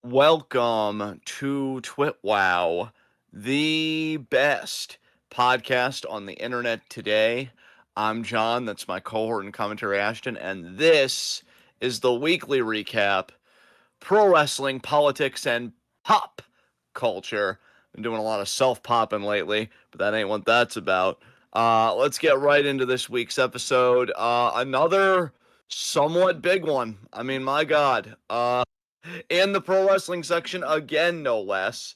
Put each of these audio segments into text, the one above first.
Welcome to TWitWoW, the best podcast on the internet today. I'm John, that's my cohort and commentary Ashton, and this is the weekly recap, pro wrestling, politics, and pop culture. Been doing a lot of self-popping lately, but that ain't what that's about. Let's get right into this week's episode. Another somewhat big one. I mean, my God. In the pro wrestling section again, no less.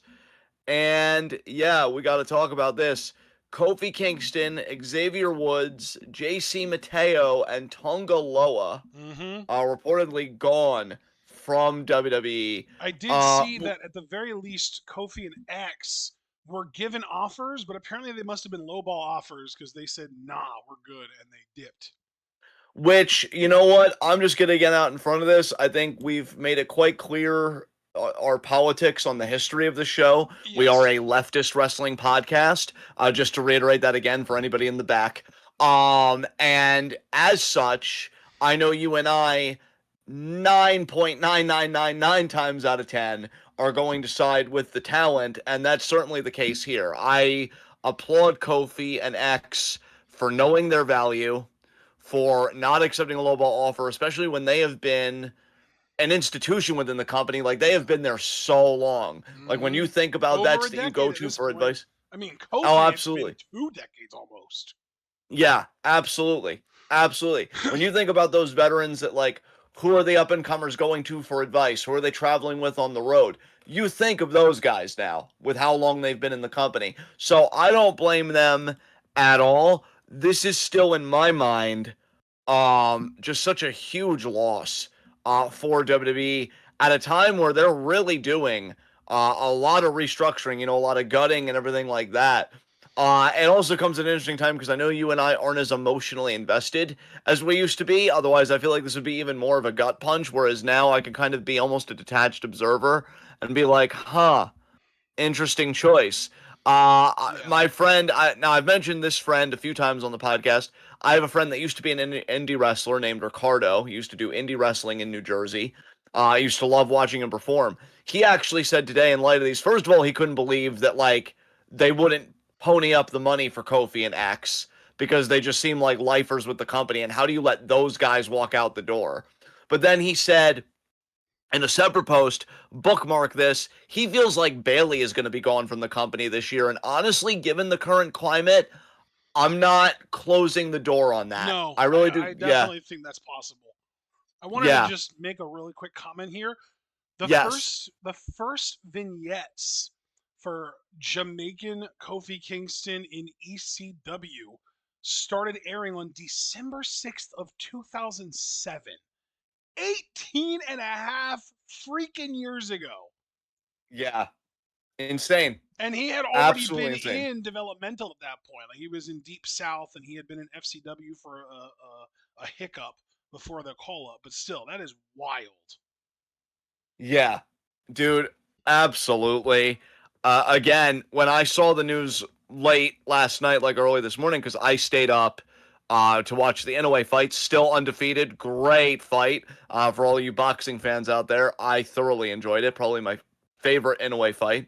And yeah, we got to talk about this. Kofi Kingston, Xavier Woods, JC Mateo, and Tonga Loa are reportedly gone from WWE. I did see that at the very least, Kofi and X were given offers, but apparently they must have been lowball offers because they said, nah, we're good, and they dipped. Which, you know what? I'm just going to get out in front of this. I think we've made it quite clear our politics on the history of the show. Yes. We are a leftist wrestling podcast. Just to reiterate that again for anybody in the back. And as such, I know you and I 9.9999 times out of 10 are going to side with the talent, and that's certainly the case here. I applaud Kofi and X for knowing their value, for not accepting a lowball offer, especially when they have been an institution within the company. Like, they have been there so long. Like, when you think about that's that you go to for advice. I mean, Kofi, absolutely. It's been 2 decades almost. Yeah, absolutely. Absolutely. When you think about those veterans that, like, who are the up-and-comers going to for advice? Who are they traveling with on the road? You think of those guys now with how long they've been in the company. So I don't blame them at all. This is still, in my mind, just such a huge loss for WWE at a time where they're really doing a lot of restructuring, a lot of gutting and everything like that. It also comes at an interesting time because I know you and I aren't as emotionally invested as we used to be. Otherwise, I feel like this would be even more of a gut punch, whereas now I can kind of be almost a detached observer and be like, interesting choice. My friend, now I've mentioned this friend a few times on the podcast. I have a friend that used to be an indie wrestler named Ricardo. He used to do indie wrestling in New Jersey. I used to love watching him perform. He actually said today, in light of these, first of all, he couldn't believe that, like, they wouldn't pony up the money for Kofi and X because they just seem like lifers with the company. And how do you let those guys walk out the door? But then he said, in a separate post, bookmark this, he feels like Bayley is going to be gone from the company this year. And honestly, given the current climate, I'm not closing the door on that. No, I really do. I definitely think that's possible. I wanted to just make a really quick comment here. The first vignettes for Jamaican Kofi Kingston in ECW started airing on December 6th of 2007. 18 and a half freaking years ago. Yeah. Insane. And he had already been in developmental at that point. Like, he was in Deep South and he had been in FCW for a hiccup before the call up. But still, that is wild. Yeah, dude, absolutely. Again, when I saw the news late last night, like early this morning, because I stayed up to watch the Inoue fight, still undefeated. Great fight for all you boxing fans out there. I thoroughly enjoyed it. Probably my favorite Inoue fight.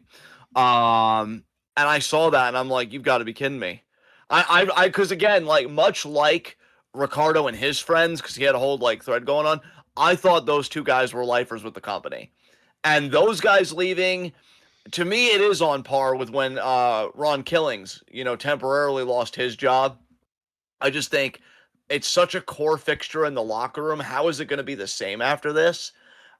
And I saw that, and I'm like, you've got to be kidding me. Because again, like, much like Ricardo and his friends, because he had a whole, like, thread going on, I thought those two guys were lifers with the company. And those guys leaving, to me, it is on par with when Ron Killings, temporarily lost his job. I just think it's such a core fixture in the locker room. How is it going to be the same after this?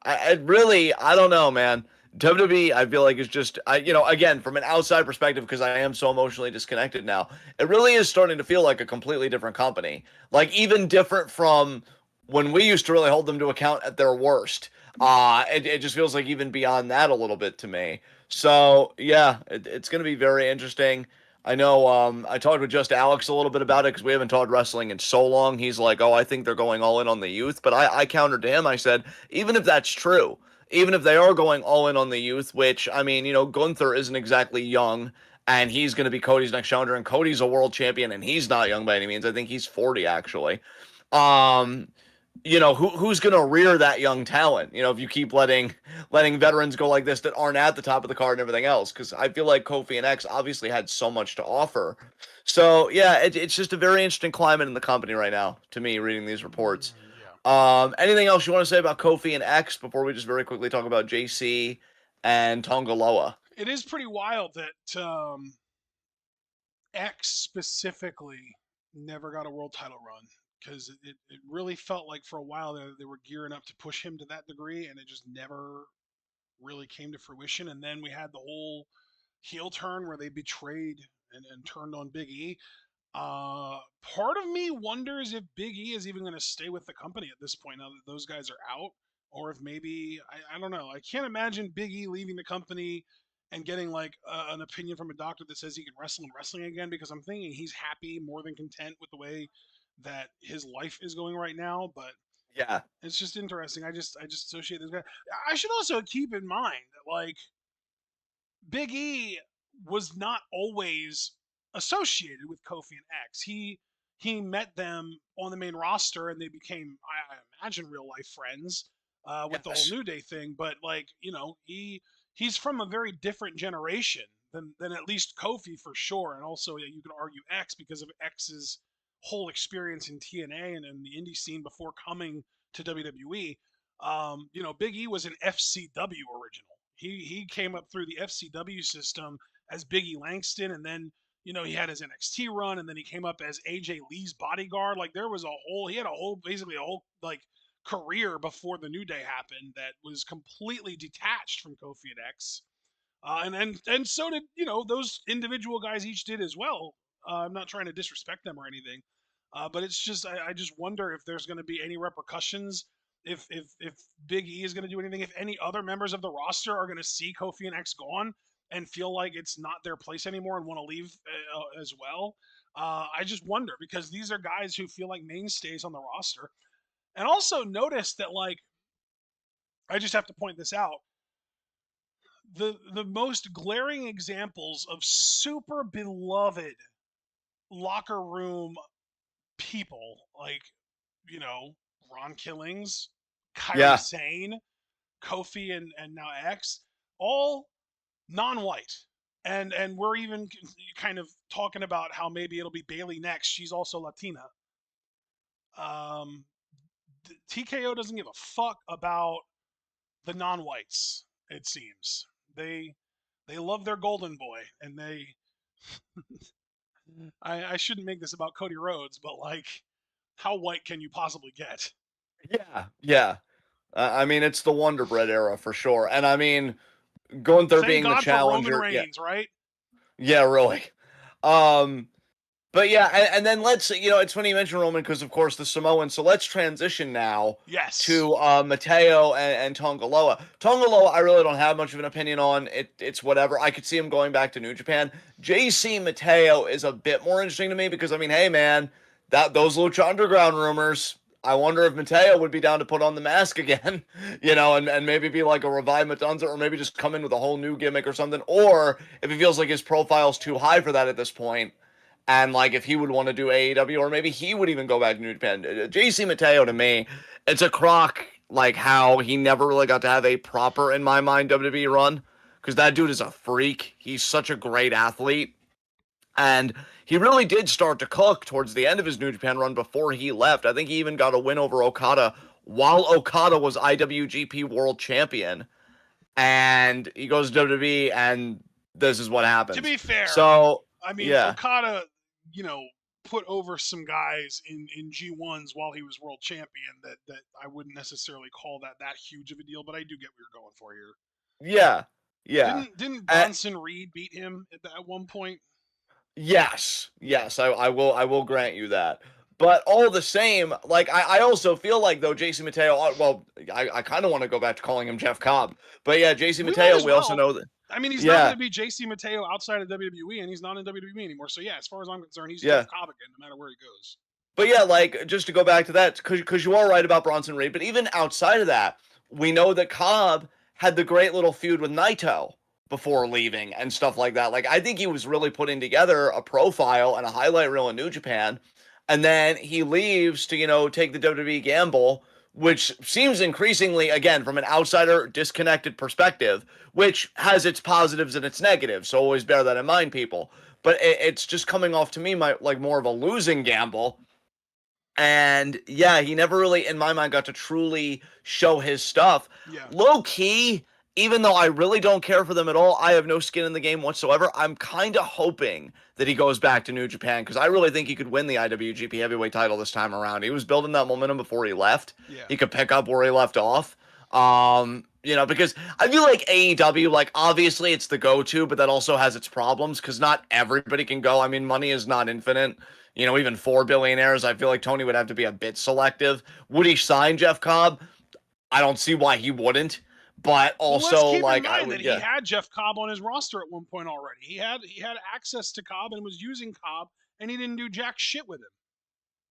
I don't know, man. WWE, I feel like, is just, again, from an outside perspective, because I am so emotionally disconnected now, it really is starting to feel like a completely different company. Like, even different from when we used to really hold them to account at their worst. It just feels like even beyond that a little bit to me. So, yeah, it's going to be very interesting. I know I talked with just Alex a little bit about it because we haven't talked wrestling in so long. He's like, I think they're going all in on the youth. But I countered to him. I said, even if that's true, even if they are going all in on the youth, which, I mean, Gunther isn't exactly young, and he's going to be Cody's next challenger, and Cody's a world champion, and he's not young by any means. I think he's 40, actually. who's going to rear that young talent? If you keep letting veterans go like this that aren't at the top of the card and everything else, because I feel like Kofi and X obviously had so much to offer. So yeah, it's just a very interesting climate in the company right now to me reading these reports. Yeah. Anything else you want to say about Kofi and X before we just very quickly talk about JC and Tonga Loa? It is pretty wild that X specifically never got a world title run because it really felt like for a while they were gearing up to push him to that degree, and it just never really came to fruition. And then we had the whole heel turn where they betrayed and turned on Big E. Part of me wonders if Big E is even going to stay with the company at this point now that those guys are out, or if maybe I don't know. I can't imagine Big E leaving the company and getting like an opinion from a doctor that says he can wrestle in wrestling again, because I'm thinking he's happy, more than content with the way that his life is going right now. But Yeah, it's just interesting. I just associate this guy. I should also keep in mind that like Big E was not always associated with Kofi and X. He met them on the main roster, and they became, I imagine, real life friends with the whole yes, New Day thing. But like he's from a very different generation than at least Kofi for sure, and also yeah, you could argue X because of X's whole experience in TNA and the indie scene before coming to WWE. Big E was an FCW original. He came up through the FCW system as Biggie Langston, and then he had his NXT run, and then he came up as AJ Lee's bodyguard. Like he had a whole basically a whole like career before the New Day happened that was completely detached from Kofi and X. And so did those individual guys each did as well. I'm not trying to disrespect them or anything, but it's just I just wonder if there's going to be any repercussions, if Big E is going to do anything, if any other members of the roster are going to see Kofi and X gone and feel like it's not their place anymore and want to leave as well. I just wonder because these are guys who feel like mainstays on the roster, and also notice that like I just have to point this out, the most glaring examples of super beloved locker room people like Ron Killings, Kyrie yeah, Sane, Kofi, and now X, all non-white. And we're even kind of talking about how maybe it'll be Bailey next. She's also Latina. Um, TKO doesn't give a fuck about the non-whites. It seems they love their golden boy, and they. I shouldn't make this about Cody Rhodes, but like, how white can you possibly get? yeah, yeah. I mean, it's the Wonder Bread era for sure, and I mean, Gunther Thank being the God for Roman challenger, yeah, Reigns, right? yeah, really. Um, But yeah, and then it's funny you mentioned Roman because of course the Samoan. So let's transition now Yes. to Mateo and Tongaloa. Tongaloa, I really don't have much of an opinion on. It's whatever. I could see him going back to New Japan. JC Mateo is a bit more interesting to me because I mean, hey man, that those Lucha Underground rumors. I wonder if Mateo would be down to put on the mask again, and maybe be like a Revive Matanza, or maybe just come in with a whole new gimmick or something. Or if he feels like his profile's too high for that at this point, and like if he would want to do AEW, or maybe he would even go back to New Japan. JC Mateo to me, it's a crock like how he never really got to have a proper, in my mind, WWE run, because that dude is a freak. He's such a great athlete, and he really did start to cook towards the end of his New Japan run before he left. I think he even got a win over Okada while Okada was IWGP World Champion, and he goes to WWE, and this is what To happens. be fair, So I mean yeah. Okada, put over some guys in G1s while he was world champion that I wouldn't necessarily call that huge of a deal, but I do get what you're going for here. Yeah, yeah. Didn't Uh, Bronson Reed beat him at one point? yes, yes, I will grant you that. But all the same, like I also feel like though JC Mateo, well, I kind of want to go back to calling him Jeff Cobb, but yeah, JC We might Mateo, as we also well. know that, I mean, he's not going yeah, to be JC Mateo outside of WWE, and he's not in WWE anymore. So yeah, as far as I'm concerned, he's Jeff yeah. Cobb again, no matter where he goes. But yeah, like just to go back to that, because you are right about Bronson Reed, but even outside of that, we know that Cobb had the great little feud with Naito before leaving and stuff like that. Like I think he was really putting together a profile and a highlight reel in New Japan. and then he leaves to, take the WWE gamble, which seems increasingly, again, from an outsider disconnected perspective, which has its positives and its negatives. So always bear that in mind, people. But it's just coming off to me like more of a losing gamble. And yeah, he never really, in my mind, got to truly show his stuff. Yeah. Low key, even though I really don't care for them at all, I have no skin in the game whatsoever. I'm kind of hoping that he goes back to New Japan because I really think he could win the IWGP Heavyweight title this time around. He was building that momentum before he left. Yeah. He could pick up where he left off. Because I feel like AEW, like obviously it's the go-to, but that also has its problems because not everybody can go. I mean, money is not infinite. Even 4 billionaires, I feel like Tony would have to be a bit selective. Would he sign Jeff Cobb? I don't see why he wouldn't. But also, let's keep like, in mind I would, that he had Jeff Cobb on his roster at one point already. He had access to Cobb and was using Cobb, and he didn't do jack shit with him.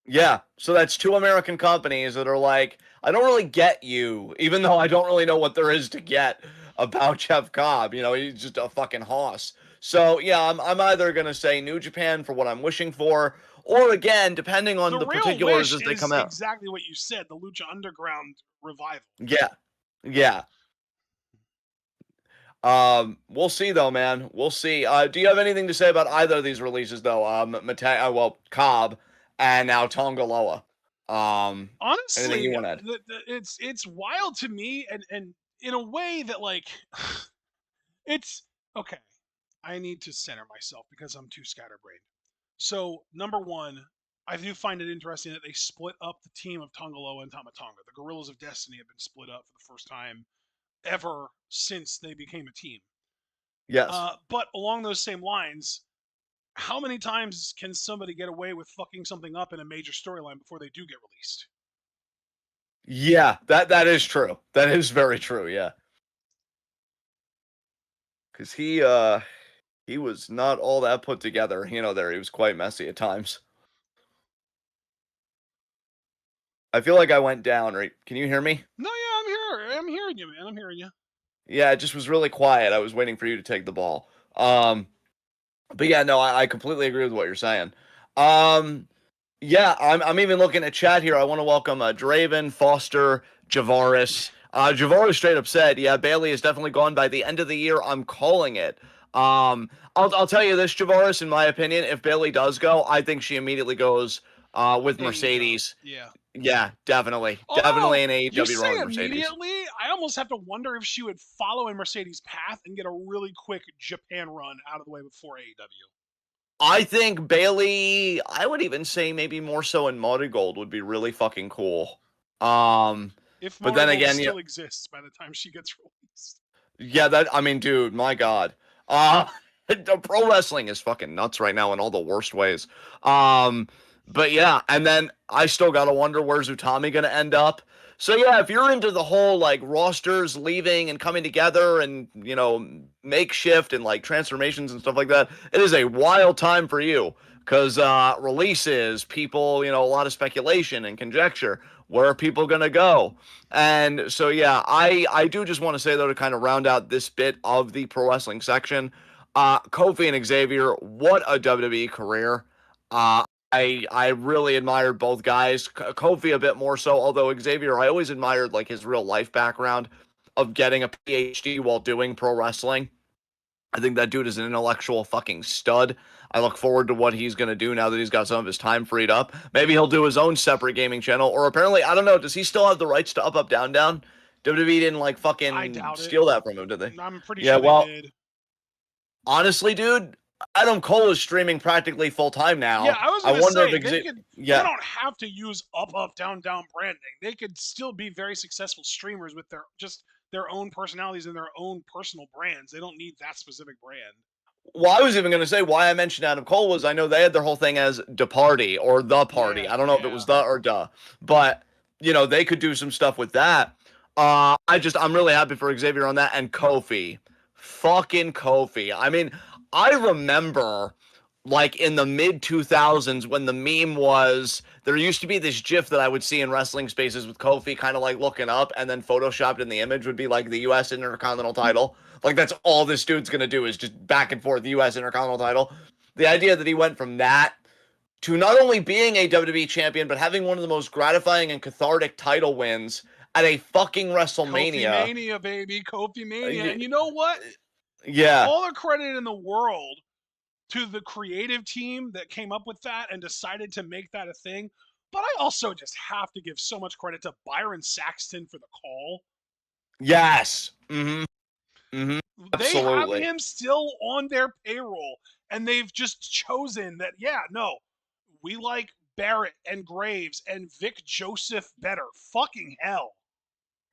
Yeah, so that's two American companies that are like, I don't really get you, even though I don't really know what there is to get about Jeff Cobb. He's just a fucking hoss. So yeah, I'm either gonna say New Japan for what I'm wishing for, or again, depending on the real particulars wish as they is come out. exactly what you said, the Lucha Underground revival. Yeah, yeah. We'll see though, man. We'll see. Do you have anything to say about either of these releases though? Cobb and now Tongaloa. Anything Honestly, you want to add? it's wild to me, and in a way that like it's okay. I need to center myself because I'm too scatterbrained. So number one, I do find it interesting that they split up the team of Tongaloa and Tamatonga. The Gorillas of Destiny have been split up for the first time ever since they became a team. Yes. But along those same lines, how many times can somebody get away with fucking something up in a major storyline before they do get released? Yeah, that is true. That is very true, yeah. Cuz he was not all that put together, there. He was quite messy at times. I feel like I went down, right? Can you hear me? No, yeah, I'm here. I'm hearing you, man. I'm hearing you. Yeah, it just was really quiet. I was waiting for you to take the ball. But yeah, no, I completely agree with what you're saying. Yeah, I'm even looking at chat here. I want to welcome Draven, Foster, Javaris. Javaris straight up said, "Yeah, Bailey is definitely gone by the end of the year. I'm calling it." I'll tell you this, Javaris. In my opinion, if Bailey does go, I think she immediately goes with Mercedes. Yeah. Yeah, definitely, Although, definitely an you AEW say run with Mercedes. immediately, I almost have to wonder if she would follow in Mercedes' path and get a really quick Japan run out of the way before AEW. I think Bailey, I would even say maybe more so in Marigold would be really fucking cool. If But then Marigold again, still exists by the time she gets released. yeah, I mean, dude, my God. The pro wrestling is fucking nuts right now in all the worst ways. But yeah, and then I still gotta wonder where's Utami gonna end up. So yeah, if you're into the whole like rosters leaving and coming together and makeshift and like transformations and stuff like that, it is a wild time for you because releases, people, a lot of speculation and conjecture. Where are people gonna go? And so yeah, I do just want to say though to kind of round out this bit of the pro wrestling section, Kofi and Xavier, what a WWE career. I really admired both guys. Kofi a bit more so, although Xavier, I always admired like his real life background of getting a PhD while doing pro wrestling. I think that dude is an intellectual fucking stud. I look forward to what he's going to do now that he's got some of his time freed up. Maybe he'll do his own separate gaming channel, or apparently, I don't know, does he still have the rights to Up, Up, Down, Down? WWE didn't like I fucking doubt it. steal that from him, did they? I'm pretty Yeah, sure well, they did. honestly, dude, Adam Cole is streaming practically full time now. Yeah, I was gonna wonder say if they yeah. don't have to use up up down down branding. They could still be very successful streamers with their own personalities and their own personal brands. They don't need that specific brand. Well, I was even going to say why I mentioned Adam Cole was I know they had their whole thing as the party or the party. Yeah, I don't know if it was the or duh, but they could do some stuff with that. I'm really happy for Xavier on that and Kofi, fucking Kofi. I mean, I remember like in the mid 2000s when the meme was there used to be this gif that I would see in wrestling spaces with Kofi kind of like looking up and then photoshopped in the image would be like the US Intercontinental title. Like that's all this dude's going to do is just back and forth US Intercontinental title. The idea that he went from that to not only being a WWE champion, but having one of the most gratifying and cathartic title wins at a fucking Kofi WrestleMania. Mania, baby. Kofi Mania. Y- And you know what? Yeah. All the credit in the world to the creative team that came up with that and decided to make that a thing. But I also just have to give so much credit to Byron Saxton for the call. Yes. Mm-hmm. Mm-hmm. They have Absolutely. him still on their payroll, and they've just chosen that, yeah, no, we like Barrett and Graves and Vic Joseph better. Fucking hell.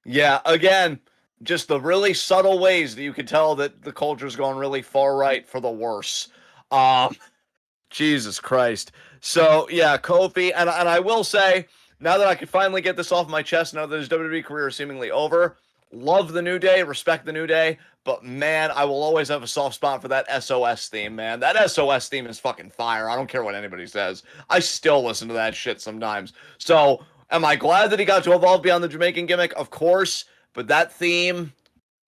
Yeah, again, just the really subtle ways that you can tell that the culture's going really far right for the worse. Um, Jesus Christ. So yeah, Kofi, and I will say, now that I can finally get this off my chest, now that his WWE career is seemingly over, love the New Day, respect the New Day, but man, I will always have a soft spot for that SOS theme, man. That SOS theme is fucking fire. I don't care what anybody says. I still listen to that shit sometimes. So, am I glad that he got to evolve beyond the Jamaican gimmick? Of course, but that theme,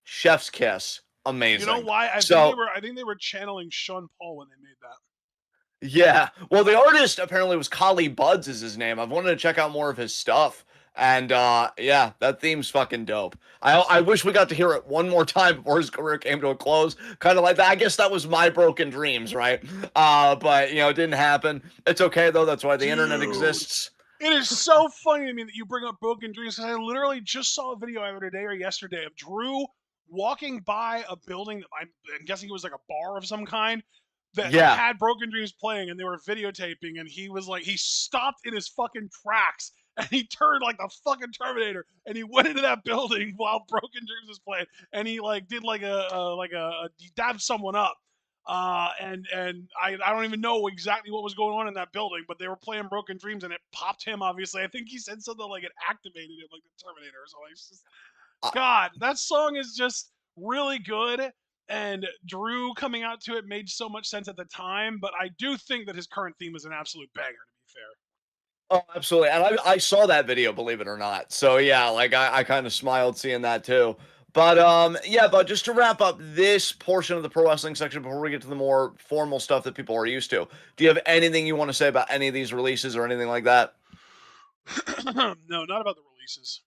chef's kiss, You know amazing. why? So, I think they were channeling Sean Paul when they made that. yeah. Well, the artist apparently was Collie Buds is his name. I've wanted to check out more of his stuff. And yeah, that theme's fucking dope. I wish we got to hear it one more time before his career came to a close. Kind of like that. I guess that was my broken dreams, right? But you know, it didn't happen. It's okay though. That's why the internet Dude, exists. it is so funny to me that you bring up Broken Dreams because I literally just saw a video either today or yesterday of Drew walking by a building that I'm guessing it was like a bar of some kind that Yeah. had Broken Dreams playing and they were videotaping and he was like he stopped in his fucking tracks and he turned like the fucking Terminator and he went into that building while Broken Dreams was playing and he like did like he dabbed someone up and I don't even know exactly what was going on in that building, but they were playing Broken Dreams and it popped him. Obviously, I think he said something like it activated him, like the Terminator. So it's just Uh, God, that song is just really good. And Drew coming out to it made so much sense at the time, but I do think that his current theme is an absolute banger. To be fair. Oh, absolutely. And I saw that video, believe it or not. So yeah, like I kind of smiled seeing that too. But yeah, but just to wrap up this portion of the pro wrestling section before we get to the more formal stuff that people are used to, do you have anything you want to say about any of these releases or anything like that? No, not about the releases.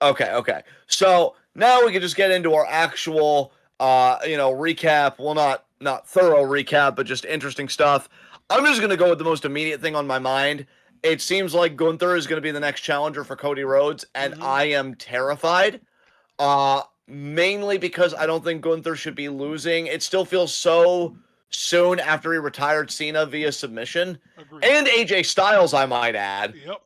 Okay, okay. So now we can just get into our actual recap. Well, not thorough recap, but just interesting stuff. I'm just gonna go with the most immediate thing on my mind. It seems like Gunther is gonna be the next challenger for Cody Rhodes, and Mm-hmm. I am terrified. Mainly because I don't think Gunther should be losing. It still feels so soon after he retired Cena via submission. Agreed. And AJ Styles, I might add. Yep.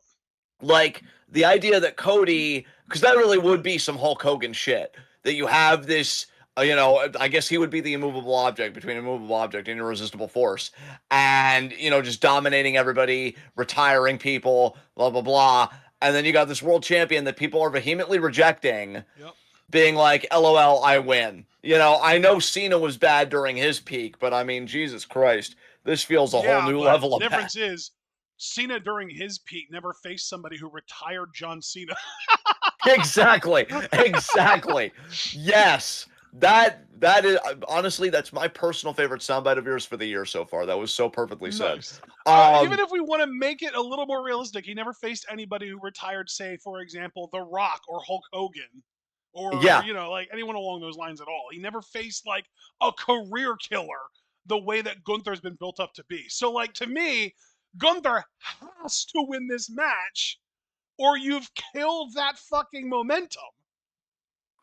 Like the idea that Cody, because that really would be some Hulk Hogan shit. That you have this, I guess he would be the immovable object between immovable object and irresistible force, and just dominating everybody, retiring people, blah blah blah. And then you got this world champion that people are vehemently rejecting, Yep. being like, "LOL, I win." I know Cena was bad during his peak, but I mean, Jesus Christ, this feels a whole Yeah, new but level the of bad. difference is Cena during his peak never faced somebody who retired John Cena. Exactly. Exactly. Yes. That is honestly that's my personal favorite soundbite of yours for the year so far. That was so perfectly said. Nice. Even Um if we want to make it a little more realistic, he never faced anybody who retired, say, for example, The Rock or Hulk Hogan, or yeah. like anyone along those lines at all. He never faced like a career killer the way that Gunther's been built up to be. So, like to me, Gunther has to win this match, or you've killed that fucking momentum.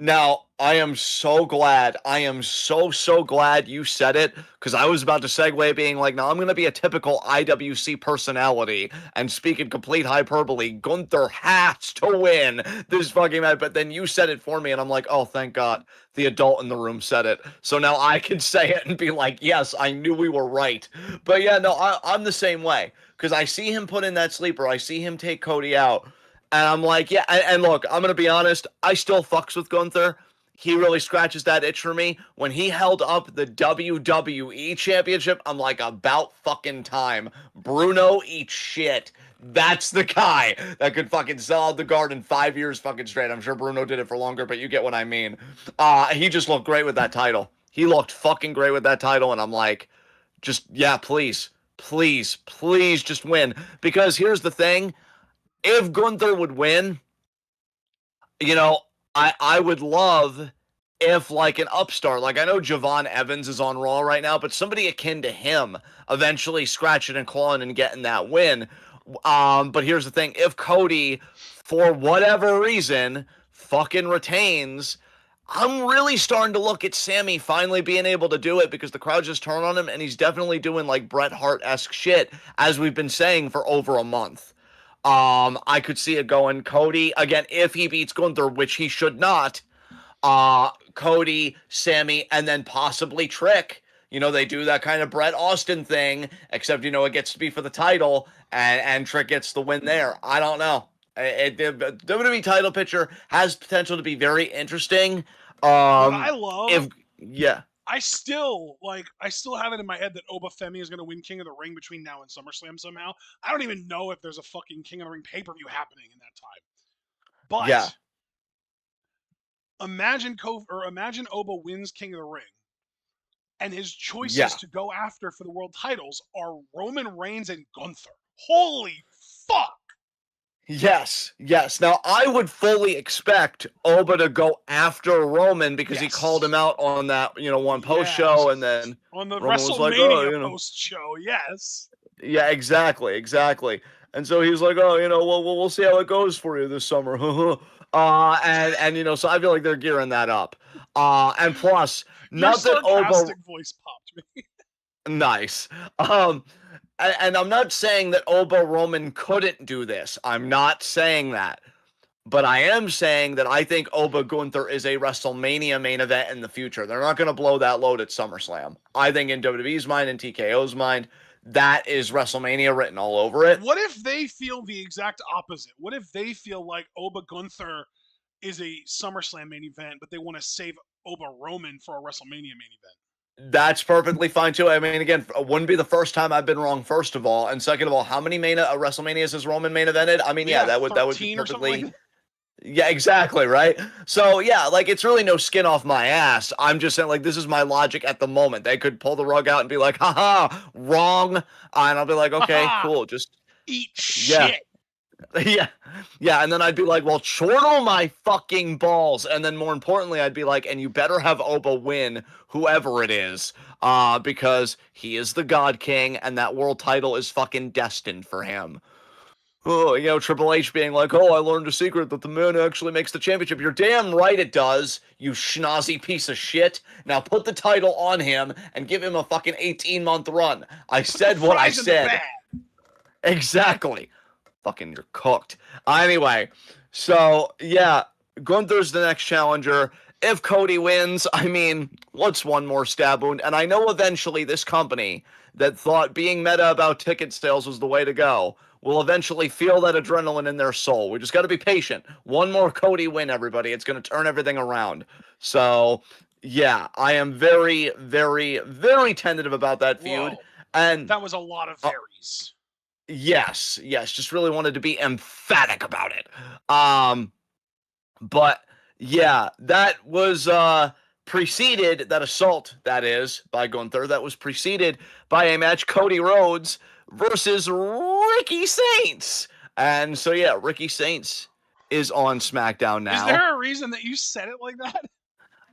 Now, I am so glad. I am so glad you said it because I was about to segue being like, now I'm going to be a typical IWC personality and speak in complete hyperbole. Gunther has to win this fucking match. But then you said it for me, and I'm like, oh, thank God the adult in the room said it. So now I can say it and be like, yes, I knew we were right. But yeah, no, I'm the same way because I see him put in that sleeper. I see him take Cody out. And I'm like, yeah, and look, I'm gonna be honest, I still fucks with Gunther. He really scratches that itch for me. When he held up the WWE Championship, I'm like, about fucking time. Bruno eats shit. That's the guy that could fucking sell out the Garden 5 years fucking straight. I'm sure Bruno did it for longer, but you get what I mean. He just looked great with that title. He looked fucking great with that title, and I'm like, just yeah, please, Please, please just win. Because here's the thing. If Gunther would win, you know, I would love if like an upstart, like I know Javon Evans is on Raw right now, but somebody akin to him eventually scratching and clawing and getting that win. But here's the thing: if Cody, for whatever reason, fucking retains, I'm really starting to look at Sammy finally being able to do it because the crowd just turned on him and he's definitely doing like Bret Hart-esque shit, as we've been saying for over a month. I could see it going Cody again if he beats Gunther, which he should not. Cody, Sammy, and then possibly Trick. You know, they do that kind of Bret Austin thing, except, you know, it gets to be for the title, and Trick gets the win there. I don't know. The WWE title picture has potential to be very interesting. What I love, If yeah, I still have it in my head that Oba Femi is going to win King of the Ring between now and SummerSlam somehow. I don't even know if there's a fucking King of the Ring pay-per-view happening in that time. yeah, But imagine Oba wins King of the Ring, and his choices yeah. to go after for the world titles are Roman Reigns and Gunther. Holy fuck! Yes, yes. Now I would fully expect Oba to go after Roman because he called Yes. him out on that, you know, one post show, and Yes. then On the Roman was like, "Oh, WrestleMania you know, post show, yes. yeah, exactly, exactly." And so he was like, "Oh, you know, well, we'll see how it goes for you this summer." And you know, so I feel like they're gearing that up. And plus, Your not that Oba, sarcastic voice popped me. nice. And I'm not saying that Oba Roman couldn't do this. I'm not saying that. But I am saying that I think Oba Gunther is a WrestleMania main event in the future. They're not going to blow that load at SummerSlam. I think in WWE's mind and TKO's mind, that is WrestleMania written all over it. What if they feel the exact opposite? What if they feel like Oba Gunther is a SummerSlam main event, but they want to save Oba Roman for a WrestleMania main event? That's perfectly fine too. I mean, again, it wouldn't be the first time I've been wrong. First of all, and second of all, how many WrestleManias has Roman main evented? I mean, yeah, Yeah, that would be 13 or something like perfectly. that. Yeah, exactly, right? So, yeah, like, it's really no skin off my ass. I'm just saying, like, this is my logic at the moment. They could pull the rug out and be like, haha, wrong. And I'll be like, okay, Haha! cool. Just, Eat yeah, shit! yeah, yeah. And then I'd be like, well, chortle my fucking balls. And then more importantly, I'd be like, and you better have Oba win, whoever it is, because he is the God King and that world title is fucking destined for him. Oh, you know, Triple H being like, "Oh, I learned a secret that the man actually makes the championship." You're damn right it does, you schnozzy piece of shit. Now put the title on him and give him a fucking 18-month run. I Put the said what I fries in the said. bag! Exactly. Fucking, you're cooked. Anyway, so yeah, Gunther's the next challenger. If Cody wins, I mean, what's one more stab wound? And I know eventually this company that thought being meta about ticket sales was the way to go will eventually feel that adrenaline in their soul. We just got to be patient. One more Cody win, everybody. It's going to turn everything around. So, yeah, I am very, very, very tentative about that feud. Whoa. And That was a lot of varies. yes, yes, just really wanted to be emphatic about it. But yeah, that was preceded, that assault, that is, by Gunther, that was preceded by a match Cody Rhodes versus Ricky Saints. And so yeah, Ricky Saints is on SmackDown Is now. there a reason that you said it like that?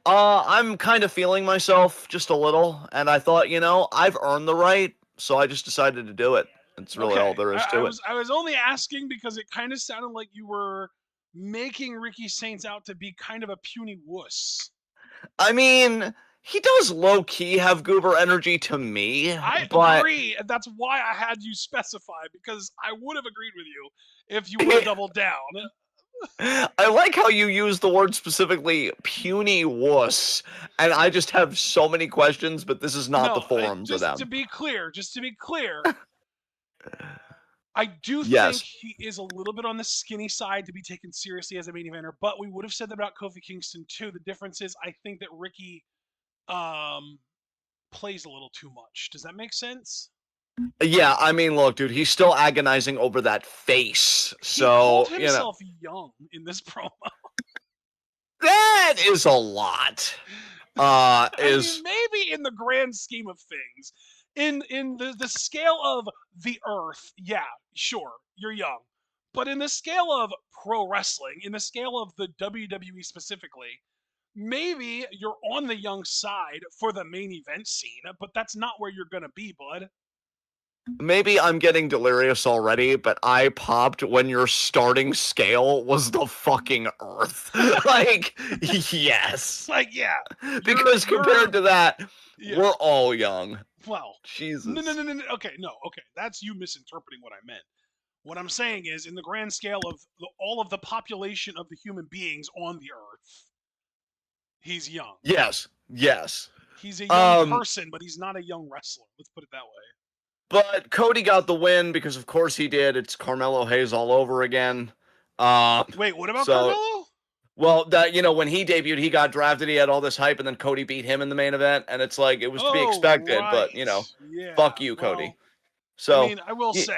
I'm kind of feeling myself just a little, and I thought, you know, I've earned the right, so I just decided to do it. That's really all Okay. there is I to it. was I was only asking because it kind of sounded like you were making Ricky Saints out to be kind of a puny wuss. I mean, he does low key have goober energy to me, I but agree, and that's why I had you specify because I would have agreed with you if you would have doubled down. I like how you use the word specifically puny wuss, and I just have so many questions, but this is not the No, forum for just to them. be clear, I do think Yes. he is a little bit on the skinny side to be taken seriously as a main eventer, but we would have said that about Kofi Kingston too. The difference is I think that Ricky um, plays a little too much. Does that make sense? Yeah, I mean, look, dude, he's still agonizing over that face. He called So, you know, himself young in this promo. that is a lot. I Is mean, maybe in the grand scheme of things, in the scale of the Earth, yeah, sure, you're young. But in the scale of pro wrestling, in the scale of the WWE specifically, maybe you're on the young side for the main event scene, but that's not where you're gonna be, bud. Maybe I'm getting delirious already, but I popped when your starting scale was the fucking Earth. Like, yes. Like, yeah, Because compared to that, yeah. we're all young. Well, no, no, Jesus. no, no, no. Okay, no, okay. That's you misinterpreting what I meant. What I'm saying is, in the grand scale of all of the population of the human beings on the Earth, he's young. Yes. Yes. He's a young Um, person, but he's not a young wrestler. Let's put it that way. but Cody got the win because of course he did. It's Carmelo Hayes all over again. Um, Wait, what about so Carmelo? well that when he debuted, he got drafted, he had all this hype, and then Cody beat him in the main event, and it's like it was to be Oh, expected, but right. Yeah. fuck you, Cody. Well, I So mean, I will say,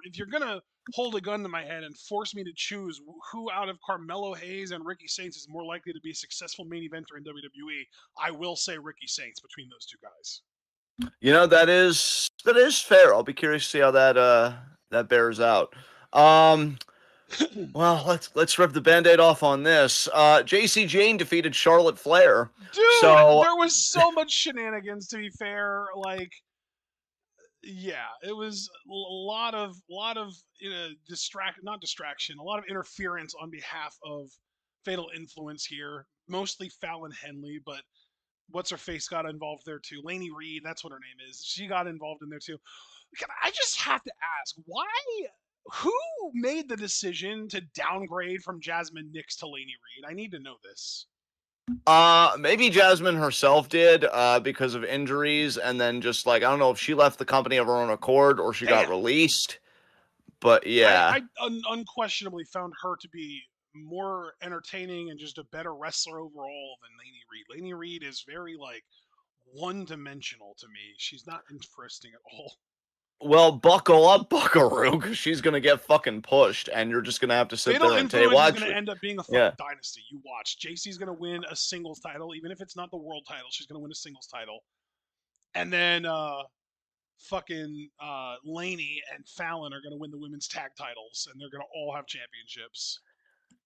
if you're gonna hold a gun to my head and force me to choose who out of Carmelo Hayes and Ricky Saints is more likely to be a successful main eventer in WWE, I will say Ricky Saints between those two guys. that is fair. I'll be curious to see how that bears out. Um, well, let's rip the band-aid off on this. JC Jane defeated Charlotte Flair. Dude, So there was so much shenanigans. To be fair, like, yeah, it was a lot of not distraction, a lot of interference on behalf of Fatal Influence here. Mostly Fallon Henley, but what's her face got involved there too. Lainey Reed, that's what her name is. She got involved in there too. I just have to ask, why? Who made the decision to downgrade from Jasmine Nix to Lainey Reed? I need to know this. maybe Jasmine herself did, because of injuries, and then just like I don't know if she left the company of her own accord or she got Damn, released. But I, yeah. I unquestionably found her to be more entertaining and just a better wrestler overall than Lainey Reed. Lainey Reed is very like one-dimensional to me. She's not interesting at all. Well, buckle up, Buckaroo, because she's gonna get fucking pushed, and you're just gonna have to sit Fatal there and say, Influence "Well, is going to actually, end up being a yeah." fucking dynasty. You watch. JC's going to win a singles title, even if it's not the world title. She's going to win a singles title, and then fucking Laney and Fallon are going to win the women's tag titles, and they're going to all have championships.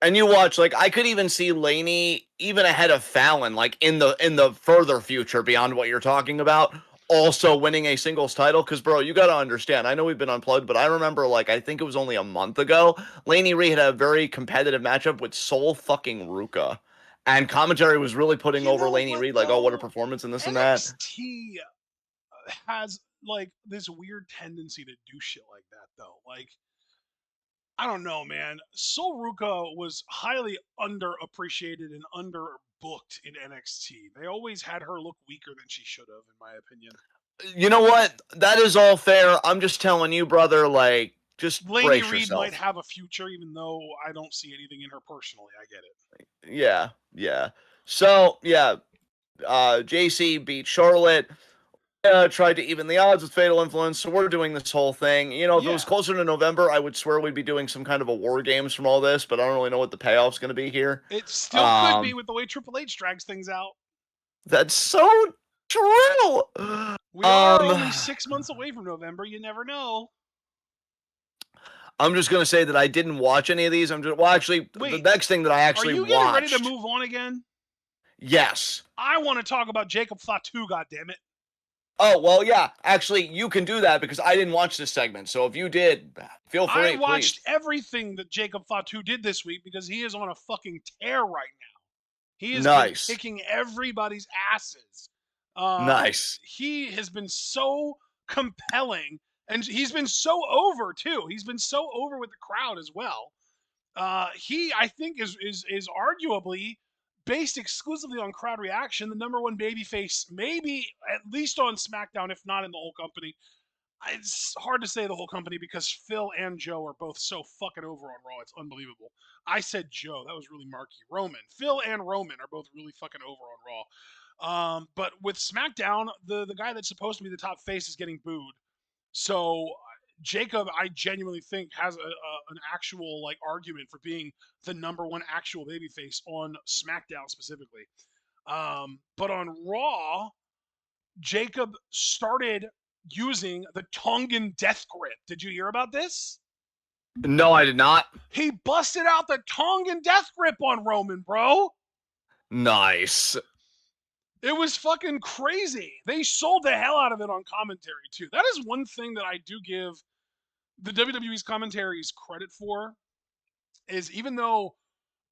And you watch, like I could even see Laney even ahead of Fallon, like in the further future beyond what you're talking about, also winning a singles title. Because bro, you got to understand. I know we've been unplugged, but I remember like I think it was only a month ago, Laney Reed had a very competitive matchup with Soul fucking Ruka, and commentary was really putting You over know Laney what Reed, like, oh, what a though? performance and this and that. NXT has like this weird tendency to do shit like that though. Like I don't know, man. Sol Ruka was highly underappreciated and underbooked in NXT. They always had her look weaker than she should have, in my opinion. You know what? That is all fair. I'm just telling you, brother, like, just Lainey brace Reed might yourself. have a future, even though I don't see anything in her personally. I get it. Yeah, yeah. So, yeah, JC beat Charlotte. Tried to even the odds with Fatal Influence, so we're doing this whole thing. If it was Yeah, closer to November, I would swear we'd be doing some kind of a war games from all this, but I don't really know what the payoff's going to be here. it still could be Um, with the way Triple H drags things out. that's so true. We are Um, only 6 months away from November. You never know. I'm just gonna say that I didn't watch any of these. Actually, the Wait, next thing that I are actually you getting ready to watched, move on again? yes. I want to talk about Jacob Fatu, goddammit. Oh, well, yeah. Actually, you can do that because I didn't watch this segment. So if you did, feel I free, watched please. everything that Jacob Fatu did this week because he is on a fucking tear right now. He has been Nice. kicking everybody's asses. Nice. He has been so compelling, and he's been so over too. He's been so over with the crowd as well. He, I think, is arguably based exclusively on crowd reaction, the number one babyface, maybe at least on SmackDown, if not in the whole company. It's hard to say the whole company because Phil and Joe are both so fucking over on Raw. It's unbelievable. I said Joe. That was really marky. Roman. Phil and Roman are both really fucking over on Raw. But with SmackDown, the guy that's supposed to be the top face is getting booed. So Jacob, I genuinely think has an actual like argument for being the number one actual babyface on SmackDown specifically. But on Raw, Jacob started using the Tongan death grip. Did you hear about this? No, I did not. He busted out the Tongan death grip on Roman, bro. Nice. It was fucking crazy. They sold the hell out of it on commentary too. That is one thing that I do give the WWE's commentaries credit for, is even though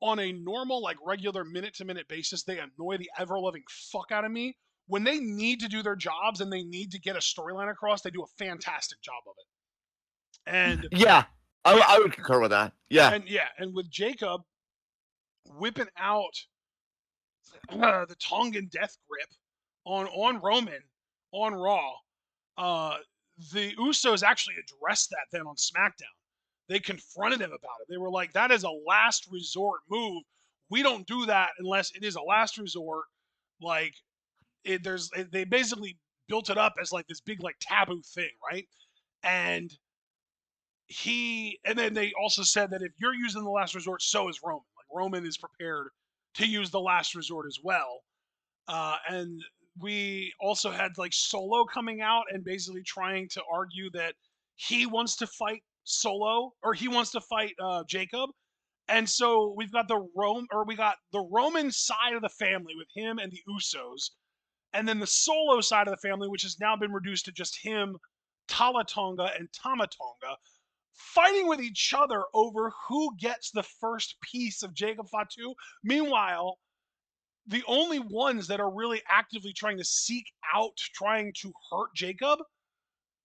on a normal, like regular minute-to-minute basis, they annoy the ever-loving fuck out of me, when they need to do their jobs and they need to get a storyline across, they do a fantastic job of it. And yeah, I would concur with that. Yeah. And with Jacob whipping out the Tongan death grip on Roman on Raw, the Usos actually addressed that then on SmackDown. They confronted him about it. They were like, "That is a last resort move. We don't do that unless it is a last resort." Like, they basically built it up as like this big like taboo thing, right? And then they also said that if you're using the last resort, so is Roman. Like, Roman is prepared to use the last resort as well. And we also had like Solo coming out and basically trying to argue that he wants to fight Solo, or he wants to fight Jacob. And so we got the Roman side of the family with him and the Usos, and then the Solo side of the family, which has now been reduced to just him, Talatonga, and Tamatonga, fighting with each other over who gets the first piece of Jacob Fatu. Meanwhile, the only ones that are really actively trying to seek out, trying to hurt Jacob,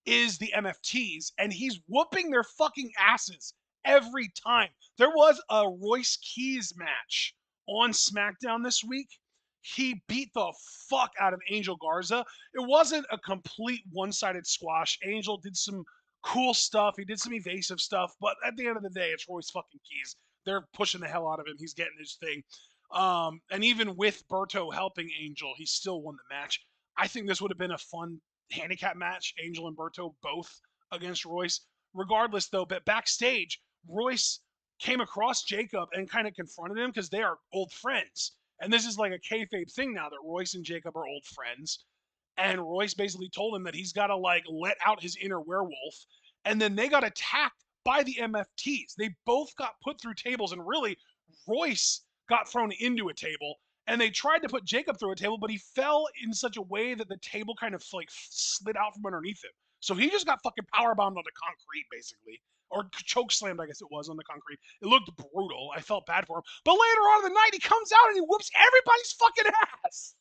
is the MFTs, and he's whooping their fucking asses every time. There was a Royce Keys match on SmackDown this week. He beat the fuck out of Angel Garza. It wasn't a complete one-sided squash. Angel did some cool stuff. He did some evasive stuff, but at the end of the day, it's Royce fucking Keys. They're pushing the hell out of him. He's getting his thing. And even with Berto helping Angel, he still won the match. I think this would have been a fun handicap match, Angel and Berto both against Royce. Regardless, though, but backstage, Royce came across Jacob and kind of confronted him because they are old friends. And this is like a kayfabe thing now that Royce and Jacob are old friends. And Royce basically told him that he's got to like let out his inner werewolf. And then they got attacked by the MFTs. They both got put through tables, and really, Royce got thrown into a table, and they tried to put Jacob through a table, but he fell in such a way that the table kind of like slid out from underneath him. So he just got fucking power bombed on the concrete, basically, or choke slammed, I guess it was, on the concrete. It looked brutal. I felt bad for him. But later on in the night, he comes out and he whoops everybody's fucking ass.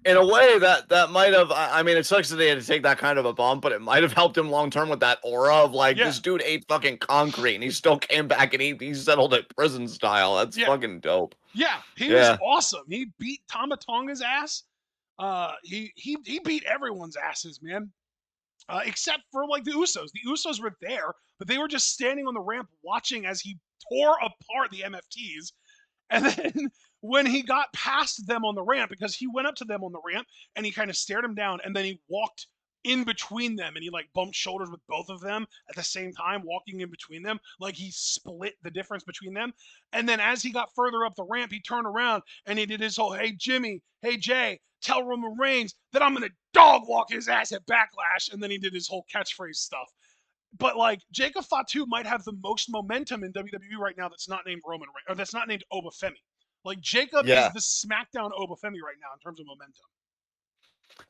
In a way, that might have. I mean, it sucks that they had to take that kind of a bump, but it might have helped him long term with that aura of like, this dude ate fucking concrete and he still came back and he settled it prison style. That's fucking dope. Yeah, he was awesome. He beat Tamatonga's ass. He beat everyone's asses, man. Except for like the Usos. The Usos were there, but they were just standing on the ramp watching as he tore apart the MFTs. And then when he got past them on the ramp, because he went up to them on the ramp and he kind of stared them down, and then he walked in between them and he like bumped shoulders with both of them at the same time, walking in between them, like he split the difference between them. And then as he got further up the ramp, he turned around and he did his whole, "Hey Jimmy, hey Jay, tell Roman Reigns that I'm gonna dog walk his ass at Backlash." And then he did his whole catchphrase stuff. But like, Jacob Fatu might have the most momentum in WWE right now that's not named Roman Reigns, or that's not named Obafemi. Like, Jacob is the SmackDown Obafemi right now in terms of momentum.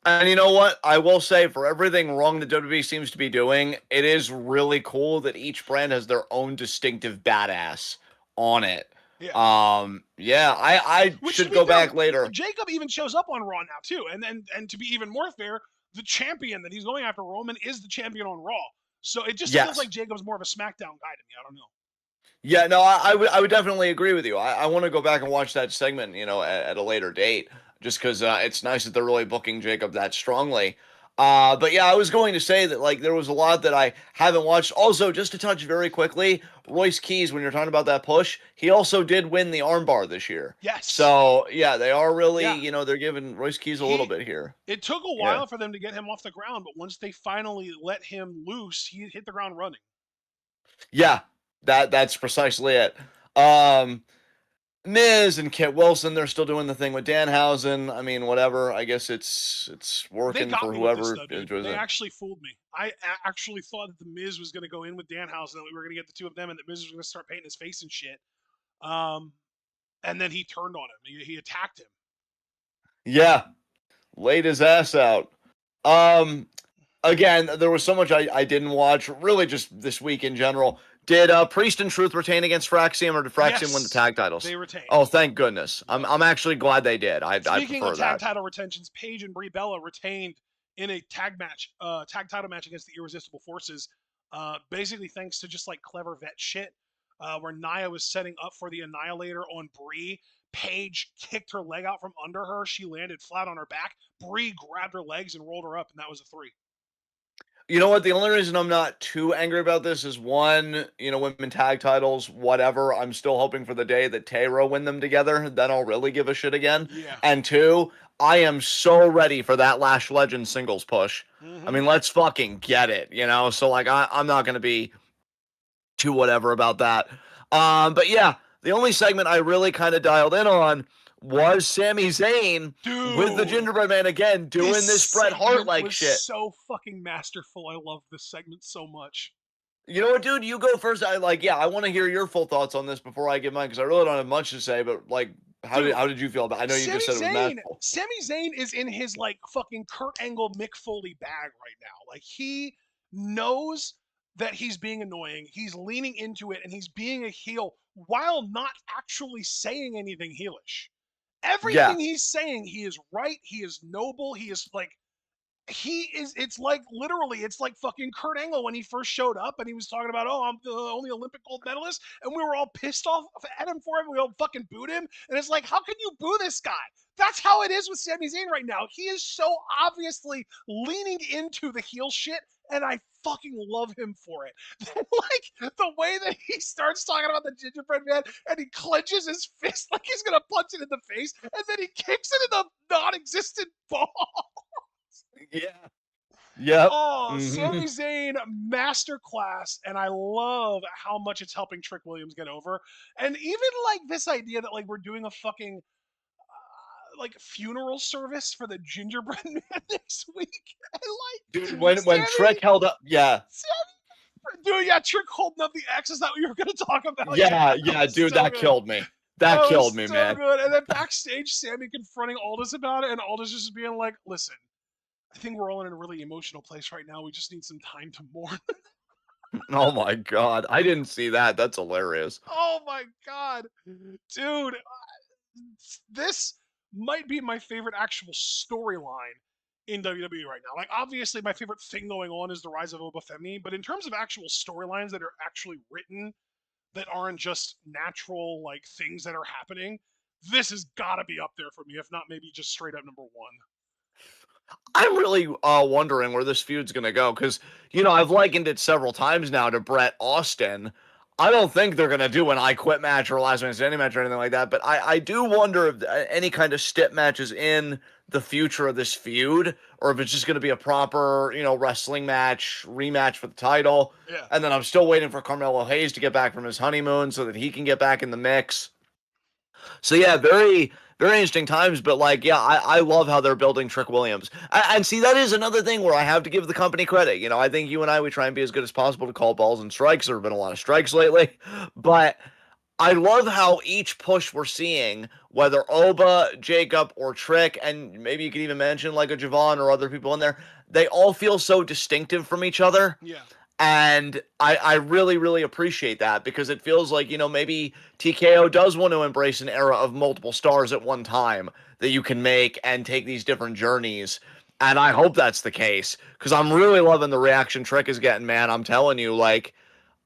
And you know what? I will say, for everything wrong that WWE seems to be doing, it is really cool that each brand has their own distinctive badass on it. Yeah. I should go back later. Jacob even shows up on Raw now too, and to be even more fair, the champion that he's going after, Roman, is the champion on Raw. So it just feels like Jacob's more of a SmackDown guy to me. I don't know. Yeah, no, I would definitely agree with you. I want to go back and watch that segment, at a later date, just because it's nice that they're really booking Jacob that strongly. But yeah, I was going to say that like there was a lot that I haven't watched. Also, just to touch very quickly, Royce Keys, when you're talking about that push, he also did win the armbar this year. Yes. So yeah, they are really, they're giving Royce Keys a little bit here. It took a while for them to get him off the ground, but once they finally let him loose, he hit the ground running. Yeah, that's precisely it. Miz and Kit Wilson, they're still doing the thing with Danhausen. I mean, whatever. I guess it's They working got for me with this whoever though, dude. enjoys They it. actually fooled me. I actually thought that the Miz was going to go in with Danhausen, and we were going to get the two of them, and that Miz was going to start painting his face and shit. Um, and then he turned on him. He attacked him. Yeah, laid his ass out. Um, Again, there was so much I didn't watch. Really, just this week in general. Did Priest and Truth retain against Fraxium, or did Fraxium win the Yes, tag titles? they retained. Oh, thank goodness. Yep. I'm actually glad they did. I Speaking of prefer tag that. title retentions, Paige and Brie Bella retained in a tag title match against the Irresistible Forces. Basically, thanks to just like clever vet shit, where Nia was setting up for the Annihilator on Brie. Paige kicked her leg out from under her. She landed flat on her back. Brie grabbed her legs and rolled her up, and that was a 3. You know what? The only reason I'm not too angry about this is one, women tag titles, whatever. I'm still hoping for the day that Tayro win them together. Then I'll really give a shit again. Yeah. And two, I am so ready for that Lash Legends singles push. I Mm-hmm. mean, let's fucking get it, So like, I'm not gonna be too whatever about that. But yeah, the only segment I really kind of dialed in on was Sami Zayn with the Dude, Gingerbread Man again doing this Bret Hart segment like was shit. so fucking masterful. I love this segment so much. You know what, dude? You go first. I want to hear your full thoughts on this before I give mine because I really don't have much to say. But like, how did Dude, how did you feel about? I know you just said it was magical. Sami Zayn is in his like fucking Kurt Angle Mick Foley bag right now. Like he knows that he's being annoying. He's leaning into it and he's being a heel while not actually saying anything heelish. Yeah, Everything he's saying, he is right. He is noble. He is like it's like literally it's like fucking Kurt Angle when he first showed up and he was talking about, oh, I'm the only Olympic gold medalist, and we were all pissed off at him for it. We all fucking booed him, and it's like, how can you boo this guy? That's how it is with Sami Zayn right now. He is so obviously leaning into the heel shit, and I fucking love him for it. Like the way that he starts talking about the gingerbread man and he clenches his fist like he's gonna punch it in the face, and then he kicks it in the non-existent ball. yeah, yep. Oh, Hmm. Sami Zayn masterclass, and I love how much it's helping Trick Williams get over. And even like this idea that like we're doing a fucking like funeral service for the gingerbread man next week. I Dude, like when Trick held up, yeah, Dude, yeah, Trick holding up the X. Is that what you were going to talk about? Yeah, that yeah, was dude, so that good. killed me. That That killed was me, so man. good. And then backstage, Sammy confronting Aldous about it, and Aldous just being like, "Listen, I think we're all in a really emotional place right now. We just need some time to mourn." Oh my god, I didn't see that. That's hilarious. Oh my god, dude, this might be my favorite actual storyline in WWE right now. Like, obviously, my favorite thing going on is the rise of Obafemi, but in terms of actual storylines that are actually written, that aren't just natural like things that are happening, this has got to be up there for me. If not, maybe just straight up number one. I'm really wondering where this feud's gonna go because I've likened it several times now to Brett Austin. I don't think they're gonna do an I Quit match or a last man standing match or anything like that, but I do wonder if any kind of stip match is in the future of this feud, or if it's just gonna be a proper wrestling match rematch for the title. Yeah. And then I'm still waiting for Carmelo Hayes to get back from his honeymoon so that he can get back in the mix. So yeah, very very interesting times. But like, yeah, I love how they're building Trick Williams. And see, that is another thing where I have to give the company credit. I think you and I we try and be as good as possible to call balls and strikes. There have been a lot of strikes lately, but I love how each push we're seeing, whether Oba, Jacob, or Trick, and maybe you could even mention like a Javon or other people in there, they all feel so distinctive from each other. Yeah. And I really, really appreciate that because it feels like, maybe TKO does want to embrace an era of multiple stars at one time that you can make and take these different journeys. And I hope that's the case because I'm really loving the reaction Trick is getting, man. I'm telling you, like,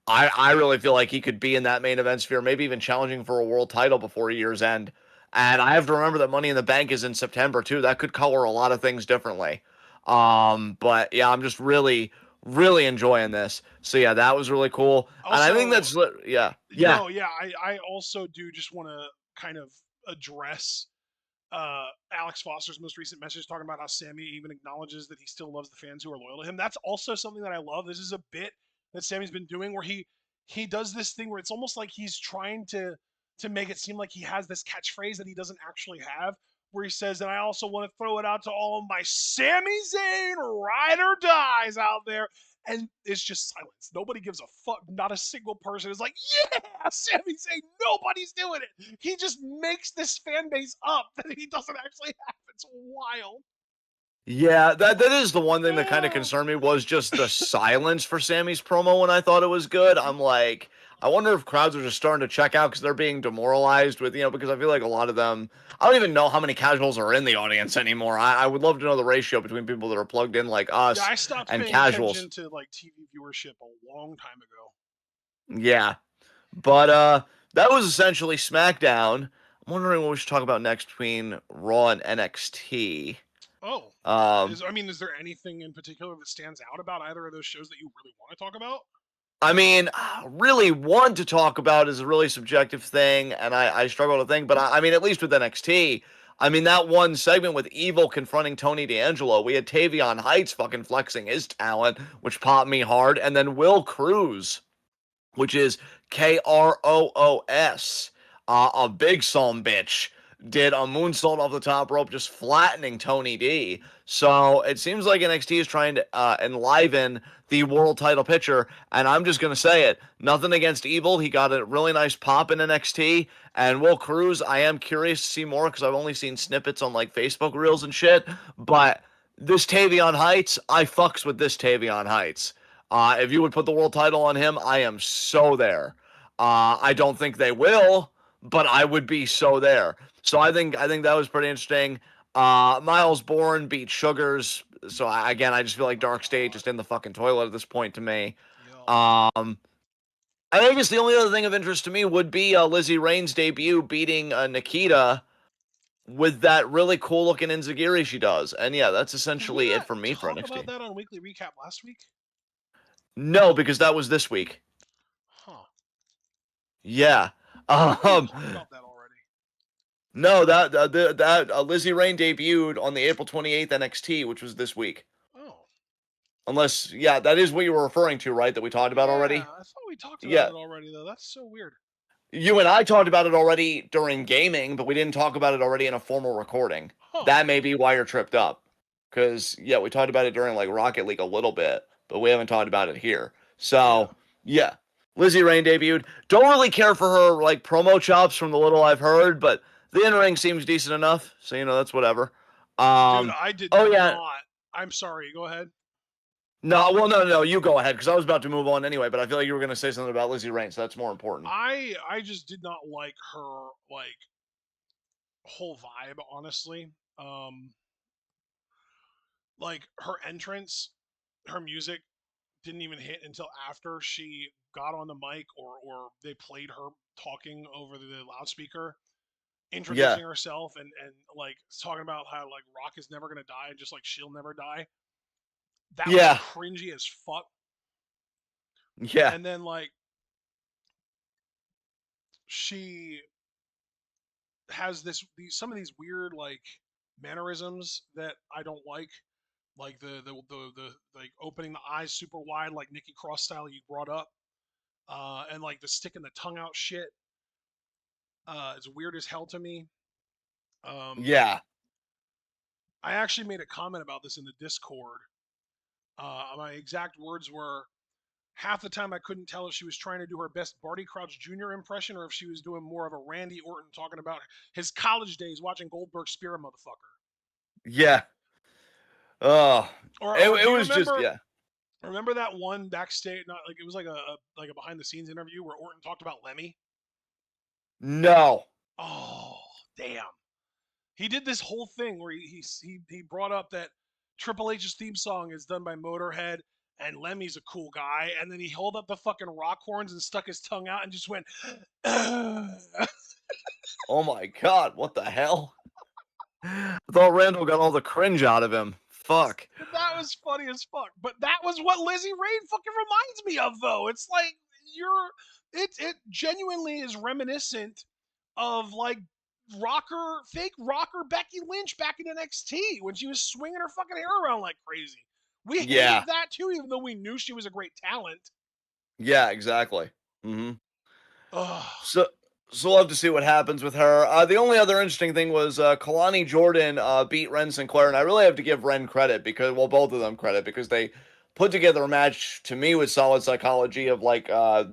I really feel like he could be in that main event sphere, maybe even challenging for a world title before year's end. And I have to remember that Money in the Bank is in September too. That could color a lot of things differently. But yeah, I'm just really, really enjoying this. So yeah, that was really cool. And I think Also, yeah, no, yeah, I also do just want to kind of address Alex Foster's most recent message talking about how Sammy even acknowledges that he still loves the fans who are loyal to him. That's also something that I love. This is a bit that Sammy's been doing where he does this thing where it's almost like he's trying to to make it seem like he has this catchphrase that he doesn't actually have, where he says, and I also want to throw it out to all of my Sami Zayn ride or dies out there. And it's just silence. Nobody gives a fuck. Not a single person is like, yeah, Sami Zayn. Nobody's doing it. He just makes this fan base up that he doesn't actually have. It's wild. Yeah, that is the one thing that kind of concerned me was just the silence for Sammy's promo when I thought it was good. I'm like, I wonder if crowds are just starting to check out because they're being demoralized with, because I feel like a lot of them, I don't even know how many casuals are in the audience anymore. I would love to know the ratio between people that are plugged in like Yeah, us I stopped and paying attention casuals. to like TV viewership a long time ago. Yeah. But that was essentially SmackDown. I'm wondering what we should talk about next between Raw and NXT. Oh, Um, is there anything in particular that stands out about either of those shows that you really want to talk about? I mean, really, one to talk about is a really subjective thing, and I struggle to think, but I mean, at least with NXT, I mean, that one segment with Evil confronting Tony D'Angelo, we had Tavion Heights fucking flexing his talent, which popped me hard, and then Will Cruz, which is Kroos, a big son bitch, did a moonsault off the top rope, just flattening Tony D. So it seems like NXT is trying to enliven the world title picture, and I'm just gonna say it. Nothing against Evil, he got a really nice pop in NXT, and Will Cruz, I am curious to see more because I've only seen snippets on like Facebook reels and shit. But this Tavion Heights, I fucks with this Tavion Heights. If you would put the world title on him, I am so there. I don't think they will, but I would be so there. So I think that was pretty interesting. Miles Bourne beat Sugars. So again, I just feel like Oh Dark State God. just in the fucking toilet at this point to me. Yep. Um, I guess the only other thing of interest to me would be Lizzie Rain's debut beating Nikita with that really cool looking Enziguri she does. And yeah, that's Did we essentially it not for me for talk about NXT. that on Weekly Recap last week? No, because that was this week. Huh. Yeah. I thought we Um, talked about that already. no, that Lizzie Rain debuted on the April 28th NXT, which was this week. Oh. Unless, yeah, that is what you were referring to, right? That we talked about Yeah, already. I thought we talked about Yeah, it already though. That's so weird. you and I talked about it already during gaming, but we didn't talk about it already in a formal recording. Huh. That may be why you're tripped up. Because, yeah, we talked about it during like Rocket League a little bit, but we haven't talked about it here. Yeah. So, yeah, Lizzie Rain debuted. Don't really care for her like promo chops from the little I've heard, but the in ring seems decent enough. So, that's whatever. Dude, Um, I did oh, yeah. not. I'm sorry. Go ahead. No, well, no, you go ahead because I was about to move on anyway, but I feel like you were going to say something about Lizzie Rain, so that's more important. I just did not like her like whole vibe, honestly. Um like her entrance, her music didn't even hit until after she got on the mic or they played her talking over the loudspeaker, Yeah, introducing herself and like talking about how like Rock is never gonna die, just like she'll never die. That was yeah, cringy as fuck. yeah, And then like she has some of these weird like mannerisms that I don't like the like opening the eyes super wide like Nikki Cross style you brought up, and like the sticking the tongue out shit. It's weird as hell to me. Um, yeah, I actually made a comment about this in the Discord. My exact words were, half the time I couldn't tell if she was trying to do her best Barty Crouch Jr. impression or if she was doing more of a Randy Orton talking about his college days watching Goldberg spear a motherfucker. yeah. Oh, Or it do you was just, yeah. remember that one backstage? Not like it was like a behind the scenes interview where Orton talked about Lemmy. No. Oh damn! He did this whole thing where he brought up that Triple H's theme song is done by Motorhead and Lemmy's a cool guy, and then he held up the fucking rock horns and stuck his tongue out and just went. Oh my God, what the hell? I thought Randall got all the cringe out of him. Fuck. That was funny as fuck. But that was what Lizzie Rain fucking reminds me of, though. It's like it genuinely is reminiscent of like fake rocker Becky Lynch back in NXT when she was swinging her fucking hair around like crazy. We Yeah, hated that too, even though we knew she was a great talent. yeah, exactly. Hmm. Ugh. So, So we'll have to see what happens with her. The only other interesting thing was Kalani Jordan beat Ren Sinclair, and I really have to give Ren credit because, well, both of them credit because they put together a match to me with solid psychology of like uh,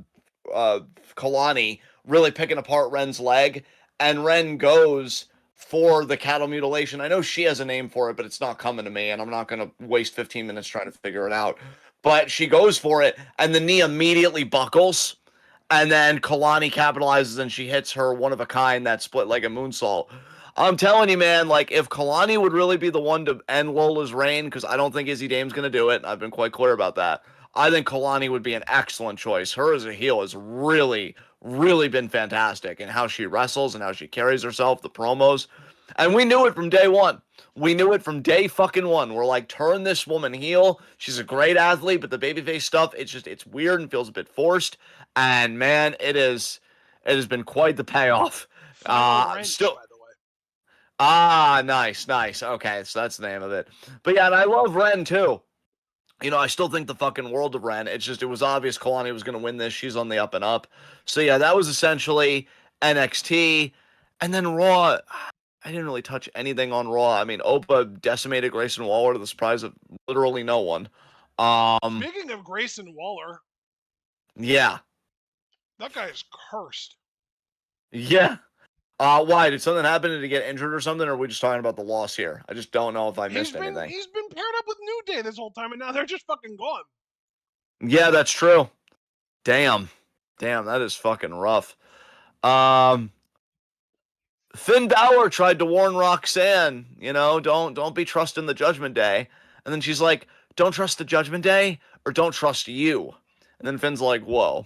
Kalani really picking apart Ren's leg, and Ren goes for the cattle mutilation. I know she has a name for it, but it's not coming to me, and I'm not going to waste 15 minutes trying to figure it out. But she goes for it, and the knee immediately buckles. And then Kalani capitalizes and she hits her one of a kind that split like a moonsault. I'm telling you, man, like if Kalani would really be the one to end Lola's reign, because I don't think Izzy Dame's going to do it. I've been quite clear about that. I think Kalani would be an excellent choice. Her as a heel has really, really been fantastic in how she wrestles and how she carries herself, the promos. And we knew it from day one. We knew it from day fucking one. We're like, turn this woman heel. She's a great athlete, but the babyface stuff, it's weird and feels a bit forced. And man, it has been quite the payoff. Final wrench, Still, by the way. nice. Okay, so that's the name of it. But yeah, and I love Ren too. You know, I still think the fucking world of Ren. It's just, it was obvious Kalani was going to win this. She's on the up and up. So yeah, that was essentially NXT. And then Raw, I didn't really touch anything on Raw. I mean, Opa decimated Grayson Waller to the surprise of literally no one. Speaking of Grayson Waller, Yeah. that guy is cursed. Yeah. Why? Did something happen? Did he get injured or something? Or are we just talking about the loss here? I just don't know if I missed anything. He's been paired up with New Day this whole time, and now they're just fucking gone. Yeah, that's true. Damn, that is fucking rough. Finn Balor tried to warn Roxanne, you know, don't be trusting the Judgment Day. And then she's like, don't trust the Judgment Day or don't trust you. And then Finn's like, whoa,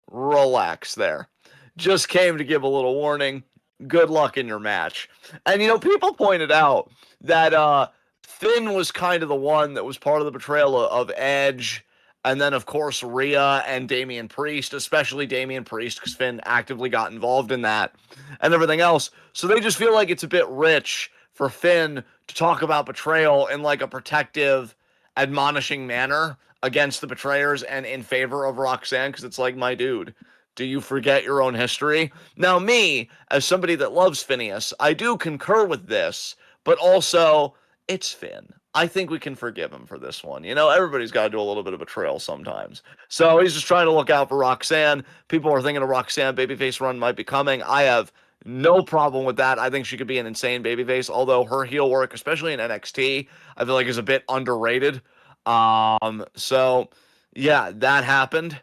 relax there. Just came to give a little warning. Good luck in your match. And, you know, people pointed out that Finn was kind of the one that was part of the betrayal of Edge. And then, of course, Rhea and Damian Priest, especially Damian Priest, because Finn actively got involved in that and everything else. So they just feel like it's a bit rich for Finn to talk about betrayal in like a protective, admonishing manner against the betrayers and in favor of Roxanne, because it's like, my dude, do you forget your own history? Now, me, as somebody that loves Phineas, I do concur with this, but also, it's Finn. I think we can forgive him for this one. You know, everybody's got to do a little bit of betrayal sometimes. So he's just trying to look out for Roxanne. People are thinking a Roxanne babyface run might be coming. I have no problem with that. I think she could be an insane babyface, although her heel work, especially in NXT, I feel like is a bit underrated. So yeah, that happened.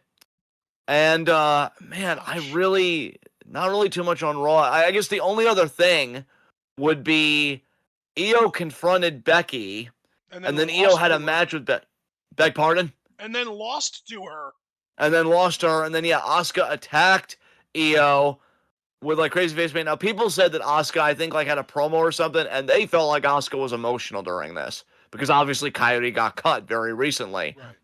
And man, not really too much on Raw. I guess the only other thing would be Io confronted Becky, and then Io had a match with beg pardon? And then lost to her. And then lost her, and then yeah, Asuka attacked Io with like crazy face paint. Now people said that Asuka, I think, like had a promo or something, and they felt like Asuka was emotional during this because obviously Coyote got cut very recently, right.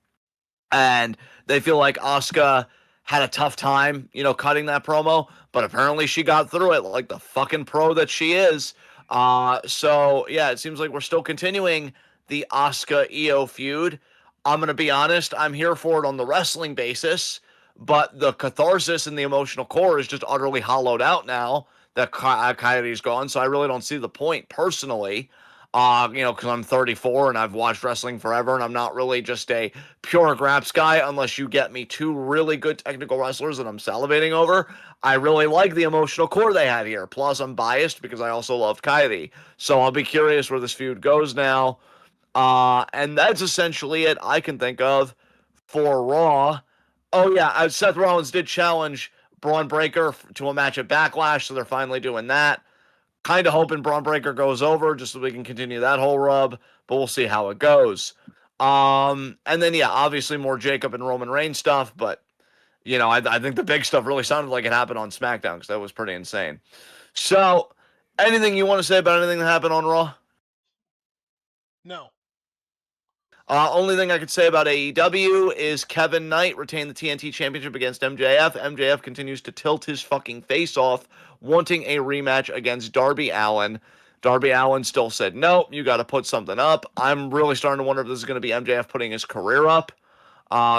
And they feel like Asuka had a tough time, you know, cutting that promo, but apparently she got through it like the fucking pro that she is. So yeah, it seems like we're still continuing the Asuka Io feud. I'm gonna be honest, I'm here for it on the wrestling basis, but the catharsis and the emotional core is just utterly hollowed out now that Coyote's gone. So I really don't see the point personally. You know, because I'm 34 and I've watched wrestling forever, and I'm not really just a pure graps guy unless you get me two really good technical wrestlers that I'm salivating over. I really like the emotional core they had here. Plus, I'm biased because I also love Coyote. So I'll be curious where this feud goes now. And that's essentially it I can think of for Raw. Oh, yeah, Seth Rollins did challenge Braun Breaker to a match at Backlash, so they're finally doing that. Kind of hoping Braun Breaker goes over just so we can continue that whole rub, but we'll see how it goes. And then, yeah, obviously more Jacob and Roman Reigns stuff, but, you know, I think the big stuff really sounded like it happened on SmackDown because that was pretty insane. So, anything you want to say about anything that happened on Raw? No. Only thing I could say about AEW is Kevin Knight retained the TNT Championship against MJF. MJF continues to tilt his fucking face off, wanting a rematch against Darby Allin. Darby Allin still said, no, you got to put something up. I'm really starting to wonder if this is going to be MJF putting his career up.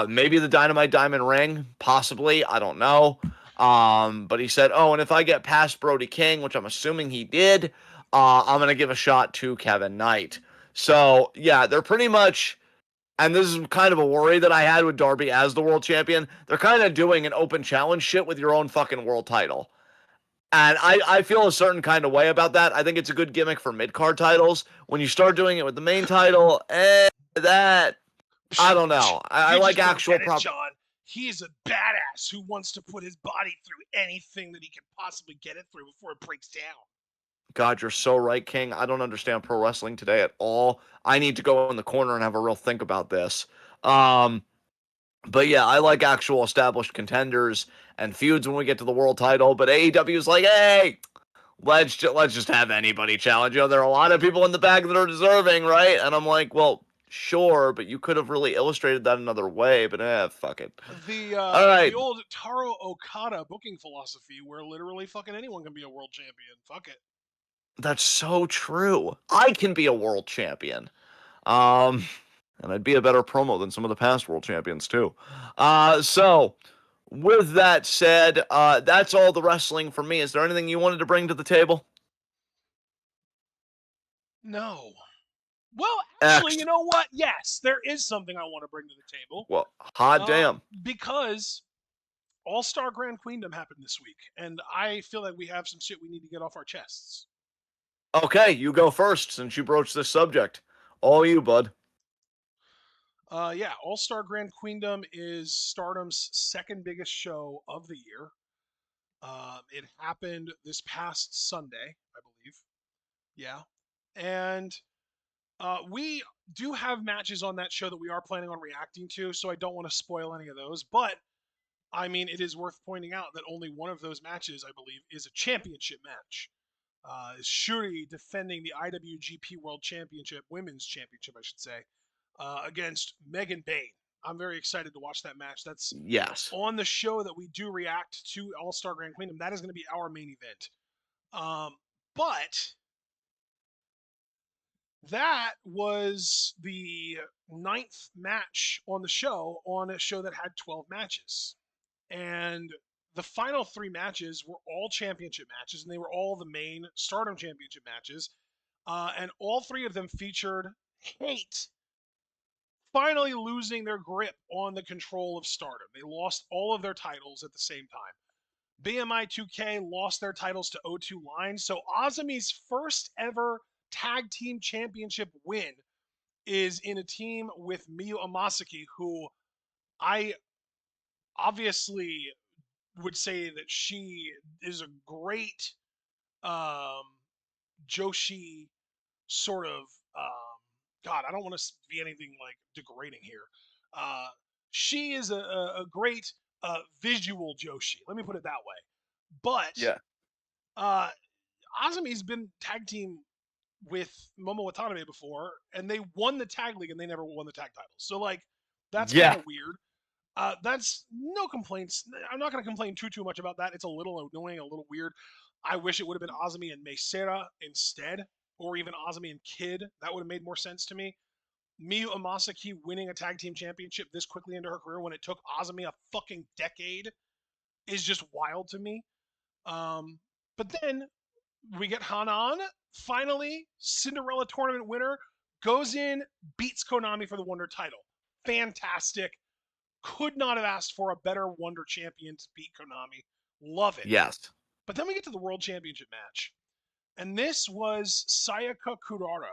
Maybe the Dynamite Diamond ring, possibly. I don't know. But he said, oh, and if I get past Brody King, which I'm assuming he did, I'm going to give a shot to Kevin Knight. So, yeah, they're pretty much, and this is kind of a worry that I had with Darby as the world champion, they're kind of doing an open challenge shit with your own fucking world title. And I feel a certain kind of way about that. I think it's a good gimmick for mid-card titles. When you start doing it with the main title, that, I don't know. I You like just don't actual get it, John. He is a badass who wants to put his body through anything that he can possibly get it through before it breaks down. God, you're so right, King. I don't understand pro wrestling today at all. I need to go in the corner and have a real think about this. But yeah, I like actual established contenders and feuds when we get to the world title. But AEW is like, hey, let's just have anybody challenge. You know, there are a lot of people in the bag that are deserving, right? And I'm like, well, sure, but you could have really illustrated that another way. But fuck it. All The right, old Taro Okada booking philosophy, where literally fucking anyone can be a world champion. Fuck it. that's so true. I can be a world champion. Um, and I'd be a better promo than some of the past world champions too. So with that said, that's all the wrestling for me. Is there anything you wanted to bring to the table? No. Well, actually, X. you know what? Yes, there is something I want to bring to the table. Well, hot damn. Because All Star Grand Queendom happened this week, and I feel like we have some shit we need to get off our chests. Okay, you go first since you broached this subject. All you, bud. Yeah, All Star Grand Queendom is Stardom's second biggest show of the year. It happened this past Sunday, I believe. Yeah, and we do have matches on that show that we are planning on reacting to, so I don't want to spoil any of those. But I mean, it is worth pointing out that only one of those matches, I believe, is a championship match. Is Shuri defending the IWGP World Championship, Women's Championship, I should say, against Megan Bayne. I'm very excited to watch that match. That's Yes. on the show that we do react to All Star Grand Queendom. That is going to be our main event. But that was the ninth match on the show, on a show that had 12 matches. And the final three matches were all championship matches, and they were all the main Stardom Championship matches. And all three of them featured Hate finally losing their grip on the control of Stardom. They lost all of their titles at the same time. BMI 2K lost their titles to O2 Line. So Azami's first ever tag team championship win is in a team with Miyu Amasaki, who I obviously would say that she is a great um, Joshi sort of. God, I don't want to be anything like degrading here. Uh, she is a great visual Joshi. Let me put it that way. But Yeah. uh, Azami's been tag team with Momo Watanabe before, and they won the tag league, and they never won the tag titles. So like, that's kind Yeah. of weird. That's no complaints. I'm not going to complain too much about that. It's a little annoying, a little weird. I wish it would have been Azami and Meisera instead, or even Azami and Kid. That would have made more sense to me. Miyu Amasaki winning a tag team championship this quickly into her career when it took Azami a fucking decade is just wild to me. Um, but then we get Hanan, finally, Cinderella tournament winner, goes in, beats Konami for the Wonder title. Fantastic. Could not have asked for a better Wonder champion to beat Konami. Love it. Yes. But then we get to the World Championship match. And this was Sayaka Kurara,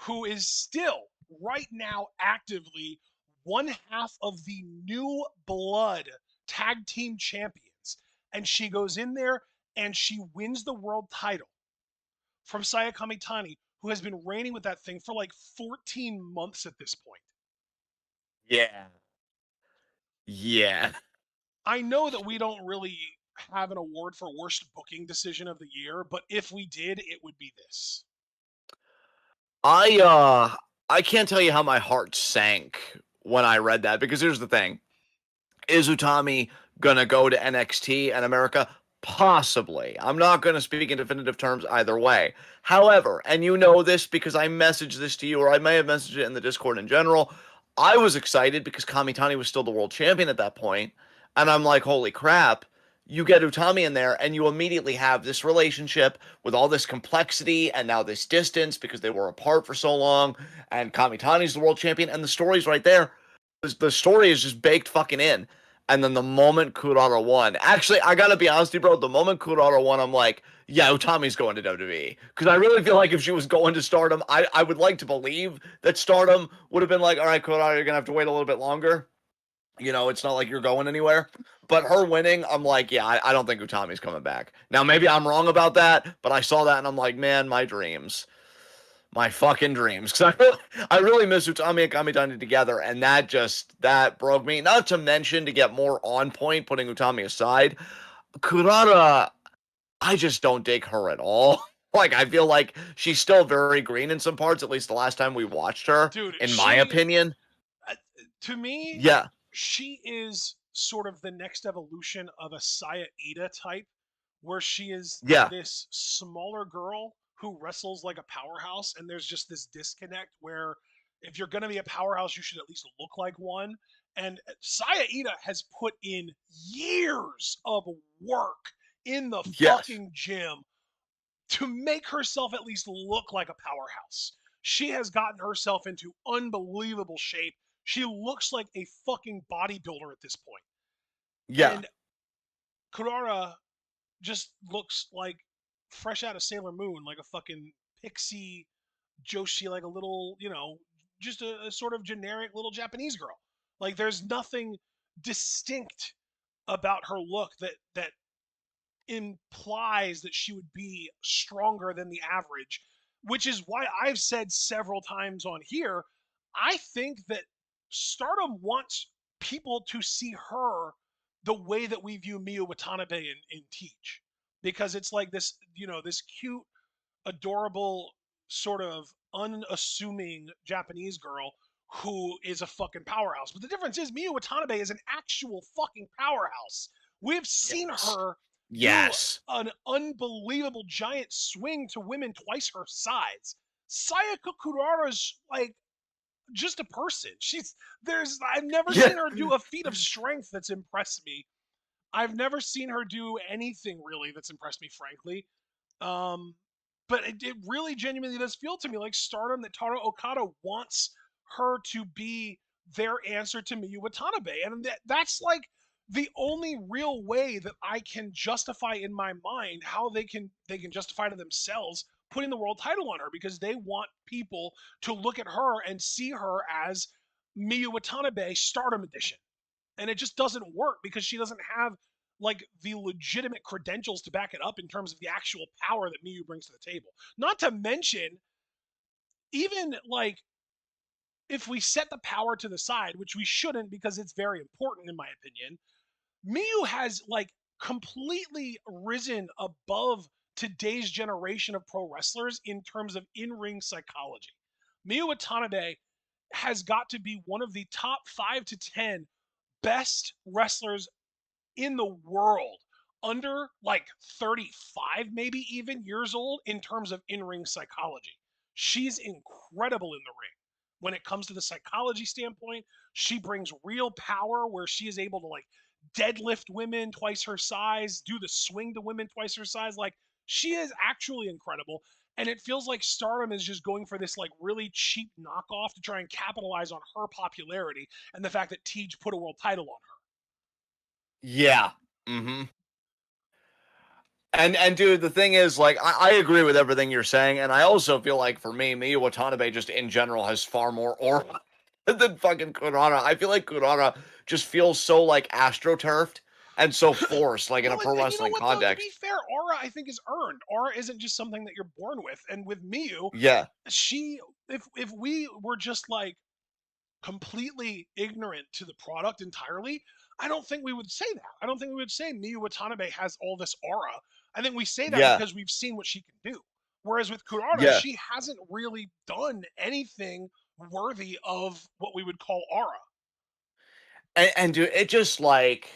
who is still, right now, actively one half of the New Blood tag team champions. And she goes in there and she wins the world title from Sayaka Mitani, who has been reigning with that thing for like 14 months at this point. Yeah. Yeah. I know that we don't really have an award for worst booking decision of the year, but if we did, it would be this. I can't tell you how my heart sank when I read that because here's the thing. Is Utami gonna go to NXT and America? Possibly. I'm not gonna speak in definitive terms either way. However, and you know this because I messaged this to you, or I may have messaged it in the Discord in general. I was excited because Kamitani was still the world champion at that point, and I'm like, holy crap! you get Utami in there, and you immediately have this relationship with all this complexity and now this distance because they were apart for so long. And Kamitani's the world champion, and the story's right there. The story is just baked fucking in. And then the moment Kurara won, actually, I gotta be honest with you, bro. The moment Kurara won, I'm like, yeah, Utami's going to WWE. Because I really feel like if she was going to Stardom, I would like to believe that Stardom would have been like, all right, Kurara, you're gonna have to wait a little bit longer. You know, it's not like you're going anywhere. But her winning, I'm like, yeah, I don't think Utami's coming back. Now, maybe I'm wrong about that, but I saw that and I'm like, man, my dreams. My fucking dreams. Because I really miss Utami and Kamitani together, and that broke me. Not to mention, to get more on point, putting Utami aside, Kurara, I just don't dig her at all. Like, I feel like she's still very green in some parts, at least the last time we watched her, Dude, in my opinion. to me, Yeah. she is sort of the next evolution of a Saya Ida type, where she is Yeah. this smaller girl who wrestles like a powerhouse, and there's just this disconnect where if you're going to be a powerhouse, you should at least look like one. And Saya Ida has put in years of work in the Yes. fucking gym to make herself at least look like a powerhouse. She has gotten herself into unbelievable shape. She looks like a fucking bodybuilder at this point. Yeah. And Kurara just looks like fresh out of Sailor Moon, like a fucking pixie Joshi, like a little, just a sort of generic little Japanese girl. Like there's nothing distinct about her look that implies that she would be stronger than the average, which is why I've said several times on here, I think that Stardom wants people to see her the way that we view Miyu Watanabe in Teach. Because it's like this, this cute, adorable, sort of unassuming Japanese girl who is a fucking powerhouse. But the difference is Miyu Watanabe is an actual fucking powerhouse. We've seen Yes. her do Yes. an unbelievable giant swing to women twice her size. Sayaka Kurara's like just a person. I've never Yeah. seen her do a feat of strength that's impressed me. I've never seen her do anything really that's impressed me, frankly. Um, but it really genuinely does feel to me like Stardom that Taro Okada wants her to be their answer to Miyu Watanabe, and that's like the only real way that I can justify in my mind how they can justify to themselves putting the world title on her, because they want people to look at her and see her as Miyu Watanabe Stardom edition, and it just doesn't work because she doesn't have like the legitimate credentials to back it up in terms of the actual power that Miyu brings to the table. Not to mention, even like if we set the power to the side, which we shouldn't because it's very important in my opinion, Miyu has like completely risen above today's generation of pro wrestlers in terms of in-ring psychology. Miyu Watanabe has got to be one of the top 5 to 10 best wrestlers in the world under like 35, maybe even years old in terms of in ring psychology. She's incredible in the ring. When it comes to the psychology standpoint, she brings real power where she is able to like deadlift women twice her size, do the swing to women twice her size. Like she is actually incredible. And it feels like Stardom is just going for this like really cheap knockoff to try and capitalize on her popularity and the fact that Tej put a world title on her. Yeah. Mm-hmm. And dude, the thing is, like, I agree with everything you're saying, and I also feel like for me, Miyu Watanabe just in general has far more aura than fucking Kurara. I feel like Kurara just feels so like astroturfed and so forced, like in a Well, pro and you know wrestling what though? To be context. fair, aura I think is earned. Aura isn't just something that you're born with. And with Miyu, Yeah, she if we were just like completely ignorant to the product entirely, I don't think we would say that. I don't think we would say Miyu Watanabe has all this aura. I think we say that yeah, because we've seen what she can do. Whereas with Kurara, yeah. she hasn't really done anything worthy of what we would call aura. And dude, it just like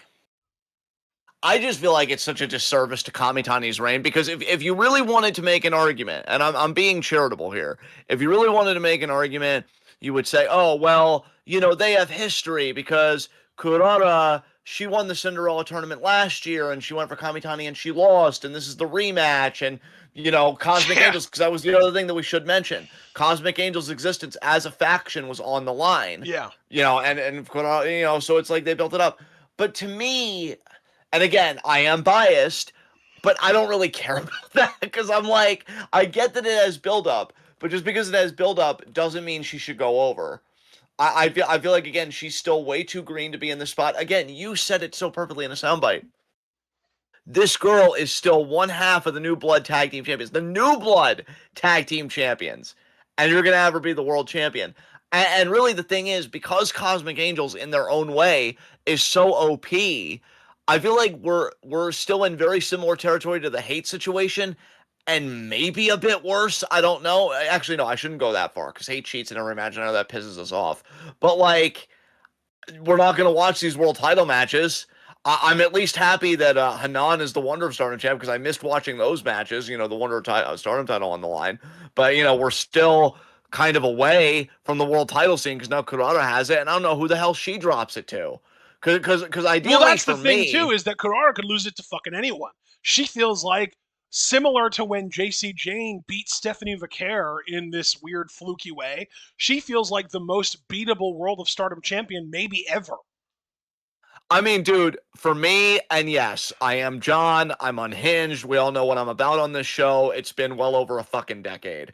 I just feel like it's such a disservice to Kamitani's reign because if you really wanted to make an argument, and I'm being charitable here, if you really wanted to make an argument, you would say, oh well, you know, they have history because Kurara, she won the Cinderella tournament last year and she went for Kamitani and she lost, and this is the rematch. And, Cosmic Yeah. Angels, because that was the other thing that we should mention. Cosmic Angels' existence as a faction was on the line. Yeah. And so it's like they built it up. But to me, and again, I am biased, but I don't really care about that because I'm like, I get that it has build up, but just because it has build up doesn't mean she should go over. I feel like again she's still way too green to be in the spot. Again, you said it so perfectly in a soundbite. This girl is still one half of the New Blood Tag Team Champions, the New Blood Tag Team Champions, and you're gonna have her be the world champion. And really, the thing is, because Cosmic Angels, in their own way, is so OP, I feel like we're still in very similar territory to the hate situation, and maybe a bit worse. I don't know. Actually, no, I shouldn't go that far because hate cheats in every match. I know that pisses us off, but like, we're not going to watch these world title matches. I'm at least happy that Hanan is the Wonder of Stardom champ because I missed watching those matches. The Wonder of Stardom title on the line, but we're still kind of away from the world title scene because now Kurata has it, and I don't know who the hell she drops it to. Because ideally, well, that's for the thing too, me, is that Kurara could lose it to fucking anyone. She feels like similar to when JC Jane beat Stephanie Vaquer in this weird fluky way. She feels like the most beatable World of Stardom champion maybe ever. I mean, dude, for me, and yes, I am John. I'm unhinged. We all know what I'm about on this show. It's been well over a fucking decade.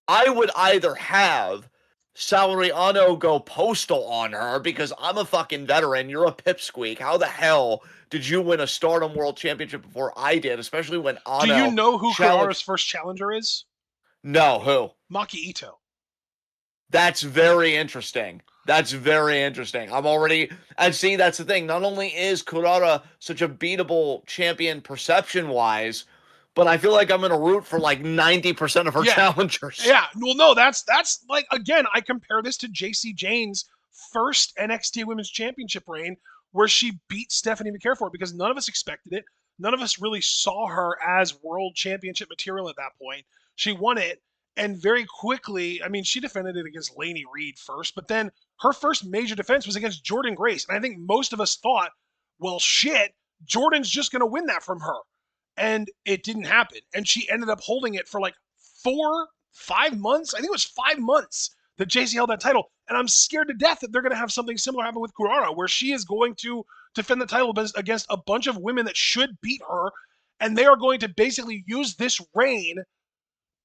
I would either have Salariano go postal on her because I'm a fucking veteran. You're a pipsqueak. How the hell did you win a Stardom World Championship before I did? Especially when Do you Ano know who Kurara's challenged. first challenger is? No, who? Maki Ito. That's very interesting. That's very interesting. I'm already, and see, that's the thing. Not only is Kurara such a beatable champion perception wise, but I feel like I'm gonna root for like 90% of her Yeah. challengers. Yeah. Well, no, that's like, again, I compare this to JC Jane's first NXT Women's Championship reign, where she beat Stephanie McCare for it because none of us expected it. None of us really saw her as world championship material at that point. She won it, and very quickly, I mean, she defended it against Lainey Reed first, but then her first major defense was against Jordan Grace. And I think most of us thought, well, shit, Jordan's just going to win that from her. And it didn't happen. And she ended up holding it for like 5 months. I think it was 5 months that JC held that title. And I'm scared to death that they're going to have something similar happen with Kurara, where she is going to defend the title against a bunch of women that should beat her. And they are going to basically use this reign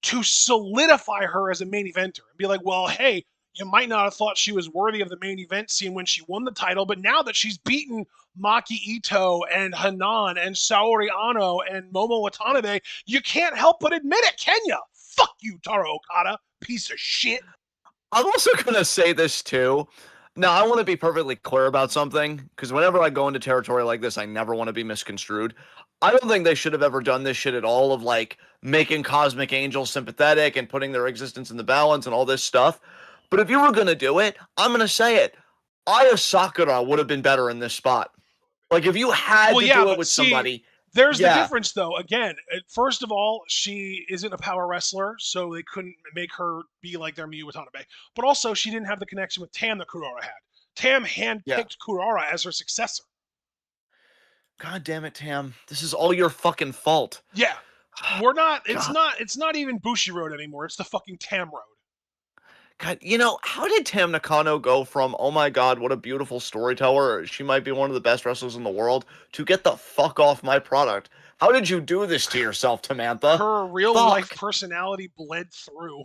to solidify her as a main eventer and be like, well, hey, you might not have thought she was worthy of the main event scene when she won the title, but now that she's beaten Maki Ito and Hanan and Saori Ano and Momo Watanabe, you can't help but admit it, can you? Fuck you, Taro Okada, piece of shit. I'm also gonna say this too. Now, I want to be perfectly clear about something because whenever I go into territory like this, I never want to be misconstrued. I don't think they should have ever done this shit at all of like making Cosmic Angels sympathetic and putting their existence in the balance and all this stuff. But if you were gonna do it, I'm gonna say it. Aya Sakura would have been better in this spot. Like if you had Well, to yeah, do it but with see, somebody, there's the yeah, difference, though. Again, first of all, she isn't a power wrestler, so they couldn't make her be like their Miyu Watanabe. But also, she didn't have the connection with Tam that Kurara had. Tam yeah. handpicked Kurara as her successor. God damn it, Tam. This is all your fucking fault. Yeah, we're not. It's God. not. It's not even Bushi Road anymore. It's the fucking Tam Road. God, how did Tam Nakano go from, oh my god, what a beautiful storyteller, she might be one of the best wrestlers in the world, to get the fuck off my product? How did you do this to yourself, Tamantha? Her real life Fuck. personality bled through.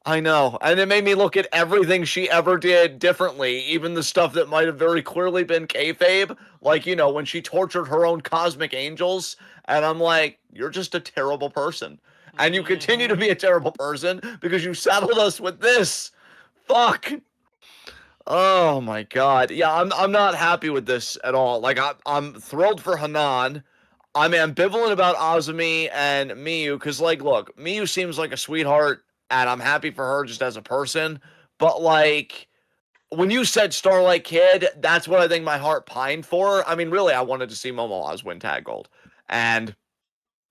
I know. And it made me look at everything she ever did differently, even the stuff that might have very clearly been kayfabe, like, when she tortured her own cosmic angels. And I'm like, you're just a terrible person. And you continue to Mm-hmm. be a terrible person because you saddled us with this. Fuck. Oh my god. Yeah, I'm not happy with this at all. Like I'm thrilled for Hanan. I'm ambivalent about Azumi and Miyu because, like, look, Miyu seems like a sweetheart, and I'm happy for her just as a person. But like, when you said Starlight Kid, that's what I think my heart pined for. I mean, really, I wanted to see Momo Oz win Tag Gold, and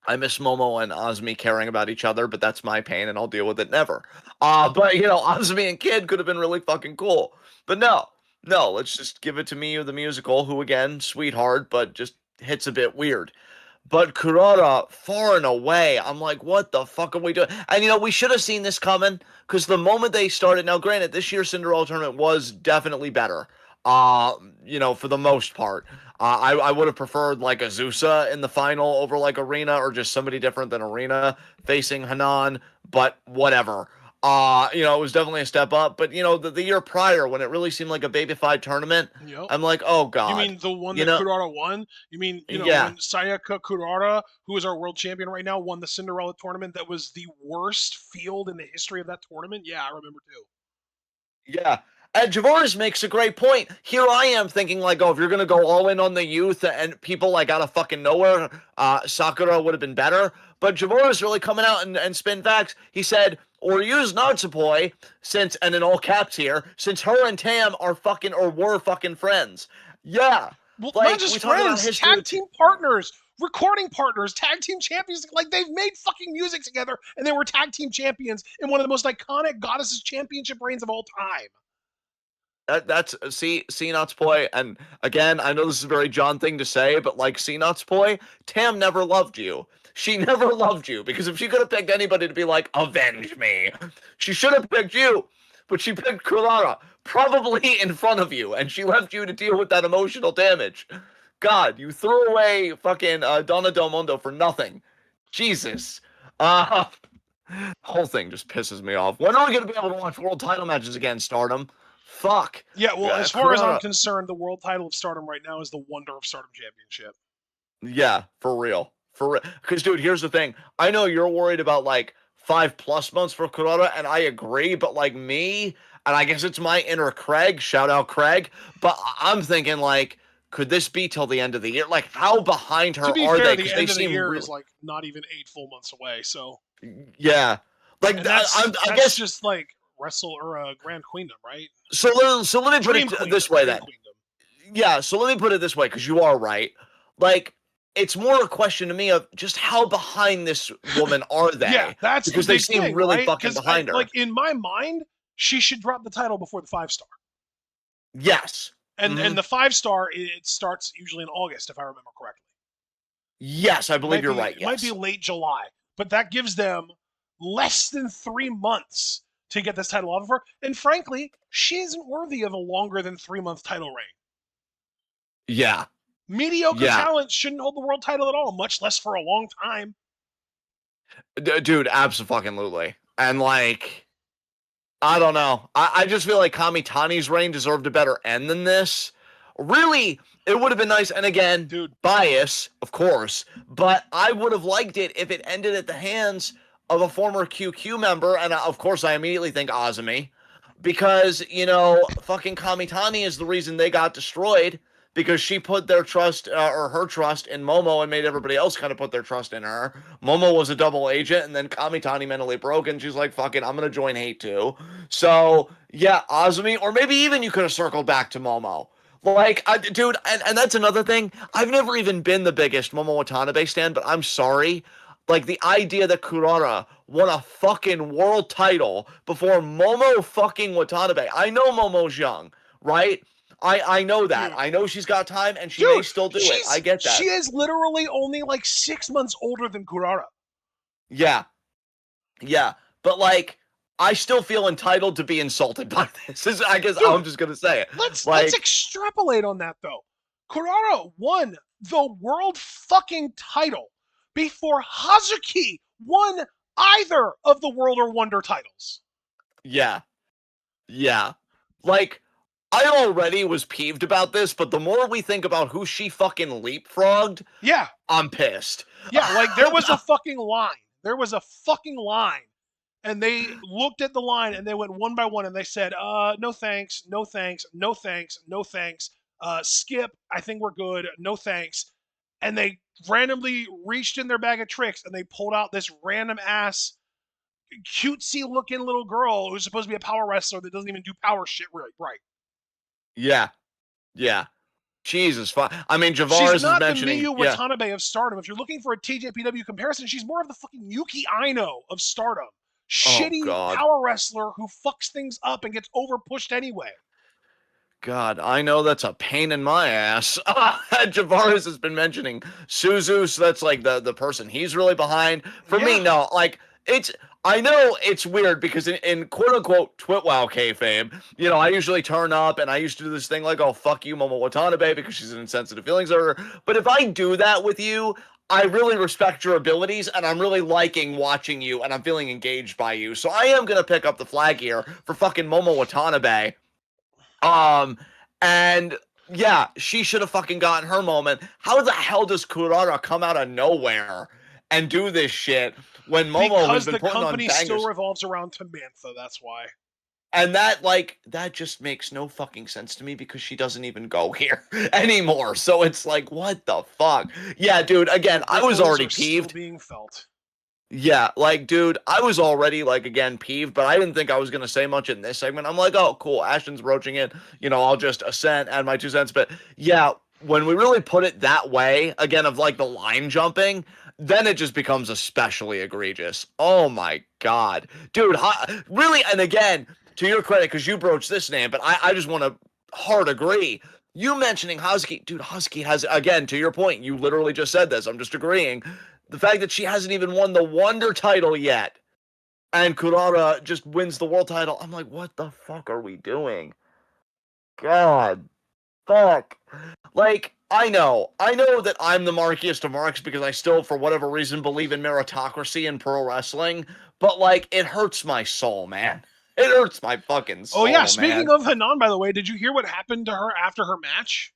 I miss Momo and Azumi caring about each other, but that's my pain, and I'll deal with it never. But Azumi and Kid could have been really fucking cool, but no. No, let's just give it to Miyu the musical, who again, sweetheart, but just hits a bit weird. But Kurara, far and away, I'm like, what the fuck are we doing? And we should have seen this coming because the moment they started. Now, granted, this year's Cinderella tournament was definitely better. For the most part, I would have preferred like Azusa in the final over like Arena or just somebody different than Arena facing Hanan. But whatever. It was definitely a step up. But the year prior when it really seemed like a babyfied tournament, Yep. I'm like, oh You god. mean the one You that know, Kurara won? You mean, yeah. when Sayaka Kurara, who is our world champion right now, won the Cinderella tournament that was the worst field in the history of that tournament? Yeah, I remember too. Yeah. And Javaris makes a great point. Here I am thinking like, oh, if you're gonna go all in on the youth and people like out of fucking nowhere, Sakura would have been better. But Javaris really coming out and spin facts. He said, or use Natsupoi, since, and in all caps here, since her and Tam are fucking or were fucking friends. Yeah. Well, not Like, just we talk about friends, history tag with team partners, recording partners, tag team champions. Like, they've made fucking music together, and they were tag team champions in one of the most iconic Goddesses Championship reigns of all time. That's see Natsupoi, and again, I know this is a very John thing to say, but like see Natsupoi, Tam never loved you. She never loved you because if she could have picked anybody to be like, avenge me, she should have picked you. But she picked Kurara, probably in front of you, and she left you to deal with that emotional damage. God, you threw away fucking Donna Del Mondo for nothing. Jesus. Uh, whole thing just pisses me off. When are we going to be able to watch world title matches again, Stardom? Fuck. Yeah, well, as far as I'm Kurara. concerned, the world title of Stardom right now is the Wonder of Stardom Championship. Yeah, for real. For real. Because, dude, here's the thing. I know you're worried about like 5+ months for Kurara, and I agree, but like me, and I guess it's my inner Craig, shout out Craig, but I'm thinking like, could this be till the end of the year? Like, how behind To her be are fair, they? the Because they end of the seem year real. is like not even 8 full months away. So, Yeah. Like, and that's I that's guess. just like Grand Queendom, right? So let me put Dream it Queendom, this way Dream then. Queendom. Yeah, so let me put it this way, because you are right. Like, it's more a question to me of just how behind this woman are Yeah, they? that's the Because they big seem thing, really right? fucking Because I behind her. like in my mind, she should drop the title before the 5-star. Yes. And the 5-star, it starts usually in August, if I remember correctly. Yes, I believe you're right. It might be Yes. late July, but that gives them less than 3 months to get this title off of her. And frankly, she isn't worthy of a longer than 3-month title reign. Yeah. Mediocre Yeah. talent shouldn't hold the world title at all, much less for a long time. Dude, absolutely. And like, I don't know. I just feel like Kamitani's reign deserved a better end than this. Really, it would have been nice. And again, Dude, bias, of course, but I would have liked it if it ended at the hands of a former QQ member. And of course, I immediately think Azumi because, fucking Kamitani is the reason they got destroyed because she put their trust or her trust in Momo and made everybody else kind of put their trust in her. Momo was a double agent, and then Kamitani mentally broke, and she's like, "Fuck it, I'm gonna join Hate too." So yeah, Azumi, or maybe even you could have circled back to Momo. Like, dude, and that's another thing. I've never even been the biggest Momo Watanabe stan, but I'm sorry. Like, the idea that Kurara won a fucking world title before Momo fucking Watanabe. I know Momo's young, right? I know that. dude, I know she's got time and she may dude, still do it. I get she that. is literally only like 6 months older than Kurara. Yeah. Yeah. But like I still feel entitled to be insulted by this. I guess Dude, I'm just gonna say it. let's Like, extrapolate on that though. Kurara won the world fucking title before Hazuki won either of the World or Wonder titles. yeah. Yeah. Like, I already was peeved about this, but the more we think about who she fucking leapfrogged, Yeah, I'm pissed. yeah, like there was a fucking line. There was a fucking line. And they looked at the line and they went one by one and they said, no thanks, no thanks, no thanks, no thanks. Skip, I think we're good, no thanks. And they randomly reached in their bag of tricks and they pulled out this random ass cutesy looking little girl who's supposed to be a power wrestler that doesn't even do power shit right. Yeah. Yeah. Jesus fuck. I mean, She's Javaris is not the mentioning, Miyu yeah. Watanabe of Stardom. If you're looking for a TJPW comparison, she's more of the fucking Yuki Aino of Stardom. Oh Shitty God. power wrestler who fucks things up and gets over pushed anyway. God, I know that's a pain in my ass. Javaris has been mentioning Suzu, so that's like the person he's really behind. For me, Yeah. no, like it's. I know it's weird because in quote unquote TWitWoW kayfabe, I usually turn up and I used to do this thing like, oh fuck you, Momo Watanabe, because she's an insensitive feelings hurt. But if I do that with you, I really respect your abilities and I'm really liking watching you and I'm feeling engaged by you. So I am gonna pick up the flag here for fucking Momo Watanabe. Um, and yeah, she should have fucking gotten her moment. How the hell does Kurara come out of nowhere and do this shit when Momo has Because been the putting on company still bangers? revolves around Tamantha, that's why. And that just makes no fucking sense to me because she doesn't even go here anymore. So it's like, what the fuck? Yeah, dude, again, I was Ripples already are still peeved. being felt. Yeah, like, dude, I was already, like, again, peeved, but I didn't think I was going to say much in this segment. I'm like, oh, cool, Ashton's broaching it. I'll just assent, add my 2 cents. But yeah, when we really put it that way, again, of like the line jumping, then it just becomes especially egregious. Oh my God. Dude, really, and again, to your credit, because you broached this name, but I just want to hard agree. You mentioning Husky, dude, Husky has, again, to your point, you literally just said this. I'm just agreeing the fact that she hasn't even won the Wonder title yet, and Kurara just wins the world title. I'm like, what the fuck are we doing? God, fuck. Like, I know that I'm the markiest of marks because I still, for whatever reason, believe in meritocracy in pro wrestling, but like, it hurts my soul, man. It hurts my fucking Oh yeah, soul, speaking man. of Hanan, by the way, did you hear what happened to her after her match?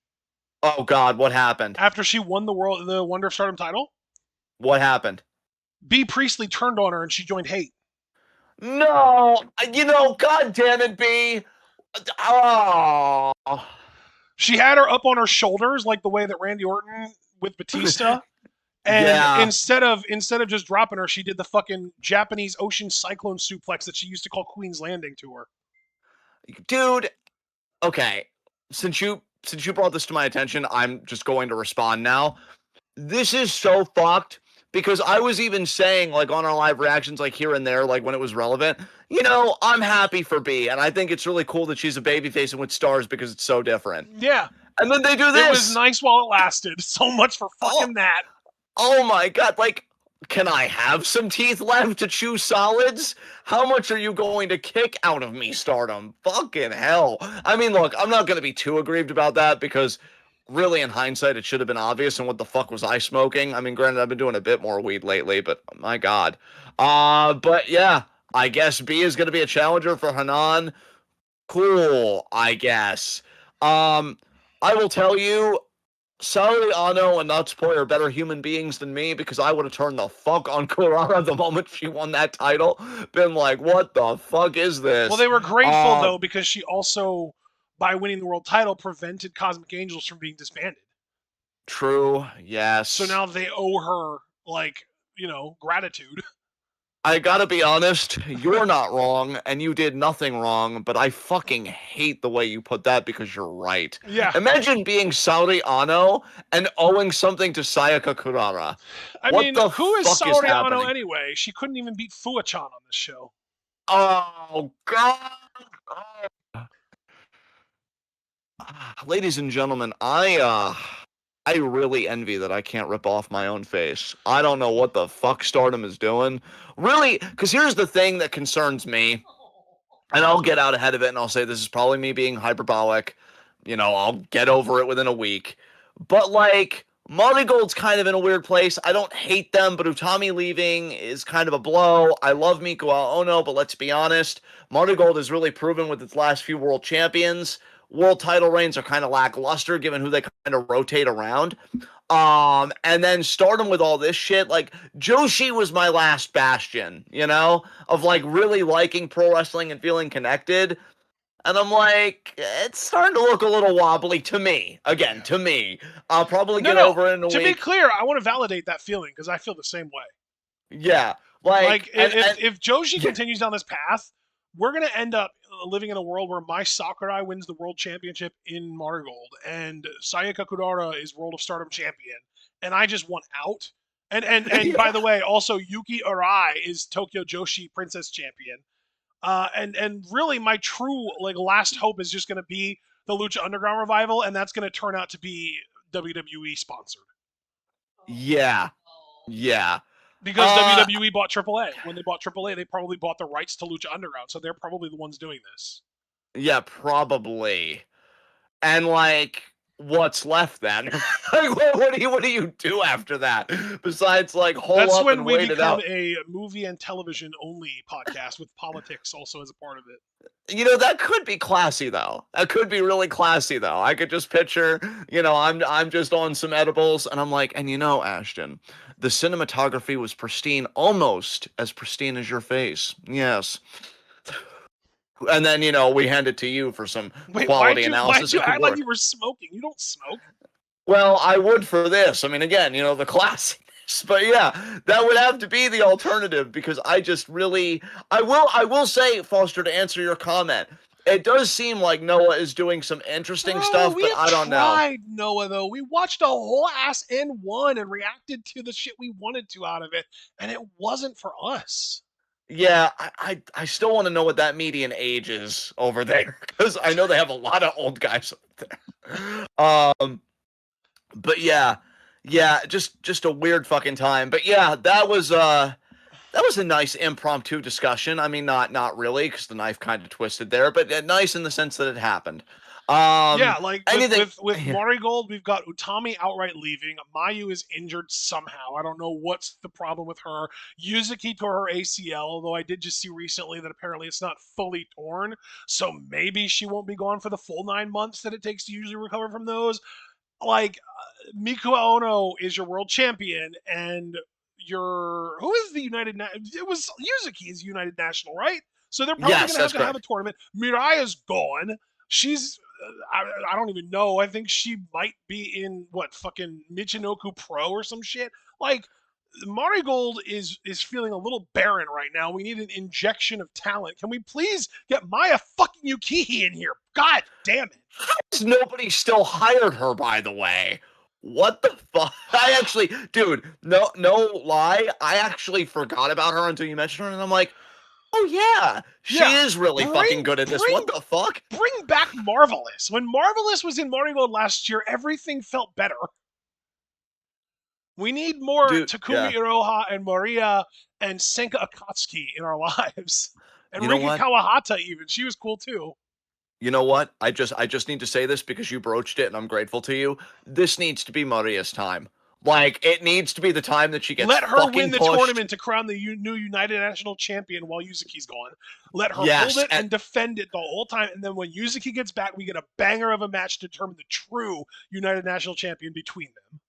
Oh God, what happened? After she won the Wonder of Stardom title? What happened? B Priestley turned on her and she joined Hate. No, God damn it, B. Oh. She had her up on her shoulders like the way that Randy Orton with Batista. And Yeah, instead of just dropping her, she did the fucking Japanese ocean cyclone suplex that she used to call Queen's Landing to her. dude. Okay, since you brought this to my attention, I'm just going to respond now. This is so fucked because I was even saying like on our live reactions, like here and there, like when it was relevant. I'm happy for B, and I think it's really cool that she's a babyface and with stars because it's so different. Yeah, And then they do it was this. nice while it lasted. So much for Oh, fucking that. oh my God! Like, can I have some teeth left to chew solids? How much are you going to kick out of me, Stardom? Fucking hell. I mean, look, I'm not going to be too aggrieved about that because really, in hindsight, it should have been obvious. And what the fuck was I smoking? I mean, granted, I've been doing a bit more weed lately, but my God. But yeah, I guess B is going to be a challenger for Hanan. Cool, I guess. Um, I will tell you, Saori Ano and Natsupoi are better human beings than me because I would have turned the fuck on Kurara the moment she won that title. Been like, what the fuck is Well, this? they were grateful Uh, though because she also, by winning the world title, prevented Cosmic Angels from being disbanded. True, So yes. now they owe her gratitude. I gotta be honest, you're not wrong, and you did nothing wrong, but I fucking hate the way you put that because you're right. Yeah, Imagine being Saori Ano and owing something to Sayaka Kurara. I What mean, the who is fuck is Saori Ano happening? anyway? She couldn't even beat Fuachan on this show. Oh, God. Ladies and gentlemen, I really envy that I can't rip off my own face. I don't know what the fuck Stardom is doing. Really, because here's the thing that concerns me, and I'll get out ahead of it and I'll say this is probably me being hyperbolic. I'll get over it within a week. But like, Marigold's kind of in a weird place. I don't hate them, but Utami leaving is kind of a blow. I love Miko Ono, but let's be honest, Marigold has really proven with its last few world champions. World title reigns are kind of lackluster given who they kind of rotate around. And then Stardom with all this shit, like Joshi was my last bastion, of like really liking pro wrestling and feeling connected. And I'm like, it's starting to look a little wobbly to me. Again, Yeah. to me. I'll probably No, get no. over it in a To be week. clear, I want to validate that feeling because I feel the same way. Yeah. Like Like, if Joshi yeah, continues down this path, we're gonna end up living in a world where my Sakurai wins the world championship in Marigold, and Sayaka Kurara is World of Stardom champion, and I just want out. And by yeah, the way, also Yuki Arai is Tokyo Joshi Princess champion. And really, my true last hope is just gonna be the Lucha Underground revival, and that's going to turn out to be WWE sponsored. Yeah. Yeah. Because WWE bought AAA. When they bought AAA, they probably bought the rights to Lucha Underground, so they're probably the ones doing this. Yeah, probably. And like, what's left then? Like, what do you do after that? Besides, like, hole That's up when and we wait it become out. a movie and television only podcast with politics also as a part of it. You know, that could be classy though. That could be really classy though. I could just picture, you know, I'm just on some edibles and I'm like, and you know, Ashton, the cinematography was pristine, almost as pristine as your face. Yes. And then, you know, we hand it to you for some Wait, quality why'd analysis. you It could act like work. you were smoking? You don't smoke. Well, I would for this. I mean, again, you know, the classiness. But yeah, that would have to be the alternative because I just really I will say, Foster, to answer your comment, it does seem like Noah is doing some interesting Bro, stuff, we but have I don't know. tried Noah though. We watched a whole ass N1 and reacted to the shit we wanted to out of it, and it wasn't for us. Yeah, I still want to know what that median age is over there because I know they have a lot of old guys up there. But yeah, yeah, just a weird fucking time. But yeah, that was a nice impromptu discussion. I mean, not really, because the knife kind of twisted there, but nice in the sense that it happened. Yeah, like with Anything? with Marigold, we've got Utami outright leaving. Mayu is injured somehow. I don't know what's the problem with her. Yuzuki tore her ACL, although I did just see recently that apparently it's not fully torn, so maybe she won't be gone for the full 9 months that it takes to usually recover from those. Like Miku Ono is your world champion, and your who is the United? It was Yuzuki is United National, right? So they're probably Yes, going to have that's to have a correct. tournament. Miraya's gone. She's I don't even know. I think she might be in what fucking Michinoku Pro or some shit. Like Marigold is feeling a little barren right now. We need an injection of talent. Can we please get Maya fucking Yukihi in here? God damn it. Nobody still hired her, by the way. What the fuck? I actually, dude, no lie. I actually forgot about her until you mentioned her, and I'm like, oh yeah, she Yeah, is really fucking bring good at this. What bring the fuck? bring back Marvelous. When Marvelous was in Marigold last year, everything felt better. We need more Dude, Takumi yeah. Iroha and Maria and Senka Akatsuki in our lives. And You know Rika what? Kawahata even. She was cool too. You know what? I just need to say this because you broached it and I'm grateful to you. This needs to be Maria's time. Like it needs to be the time that she gets Let her win fucking the pushed. tournament to crown the new United National Champion while Yuzuki's gone. Let her hold Yes, it and and defend it the whole time. And then when Yuzuki gets back, we get a banger of a match to determine the true United National Champion between them.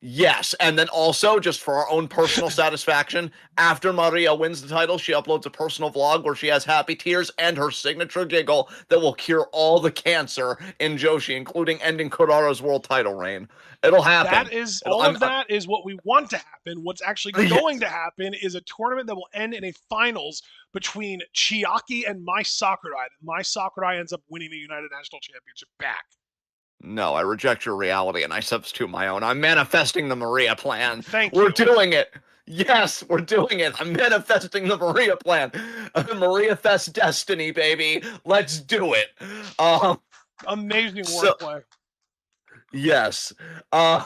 yes, and then also just for our own personal satisfaction, after Maria wins the title, she uploads a personal vlog where she has happy tears and her signature giggle that will cure all the cancer in Joshi, including ending Kurara's world title reign. It'll happen. That is It'll, all of that is what we want to happen. What's actually going yes. to happen is a tournament that will end in a finals between Chiaki and Mai Sakurai. Mai Sakurai ends up winning the United National Championship back. No, I reject your reality and I substitute my own. I'm manifesting the Maria plan. Thank We're you. doing it. Yes, we're doing it. I'm manifesting the Maria plan. Maria Fest destiny, baby. Let's do it. Amazing So wordplay. yes. Uh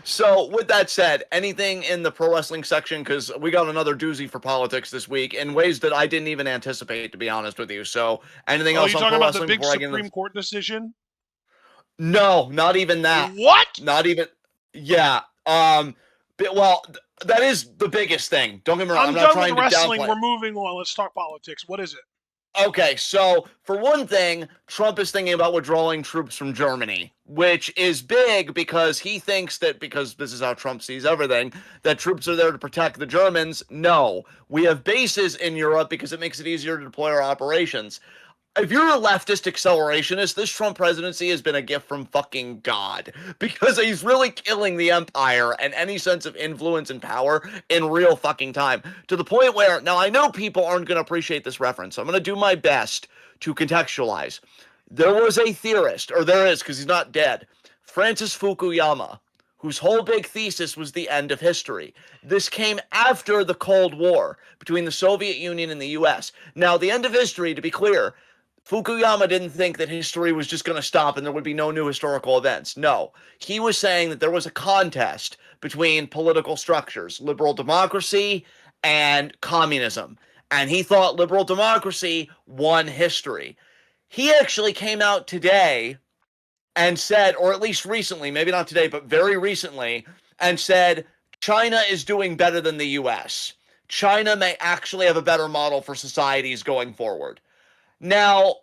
so with that said, anything in the pro wrestling section because we got another doozy for politics this week in ways that I didn't even anticipate, to be honest with you. So anything Oh, else you on talking pro about the wrestling big before I get into Supreme Court decision? no, not even that. What? Not even. Yeah. Well, that is the biggest thing. Don't get me wrong. I'm I'm not done with trying to wrestling. downplay We're it. moving on. Let's talk politics. What is it? Okay, so for one thing, Trump is thinking about withdrawing troops from Germany, which is big because he thinks that because this is how Trump sees everything, that troops are there to protect the Germans. No, we have bases in Europe because it makes it easier to deploy our operations. If you're a leftist accelerationist, this Trump presidency has been a gift from fucking God because he's really killing the empire and any sense of influence and power in real fucking time to the point where now I know people aren't going to appreciate this reference. So I'm going to do my best to contextualize. There was a theorist, or there is because he's not dead, Francis Fukuyama, whose whole big thesis was the end of history. This came after the Cold War between the Soviet Union and the US. Now, the end of history, to be clear, Fukuyama didn't think that history was just going to stop and there would be no new historical events. No. He was saying that there was a contest between political structures, liberal democracy and communism. And he thought liberal democracy won history. He actually came out today and said, or at least recently, maybe not today, but very recently, and said China is doing better than the US. China may actually have a better model for societies going forward. Now,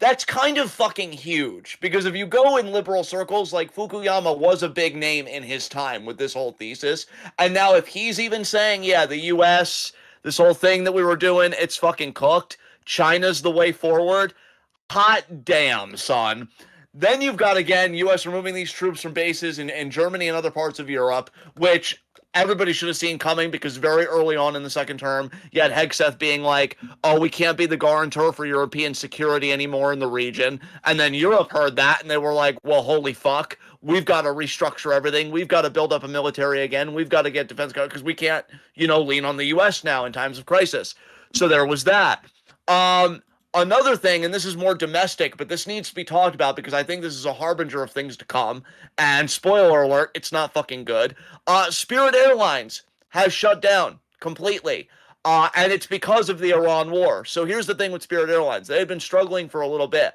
that's kind of fucking huge because if you go in liberal circles, like Fukuyama was a big name in his time with this whole thesis. And now, if he's even saying, yeah, the US, this whole thing that we were doing, it's fucking cooked, China's the way forward, hot damn, son. Then you've got, again, U.S. removing these troops from bases in Germany and other parts of Europe, which everybody should have seen coming because very early on in the second term, you had Hegseth being like, oh, we can't be the guarantor for European security anymore in the region. And then Europe heard that and they were like, well, holy fuck, we've got to restructure everything. We've got to build up a military again. We've got to get defense because we can't, lean on the U.S. now in times of crisis. So there was that. Another thing, and this is more domestic, but this needs to be talked about because I think this is a harbinger of things to come. And spoiler alert, it's not fucking good. Spirit Airlines has shut down completely. And it's because of the Iran war. So here's the thing with Spirit Airlines. They had been struggling for a little bit.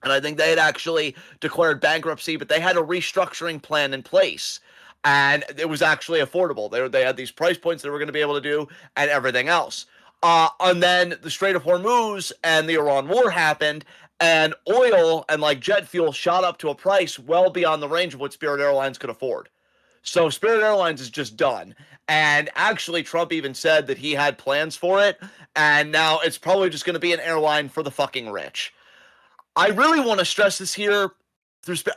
And I think they had actually declared bankruptcy, but they had a restructuring plan in place. And it was actually affordable. They had these price points they were going to be able to do and everything else. And then the Strait of Hormuz and the Iran war happened, and oil and like jet fuel shot up to a price well beyond the range of what Spirit Airlines could afford. So Spirit Airlines is just done. And actually, Trump even said that he had plans for it, and now it's probably just going to be an airline for the fucking rich. I really want to stress this here.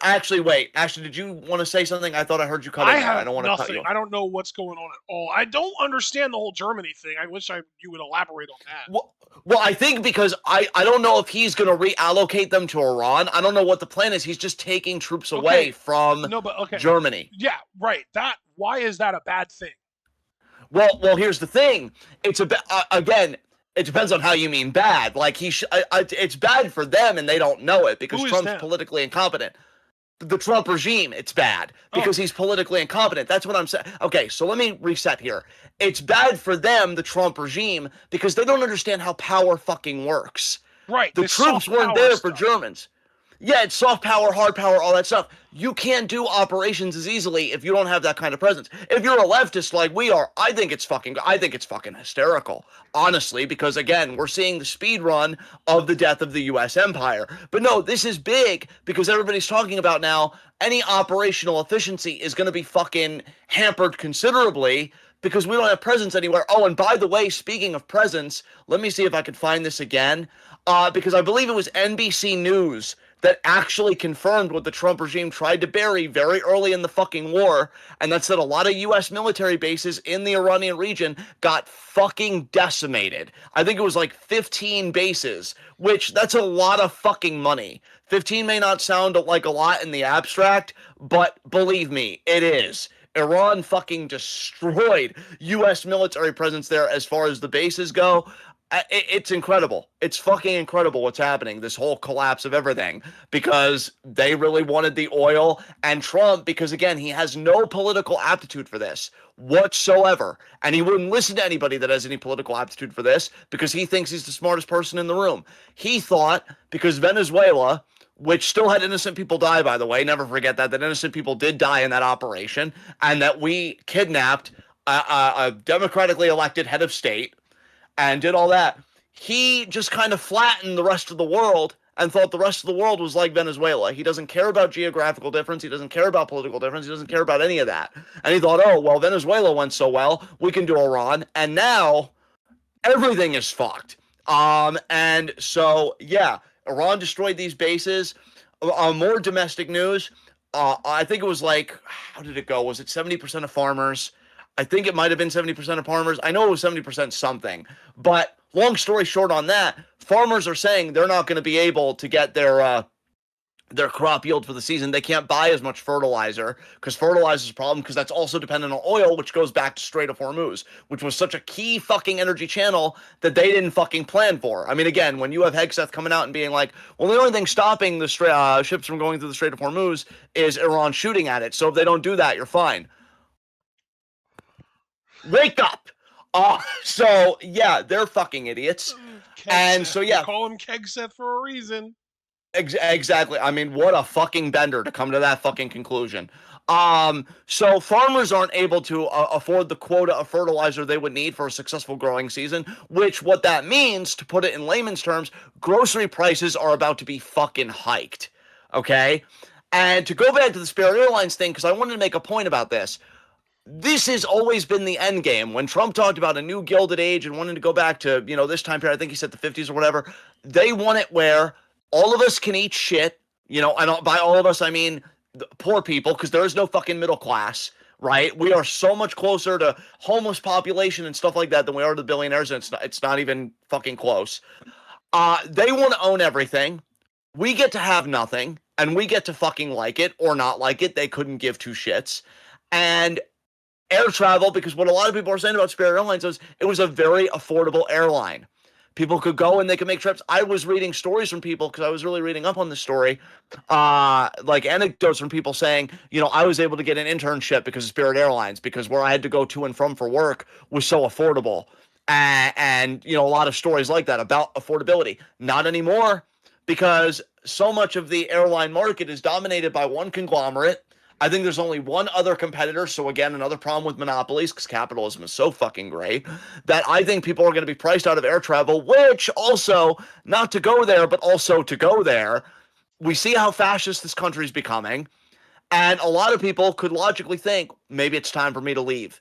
Actually, wait. Ashley, did you want to say something? I thought I heard you cut in there. I don't want to cut you. I don't know what's going on at all. I don't understand the whole Germany thing. I wish you would elaborate on that. Well, I think because I don't know if he's going to reallocate them to Iran. I don't know what the plan is. He's just taking troops away from Germany. Yeah, right. Why is that a bad thing? Well, here's the thing. It's again. It depends on how you mean bad. Like it's bad for them, and they don't know it because Trump's politically incompetent. The Trump regime, it's bad because he's politically incompetent. That's what I'm saying. Okay, so let me reset here. It's bad for them, the Trump regime, because they don't understand how power fucking works. Right. The troops weren't there for Germans. Yeah, it's soft power, hard power, all that stuff. You can't do operations as easily if you don't have that kind of presence. If you're a leftist like we are, I think it's fucking hysterical, honestly, because again, we're seeing the speed run of the death of the U.S. empire. But no, this is big because everybody's talking about now any operational efficiency is going to be fucking hampered considerably because we don't have presence anywhere. Oh, and by the way, speaking of presence, let me see if I can find this again, because I believe it was NBC News that actually confirmed what the Trump regime tried to bury very early in the fucking war, and that's that a lot of U.S. military bases in the Iranian region got fucking decimated. I think it was like 15 bases, which that's a lot of fucking money. 15 may not sound like a lot in the abstract, but believe me, it is. Iran fucking destroyed U.S. military presence there as far as the bases go. It's incredible. It's fucking incredible what's happening, this whole collapse of everything, because they really wanted the oil, and Trump, because again, he has no political aptitude for this whatsoever, and he wouldn't listen to anybody that has any political aptitude for this because he thinks he's the smartest person in the room. He thought because Venezuela, which still had innocent people die, by the way, never forget that innocent people did die in that operation, and that we kidnapped a democratically elected head of state, and did all that. He just kind of flattened the rest of the world and thought the rest of the world was like Venezuela. He doesn't care about geographical difference. He doesn't care about political difference. He doesn't care about any of that. And he thought, oh, well, Venezuela went so well, we can do Iran. And now everything is fucked. And so, yeah, Iran destroyed these bases. More domestic news. I think it was like, how did it go? Was it 70% of farmers? I think it might have been 70% of farmers. I know it was 70% something. But long story short on that, farmers are saying they're not going to be able to get their their crop yield for the season. They can't buy as much fertilizer because fertilizer is a problem because that's also dependent on oil, which goes back to Strait of Hormuz, which was such a key fucking energy channel that they didn't fucking plan for. I mean, again, when you have Hegseth coming out and being like, well, the only thing stopping the ships from going through the Strait of Hormuz is Iran shooting at it. So if they don't do that, you're fine. Wake up! So yeah, they're fucking idiots. And so yeah, they call him Kegseth for a reason. Exactly. I mean, what a fucking bender to come to that fucking conclusion. So farmers aren't able to afford the quota of fertilizer they would need for a successful growing season, which what that means, to put it in layman's terms, grocery prices are about to be fucking hiked. Okay? And to go back to the Spirit Airlines thing, because I wanted to make a point about this. This has always been the end game. When Trump talked about a new Gilded Age and wanting to go back to, this time period, I think he said the 50s or whatever, they want it where all of us can eat shit, and by all of us, I mean poor people, because there is no fucking middle class, right? We are so much closer to homeless population and stuff like that than we are to the billionaires, and it's not even fucking close. They want to own everything. We get to have nothing, and we get to fucking like it or not like it. They couldn't give two shits. And air travel, because what a lot of people are saying about Spirit Airlines is it was a very affordable airline. People could go and they could make trips. I was reading stories from people because I was really reading up on the story, like anecdotes from people saying, I was able to get an internship because of Spirit Airlines, because where I had to go to and from for work was so affordable. And a lot of stories like that about affordability. Not anymore, because so much of the airline market is dominated by one conglomerate. I think there's only one other competitor. So again, another problem with monopolies, because capitalism is so fucking great, that I think people are going to be priced out of air travel, which also, not to go there, but also to go there. We see how fascist this country is becoming. And a lot of people could logically think, maybe it's time for me to leave,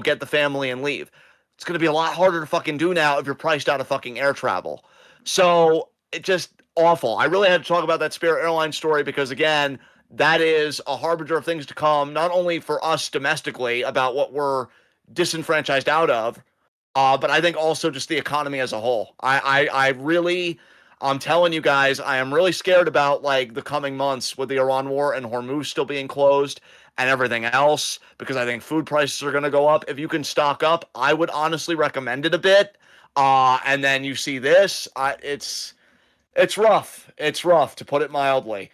get the family and leave. It's going to be a lot harder to fucking do now if you're priced out of fucking air travel. So it just awful. I really had to talk about that Spirit Airlines story because, again, that is a harbinger of things to come, not only for us domestically about what we're disenfranchised out of, but I think also just the economy as a whole. I'm telling you guys, I am really scared about like the coming months with the Iran war and Hormuz still being closed and everything else, because I think food prices are going to go up. If you can stock up, I would honestly recommend it a bit. And then you see this, it's rough. It's rough, to put it mildly.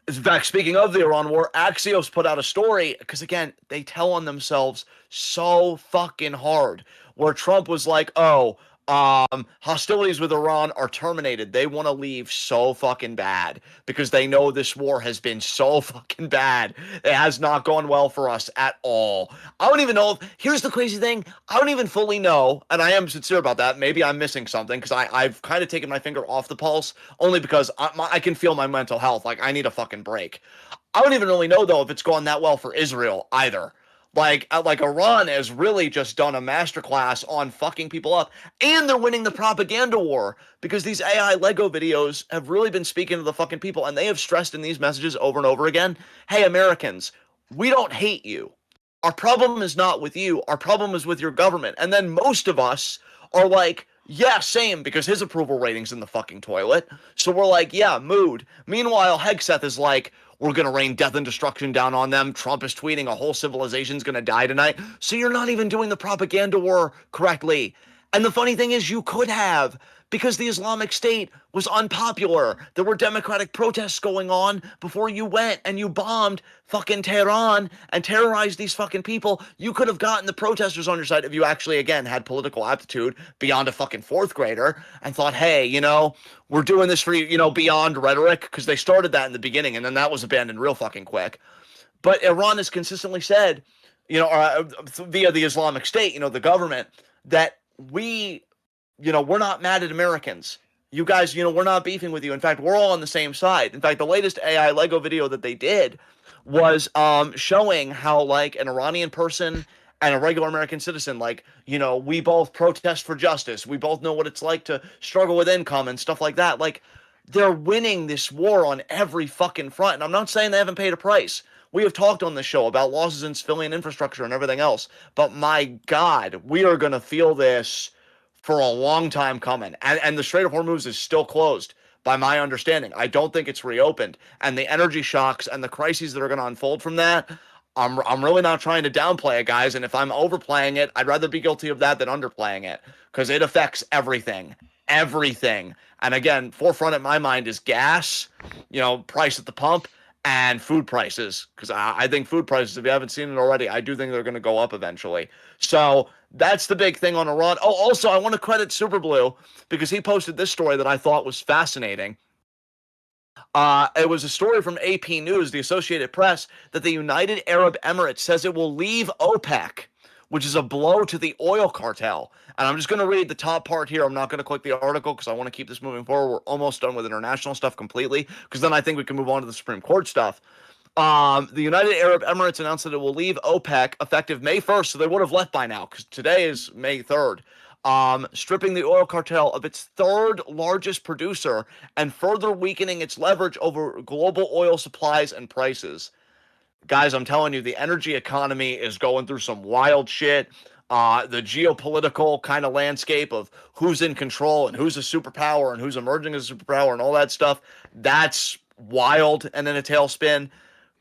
In fact, speaking of the Iran war, Axios put out a story because, again, they tell on themselves so fucking hard, where Trump was like, hostilities with Iran are terminated. They want to leave so fucking bad because they know this war has been so fucking bad. It has not gone well for us at all. I don't even know here's the crazy thing. I don't even fully know, and I am sincere about that. Maybe I'm missing something because I've kind of taken my finger off the pulse only because I can feel my mental health. Like, I need a fucking break. I don't even really know, though, if it's gone that well for Israel either. Like Iran has really just done a masterclass on fucking people up, and they're winning the propaganda war because these AI Lego videos have really been speaking to the fucking people, and they have stressed in these messages over and over again, hey, Americans, we don't hate you. Our problem is not with you. Our problem is with your government. And then most of us are like, yeah, same, because his approval rating's in the fucking toilet. So we're like, yeah, mood. Meanwhile, Hegseth is like, we're going to rain death and destruction down on them. Trump is tweeting a whole civilization's going to die tonight. So you're not even doing the propaganda war correctly. And the funny thing is, you could have, because the Islamic State was unpopular. There were democratic protests going on before you went and you bombed fucking Tehran and terrorized these fucking people. You could have gotten the protesters on your side if you actually, again, had political aptitude beyond a fucking fourth grader and thought, hey, we're doing this for you, beyond rhetoric, because they started that in the beginning and then that was abandoned real fucking quick. But Iran has consistently said, via the Islamic State, the government, that we're not mad at Americans. You guys, we're not beefing with you. In fact, we're all on the same side. In fact, the latest AI Lego video that they did was showing how, like, an Iranian person and a regular American citizen, like, we both protest for justice. We both know what it's like to struggle with income and stuff like that. Like, they're winning this war on every fucking front. And I'm not saying they haven't paid a price. We have talked on this show about losses in civilian infrastructure and everything else. But my God, we are going to feel this for a long time coming. And the Strait of Hormuz is still closed. by my understanding. I don't think it's reopened. And the energy shocks and the crises that are going to unfold from that, I'm really not trying to downplay it, guys. And if I'm overplaying it, I'd rather be guilty of that than underplaying it because it affects everything. Everything. And again, forefront in my mind is gas, price at the pump, and food prices. Because I think food prices, if you haven't seen it already, I do think they're going to go up eventually. So that's the big thing on Iran. Oh, also, I want to credit Superblue because he posted this story that I thought was fascinating. It was a story from AP News, the Associated Press, that the United Arab Emirates says it will leave OPEC, which is a blow to the oil cartel. And I'm just going to read the top part here. I'm not going to click the article because I want to keep this moving forward. We're almost done with international stuff completely because then I think we can move on to the Supreme Court stuff. The United Arab Emirates announced that it will leave OPEC effective May 1st, so they would have left by now because today is May 3rd. Stripping the oil cartel of its third largest producer and further weakening its leverage over global oil supplies and prices. Guys, I'm telling you, the energy economy is going through some wild shit. The geopolitical kind of landscape of who's in control and who's a superpower and who's emerging as a superpower and all that stuff, that's wild and in a tailspin.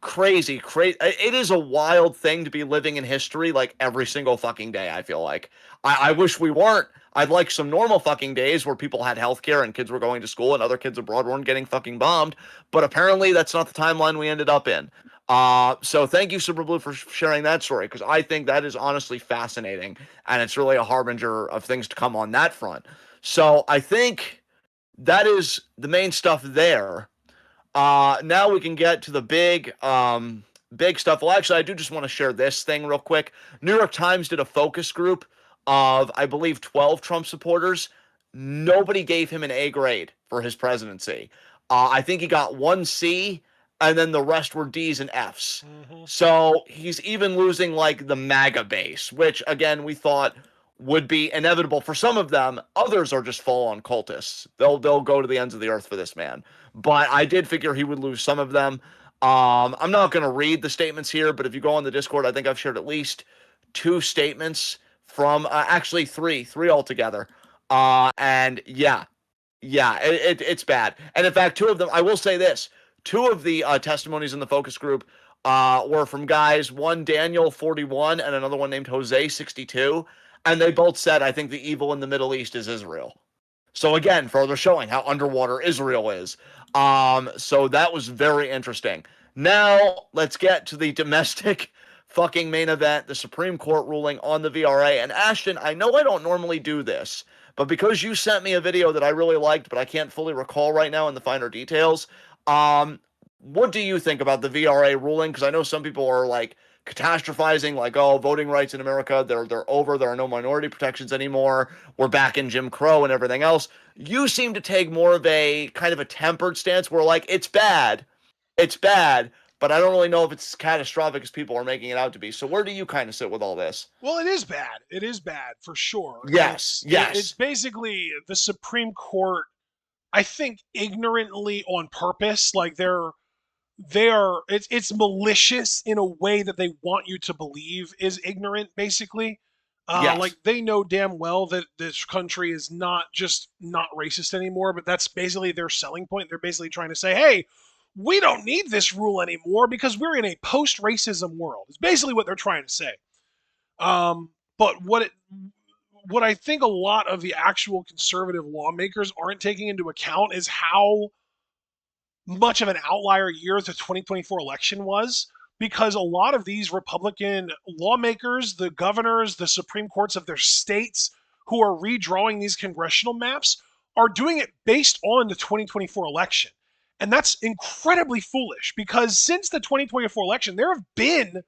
Crazy. It is a wild thing to be living in history like every single fucking day, I feel like. I wish we weren't. I'd like some normal fucking days where people had healthcare and kids were going to school and other kids abroad weren't getting fucking bombed. But apparently that's not the timeline we ended up in. So thank you, Superblue, for sharing that story because I think that is honestly fascinating and it's really a harbinger of things to come on that front. So I think that is the main stuff there. Now we can get to the big stuff. Well, actually, I do just want to share this thing real quick. New York Times did a focus group of, I believe, 12 Trump supporters. Nobody gave him an A grade for his presidency. I think he got 1C, and then the rest were D's and F's. Mm-hmm. So he's even losing like the MAGA base, which again we thought would be inevitable for some of them. Others are just full-on cultists. They'll go to the ends of the earth for this man. But I did figure he would lose some of them. I'm not going to read the statements here, but if you go on the Discord, I think I've shared at least 2 statements from actually three altogether. And it's bad. And in fact, 2 of them, I will say this: 2 of the testimonies in the focus group were from guys, one Daniel 41 and another one named Jose 62. And they both said, I think the evil in the Middle East is Israel. So again, further showing how underwater Israel is. So that was very interesting. Now, let's get to the domestic fucking main event, the Supreme Court ruling on the VRA. And Ashton, I know I don't normally do this, but because you sent me a video that I really liked, but I can't fully recall right now in the finer details, what do you think about the VRA ruling? Because I know some people are like catastrophizing, like, oh, voting rights in America, they're over, there are no minority protections anymore, we're back in Jim Crow and everything else. You seem to take more of a kind of a tempered stance where like it's bad, but I don't really know if it's catastrophic as people are making it out to be. So where do you kind of sit with all this? Well, it is bad for sure. Yes. It's basically the Supreme Court, I think, ignorantly on purpose. Like it's malicious in a way that they want you to believe is ignorant, basically. Yes. Like they know damn well that this country is not racist anymore, but that's basically their selling point. They're basically trying to say, hey, we don't need this rule anymore because we're in a post-racism world. It's basically what they're trying to say. But what I think a lot of the actual conservative lawmakers aren't taking into account is how much of an outlier year the 2024 election was, because a lot of these Republican lawmakers, the governors, the Supreme Courts of their states who are redrawing these congressional maps are doing it based on the 2024 election. And that's incredibly foolish because since the 2024 election, there have been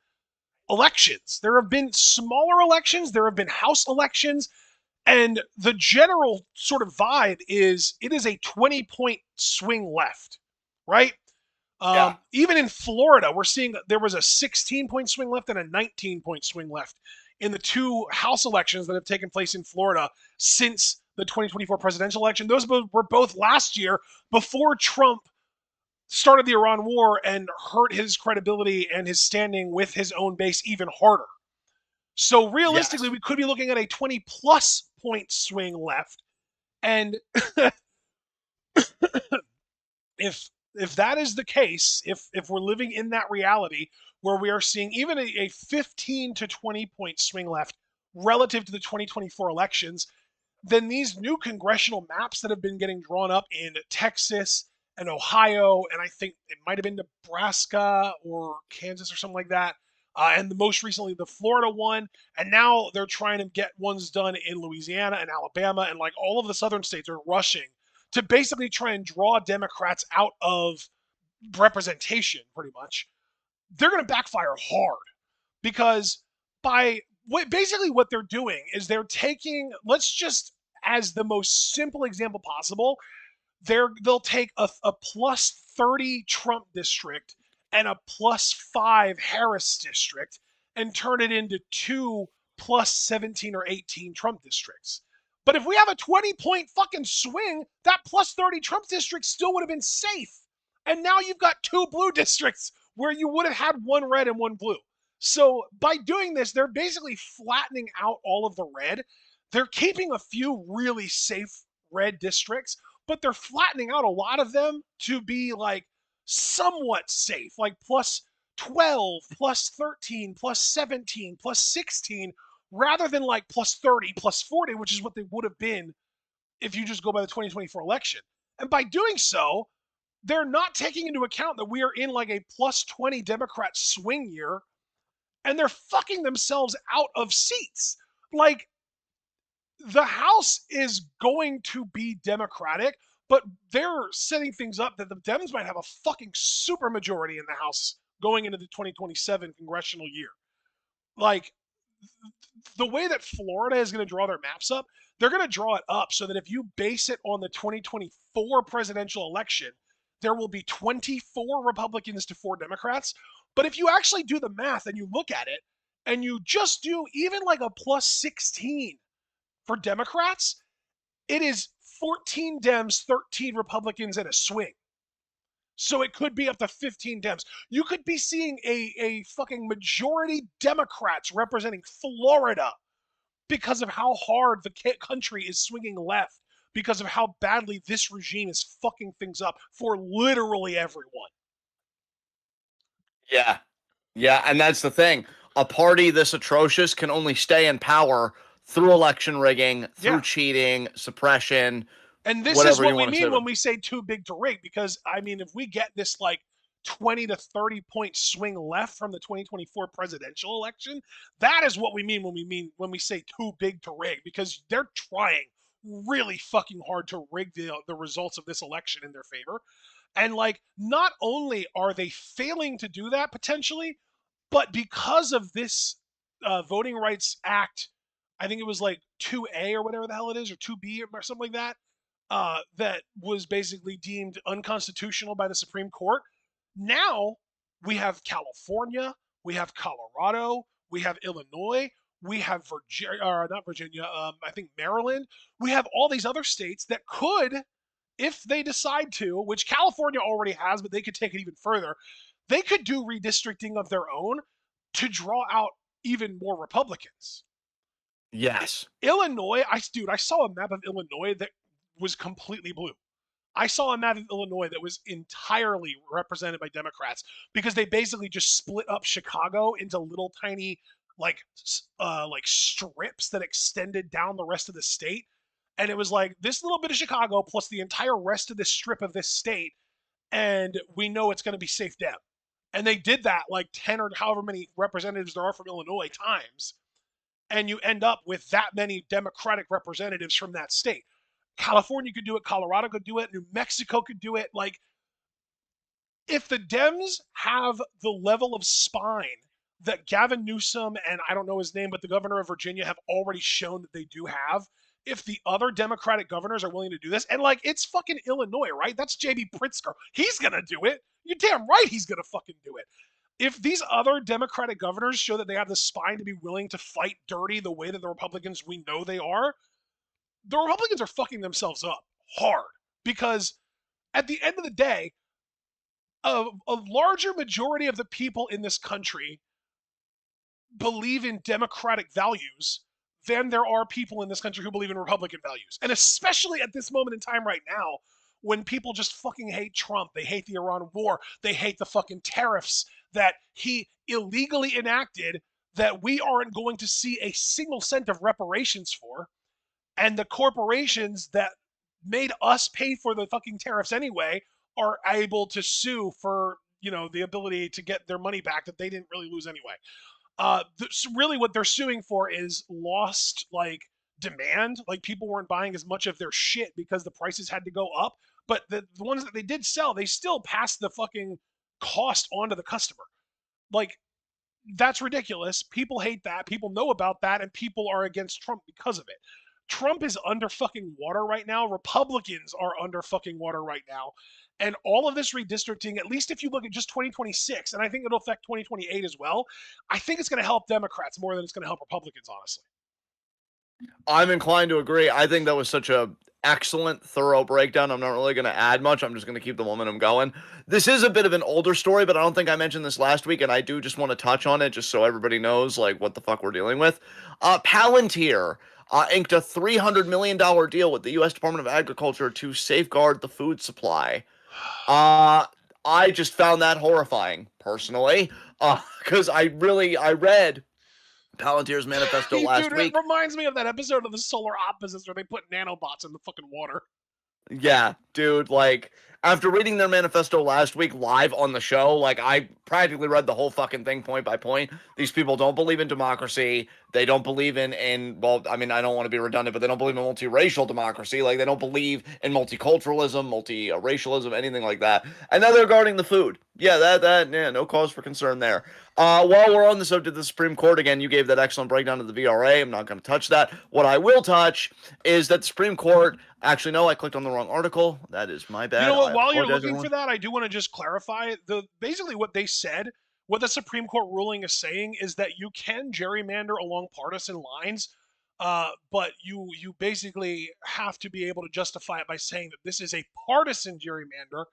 elections. There have been smaller elections, there have been House elections, and the general sort of vibe is it is a 20-point swing left, right? Yeah. Even in Florida, we're seeing there was a 16-point swing left and a 19-point swing left in the 2 House elections that have taken place in Florida since the 2024 presidential election. Those were both last year before Trump started the Iran war and hurt his credibility and his standing with his own base even harder. So realistically, we could be looking at a 20-plus point swing left. And if that is the case, if we're living in that reality where we are seeing even a 15 to 20 point swing left relative to the 2024 elections, then these new congressional maps that have been getting drawn up in Texas and Ohio, and I think it might have been Nebraska or Kansas or something like that, and the most recently the Florida one, and now they're trying to get ones done in Louisiana and Alabama, and like all of the southern states are rushing to basically try and draw Democrats out of representation, pretty much. They're going to backfire hard because by basically what they're doing is they're taking, let's just, as the most simple example possible, they'll take a plus 30 Trump district and a plus 5 Harris district and turn it into two plus 17 or 18 Trump districts. But if we have a 20-point fucking swing, that plus 30 Trump district still would have been safe. And now you've got two blue districts where you would have had one red and one blue. So by doing this, they're basically flattening out all of the red. They're keeping a few really safe red districts, but they're flattening out a lot of them to be like somewhat safe, like plus 12, plus 13, plus 17, plus 16, rather than like plus 30, plus 40, which is what they would have been if you just go by the 2024 election. And by doing so, they're not taking into account that we are in like a plus 20 Democrat swing year, and they're fucking themselves out of seats. Like, the House is going to be Democratic, but they're setting things up that the Dems might have a fucking super majority in the House going into the 2027 congressional year. Like, the way that Florida is going to draw their maps up, they're going to draw it up so that if you base it on the 2024 presidential election, there will be 24 Republicans to 4 Democrats. But if you actually do the math and you look at it and you just do even like a plus 16 for Democrats, it is 14 Dems, 13 Republicans, and a swing. So it could be up to 15 Dems. You could be seeing a fucking majority Democrats representing Florida because of how hard the country is swinging left, because of how badly this regime is fucking things up for literally everyone. Yeah. Yeah, and that's the thing. A party this atrocious can only stay in power through election rigging, through Yeah. cheating, suppression, And this is whatever what you we want to say mean about when it. we say too big to rig, because I mean, if we get this like 20 to 30 point swing left from the 2024 presidential election, that is what we mean when we say too big to rig, because they're trying really fucking hard to rig the results of this election in their favor. And like, not only are they failing to do that potentially, but because of this Voting Rights Act, I think it was like 2A or whatever the hell it is, or 2B or something like that, that was basically deemed unconstitutional by the Supreme Court. Now we have California, we have Colorado, we have Illinois, we have Virginia, or not Virginia, I think Maryland. We have all these other states that could, if they decide to, which California already has, but they could take it even further, they could do redistricting of their own to draw out even more Republicans. Yes. Illinois, I saw a map of Illinois that was completely blue. I saw a map of Illinois that was entirely represented by Democrats because they basically just split up Chicago into little tiny like strips that extended down the rest of the state. And it was like this little bit of Chicago plus the entire rest of this strip of this state, and we know it's going to be safe Dem. And they did that like 10 or however many representatives there are from Illinois times, and you end up with that many Democratic representatives from that state. California could do it, Colorado could do it, New Mexico could do it. Like, if the Dems have the level of spine that Gavin Newsom and I don't know his name, but the governor of Virginia have already shown that they do have, if the other Democratic governors are willing to do this, and like it's fucking Illinois, right? That's JB Pritzker. He's gonna do it. You're damn right he's gonna fucking do it. If these other Democratic governors show that they have the spine to be willing to fight dirty the way that the Republicans we know they are, the Republicans are fucking themselves up hard because at the end of the day, a larger majority of the people in this country believe in democratic values than there are people in this country who believe in Republican values. And especially at this moment in time right now, when people just fucking hate Trump. They hate the Iran war. They hate the fucking tariffs that he illegally enacted that we aren't going to see a single cent of reparations for. And the corporations that made us pay for the fucking tariffs anyway are able to sue for, the ability to get their money back that they didn't really lose anyway. Really what they're suing for is lost, like, demand. Like, people weren't buying as much of their shit because the prices had to go up. But the ones that they did sell, they still passed the fucking cost on to the customer. Like, that's ridiculous. People hate that. People know about that, and people are against Trump because of it. Trump is under fucking water right now. Republicans are under fucking water right now. And all of this redistricting, at least if you look at just 2026, and I think it'll affect 2028 as well, I think it's going to help Democrats more than it's going to help Republicans, honestly. I'm inclined to agree. I think that was such a excellent, thorough breakdown. I'm not really going to add much. I'm just going to keep the momentum going. This is a bit of an older story, but I don't think I mentioned this last week, and I do just want to touch on it just so everybody knows, like, what the fuck we're dealing with. Palantir inked a $300 million deal with the U.S. Department of Agriculture to safeguard the food supply. I just found that horrifying, personally, because I read Palantir's manifesto last Dude, week. it reminds me of that episode of the Solar Opposites where they put nanobots in the fucking water. Yeah, dude, like, after reading their manifesto last week live on the show, like, I practically read the whole fucking thing point by point. These people don't believe in democracy. They don't believe well, I mean, I don't want to be redundant, but they don't believe in multiracial democracy. Like, they don't believe in multiculturalism, multi-racialism, anything like that. And now they're guarding the food. Yeah, yeah, no cause for concern there. While we're on the subject of the Supreme Court, again, you gave that excellent breakdown of the VRA. I'm not going to touch that. What I will touch is that the Supreme Court, actually, no, I clicked on the wrong article. That is my bad. You know what? I While you're apologize, looking everyone. for that, I do want to just clarify basically what they said. What the Supreme Court ruling is saying is that you can gerrymander along partisan lines, but you basically have to be able to justify it by saying that this is a partisan gerrymander,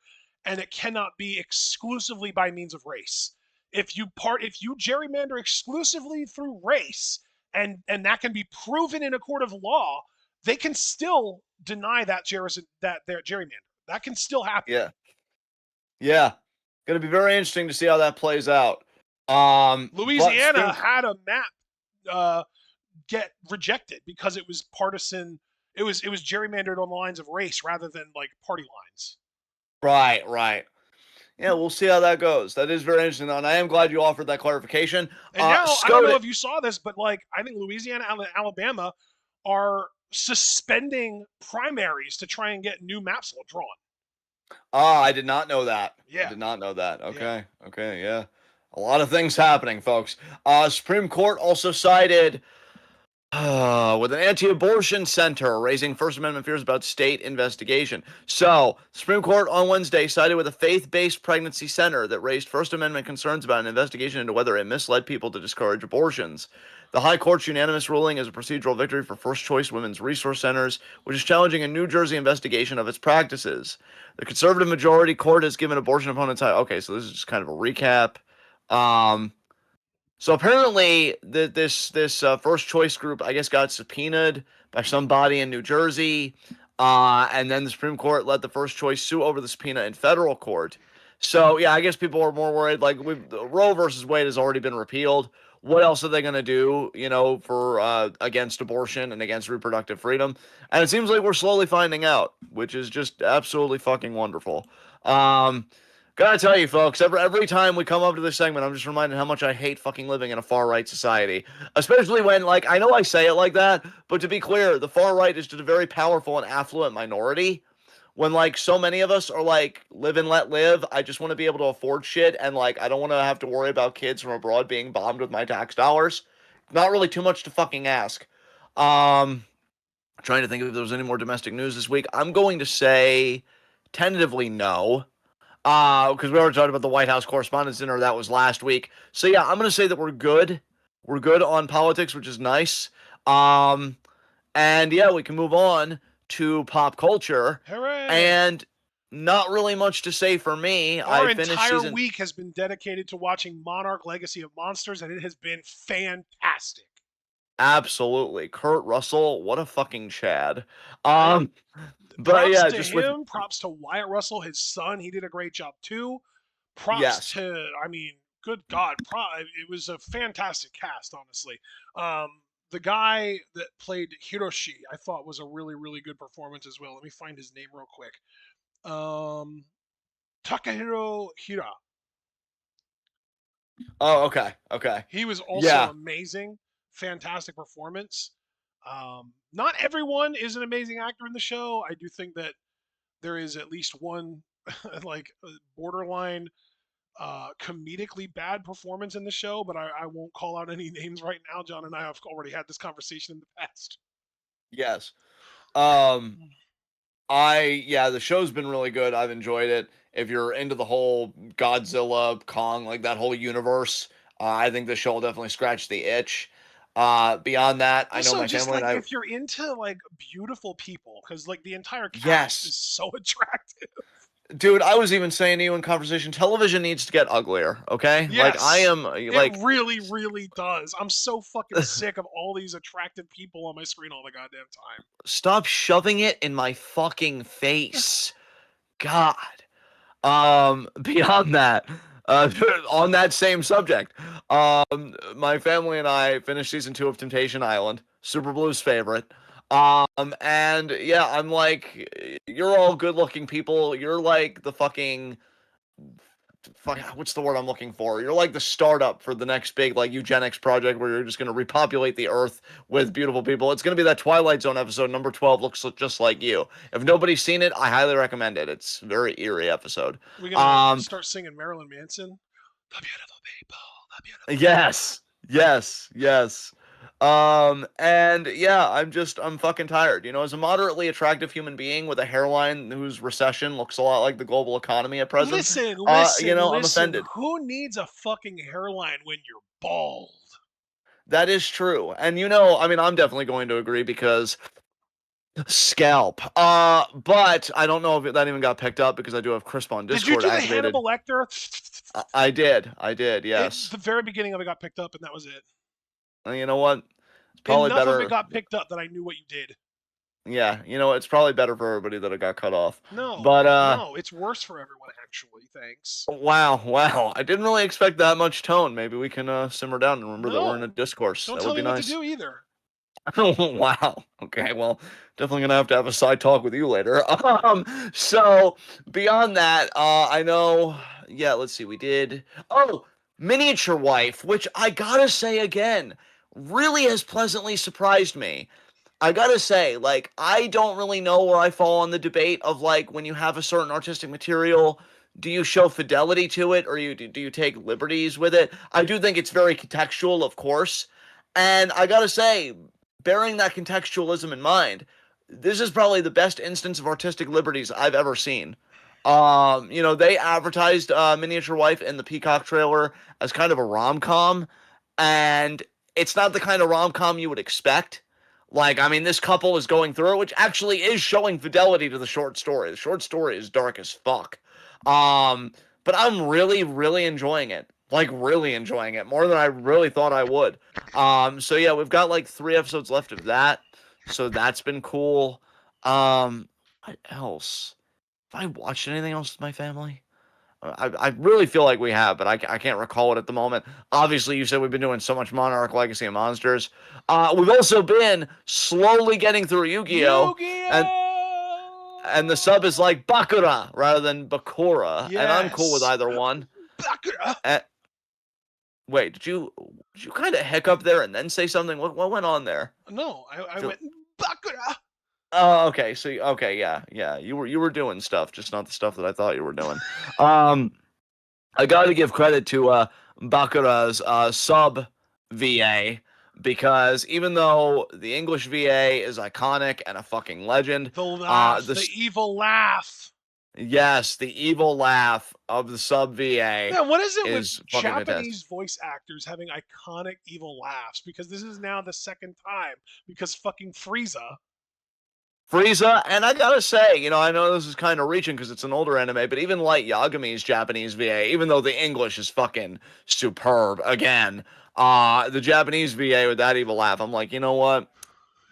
and it cannot be exclusively by means of race. If you gerrymander exclusively through race, and that can be proven in a court of law, they can still deny that their gerrymander. That can still happen. Yeah. Yeah. Going to be very interesting to see how that plays out. Louisiana had a map get rejected because it was partisan. It was gerrymandered on the lines of race rather than, like, party lines. Right. Yeah, we'll see how that goes. That is very interesting, though, and I am glad you offered that clarification. And now, I don't know if you saw this, but, like, I think Louisiana and Alabama are suspending primaries to try and get new maps drawn. I did not know that. Yeah. I did not know that. Okay. Yeah. Okay, yeah. A lot of things happening, folks. Supreme Court also sided with an anti-abortion center raising First Amendment fears about state investigation. So, Supreme Court on Wednesday sided with a faith-based pregnancy center that raised First Amendment concerns about an investigation into whether it misled people to discourage abortions. The High Court's unanimous ruling is a procedural victory for First Choice Women's Resource Centers, which is challenging a New Jersey investigation of its practices. The conservative majority court has given abortion opponents okay, so this is just kind of a recap. So apparently, this First Choice group, I guess, got subpoenaed by somebody in New Jersey, and then the Supreme Court let the First Choice sue over the subpoena in federal court. So yeah, I guess people are more worried. Like, Roe versus Wade has already been repealed. What else are they going to do, for against abortion and against reproductive freedom? And it seems like we're slowly finding out, which is just absolutely fucking wonderful. Gotta tell you, folks, every time we come up to this segment, I'm just reminded how much I hate fucking living in a far-right society. Especially when, like, I know I say it like that, but to be clear, the far-right is just a very powerful and affluent minority. When, like, so many of us are, like, live and let live, I just want to be able to afford shit, and, like, I don't want to have to worry about kids from abroad being bombed with my tax dollars. Not really too much to fucking ask. Trying to think if there was any more domestic news this week. I'm going to say, tentatively, no. Because we already talked about the White House Correspondents' Dinner. That was last week. So yeah, I'm going to say that we're good. We're good on politics, which is nice. And yeah, we can move on to pop culture. Hooray! And not really much to say for me. Our entire week has been dedicated to watching Monarch: Legacy of Monsters, and it has been fantastic. Absolutely. Kurt Russell, what a fucking Chad. Right? But Props yeah, to just with him. Props to Wyatt Russell, his son. He did a great job too. Props yes. to, I mean, good God, it was a fantastic cast, honestly. The guy that played Hiroshi, I thought was a really, really good performance as well. Let me find his name real quick. Um, Takahiro Hira. Oh, okay. Okay. He was also Yeah. amazing. Fantastic performance. Not everyone is an amazing actor in the show. I do think that there is at least one like borderline comedically bad performance in the show, but I won't call out any names right now. John and I have already had this conversation in the past. Yes. Um yeah, the show's been really good. I've enjoyed it. If you're into the whole Godzilla, Kong, like that whole universe, I think the show will definitely scratch the itch. Beyond that, I know Also, my just family and like I if you're into like beautiful people, because like the entire cast yes. is so attractive. Dude, I was even saying to you in conversation, television needs to get uglier, okay? Like I Yes, am it like really, really does. I'm so fucking sick of all these attractive people on my screen all the goddamn time. stop shoving it in my fucking face. God. Beyond that, on that same subject, my family and I finished season 2 of Temptation Island, Super Blue's favorite. And yeah, I'm like, you're all good looking people. You're like the fuck, what's the word I'm looking for? You're like the startup for the next big like eugenics project where you're just gonna repopulate the earth with beautiful people. It's gonna be that Twilight Zone episode number 12 looks just like you. If nobody's seen it, I highly recommend it. It's a very eerie episode. We're gonna Um, start singing Marilyn Manson. The beautiful people, the beautiful people. yes, yes. And yeah, I'm fucking tired. You know, as a moderately attractive human being with a hairline whose recession looks a lot like the global economy at present, Listen, I'm listen. offended. Who needs a fucking hairline when you're bald? That is true. And you know, I mean, I'm definitely going to agree because scalp. But I don't know if that even got picked up because I do have Crisp on Did you Discord do the activated. Hannibal Lecter? I did, The yes. very beginning of it got picked up, and that was it. And you know what? It's probably Enough of it better. got picked up that I knew what you did. Yeah, you know, it's probably better for everybody that it got cut off. No, But no, it's worse for everyone actually. Thanks. wow. I didn't really expect that much tone. Maybe we can simmer down and remember that we're in a No, discourse. don't That tell would me be what to nice. do either. Wow. Okay. Well, definitely gonna have to have a side talk with you later. So beyond that, I know. Yeah. Let's see. We did. Oh, Miniature Wife, which I gotta say again, really has pleasantly surprised me. I gotta say, like, I don't really know where I fall on the debate of like when you have a certain artistic material, do you show fidelity to it or do you take liberties with it? I do think it's very contextual, of course, and I gotta say, bearing that contextualism in mind, this is probably the best instance of artistic liberties I've ever seen. You know, they advertised Miniature Wife in the Peacock trailer as kind of a rom com, and it's not the kind of rom com you would expect. Like, I mean, this couple is going through it, which actually is showing fidelity to the short story. The short story is dark as fuck. Um, but I'm really, really enjoying it. Like, really enjoying it more than I really thought I would. So yeah, we've got like 3 episodes left of that. So that's been cool. What else? Have I watched anything else with my family? I really feel like we have, but I can't recall it at the moment. Obviously, you said we've been doing so much Monarch Legacy of Monsters. We've also been slowly getting through Yu-Gi-Oh! and Yu-Gi-Oh! and the sub is like Bakura rather than Bakura, and I'm cool with Yes. either one. Bakura. Uh, wait, did you kind of hiccup there and then say something? What went on there? No, I Feel- went Bakura. Oh, okay. So okay, yeah. You were doing stuff, just not the stuff that I thought you were doing. Um, I got to give credit to Bakura's sub VA because even though the English VA is iconic and a fucking legend, The laugh, the this evil laugh. yes, the evil laugh of the sub VA Man, what is it with is fucking fantastic. Japanese voice actors having iconic evil laughs? Because this is now the second time. Because fucking Frieza. Frieza, and I gotta say, you know, I know this is kind of reaching because it's an older anime, but even Light Yagami's Japanese VA, even though the English is fucking superb again, The Japanese VA with that evil laugh. I'm like, you know what?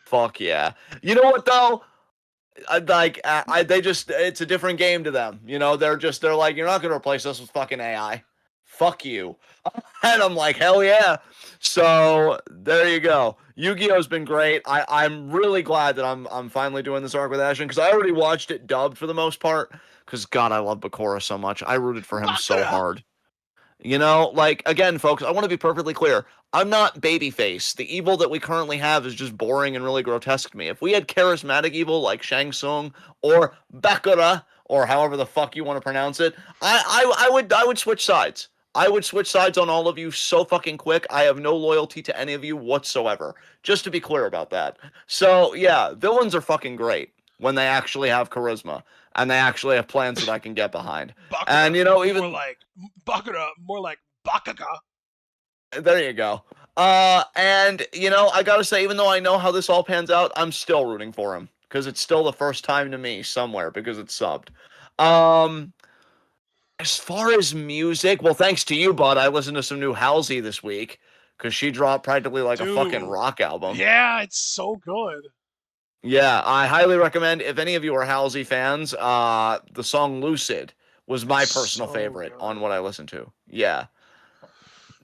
Fuck yeah. You know what though? They just, it's a different game to them. You know, they're like, you're not gonna replace us with fucking AI. Fuck you. And I'm like, hell yeah. So there you go. Yu-Gi-Oh's been great. I'm really glad that I'm finally doing this arc with Ashton because I already watched it dubbed for the most part. Because God, I love Bakura so much. I rooted for him so Bakura. hard. You know, like again, folks, I want to be perfectly clear. I'm not babyface. The evil that we currently have is just boring and really grotesque to me. If we had charismatic evil like Shang Tsung or Bakura or however the fuck you want to pronounce it, I would switch sides. I would switch sides on all of you so fucking quick. I have no loyalty to any of you whatsoever. Just to be clear about that. So yeah, villains are fucking great when they actually have charisma and they actually have plans that I can get behind. Bakura, And you know, more even like Bakura, more like Bakaga. there you go. And you know, I gotta say, even though I know how this all pans out, I'm still rooting for him because it's still the first time to me somewhere because it's subbed. Um, as far as music, well, thanks to you, bud, I listened to some new Halsey this week because she dropped practically like a fucking Dude, rock album. yeah, it's so good. Yeah, I highly recommend if any of you are Halsey fans, the song Lucid was my It's personal so favorite on good. what I listened to. Yeah.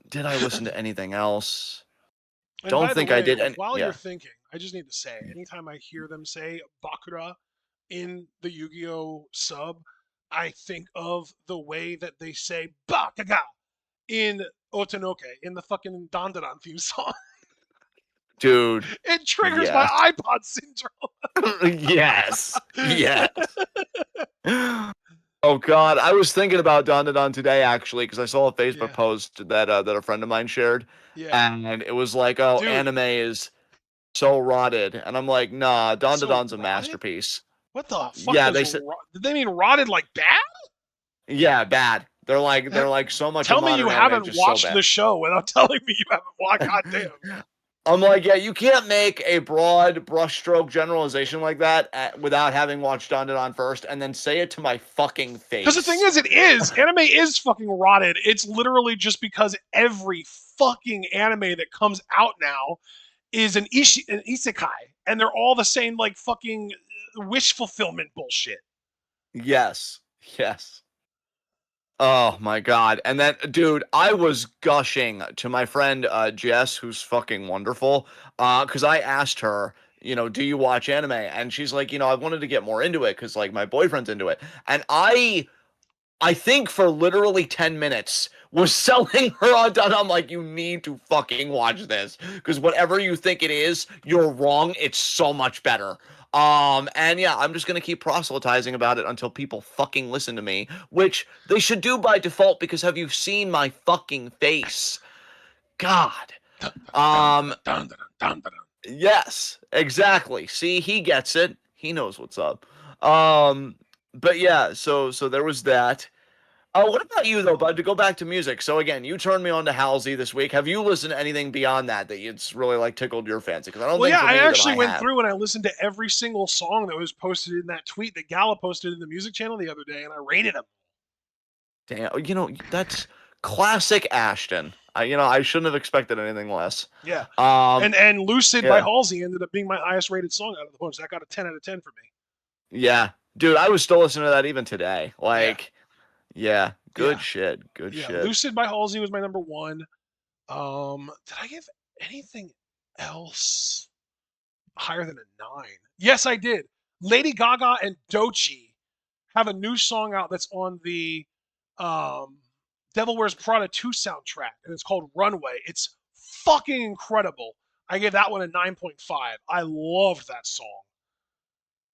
Did I listen to anything else? And Don't by the think I way, did. And while you're yeah. thinking, I just need to say, anytime I hear them say Bakura in the Yu-Gi-Oh sub, I think of the way that they say Bakaga in Otanoke, in the fucking Dandadan theme song. Dude, It triggers my yes. iPod syndrome. Yes. Yes. Oh God, I was thinking about Don Don today actually because I saw a Facebook Yeah, post that a friend of mine shared, yeah. and it was like, "Oh, Dude, anime is so rotted," and I'm like, "Nah, Don so Don's a rotted? masterpiece." What the fuck Yeah, does they said, did they mean rotted like bad? yeah, bad. They're like so much of Tell me you modern anime is haven't just so watched the bad. show without telling me you haven't watched. Goddamn. I'm like, yeah, you can't make a broad brushstroke generalization like that without having watched Don Don first, and then say it to my fucking Because the thing face. is, it is. Anime is fucking rotted. It's literally just because every fucking anime that comes out now is an isekai. And they're all the same, like, fucking wish fulfillment bullshit. Yes, yes. Oh my god. And then dude, I was gushing to my friend Jess, who's fucking wonderful. Cuz I asked her, you know, do you watch anime? And she's like, you know, I wanted to get more into it cuz like my boyfriend's into it. And I think for literally 10 minutes was selling her on done. I'm like, you need to fucking watch this. Because whatever you think it is, you're wrong. It's so much better. And yeah, I'm just gonna keep proselytizing about it until people fucking listen to me, which they should do by default because have you seen my fucking face? God. Dun, dun, dun, Um, dun, dun, dun, dun, dun. yes, exactly. See, he gets it. He knows what's up. Um, but yeah, so there was that. Oh, what about you though, bud? To go back to music. So again, you turned me on to Halsey this week. Have you listened to anything beyond that that it's really like tickled your fancy? Because I don't Well, think yeah, for I me that actually I went have. through and I listened to every single song that was posted in that tweet that Gala posted in the music channel the other day, and I rated them. Damn, you know that's classic Ashton. I shouldn't have expected anything less. Yeah. Um, And Lucid by yeah, Halsey ended up being my highest rated song out of the bunch. That got a 10 out of 10 for me. yeah, dude, I was still listening to that even today. Yeah. Like, yeah, Yeah. good shit, good Yeah. shit. Lucid by Halsey was my number one. Did I give anything else higher than a 9? Yes, I did. Lady Gaga and Doechii have a new song out that's on the um, Devil Wears Prada 2 soundtrack, and it's called Runway. It's fucking incredible. I gave that one a 9.5. I loved that song.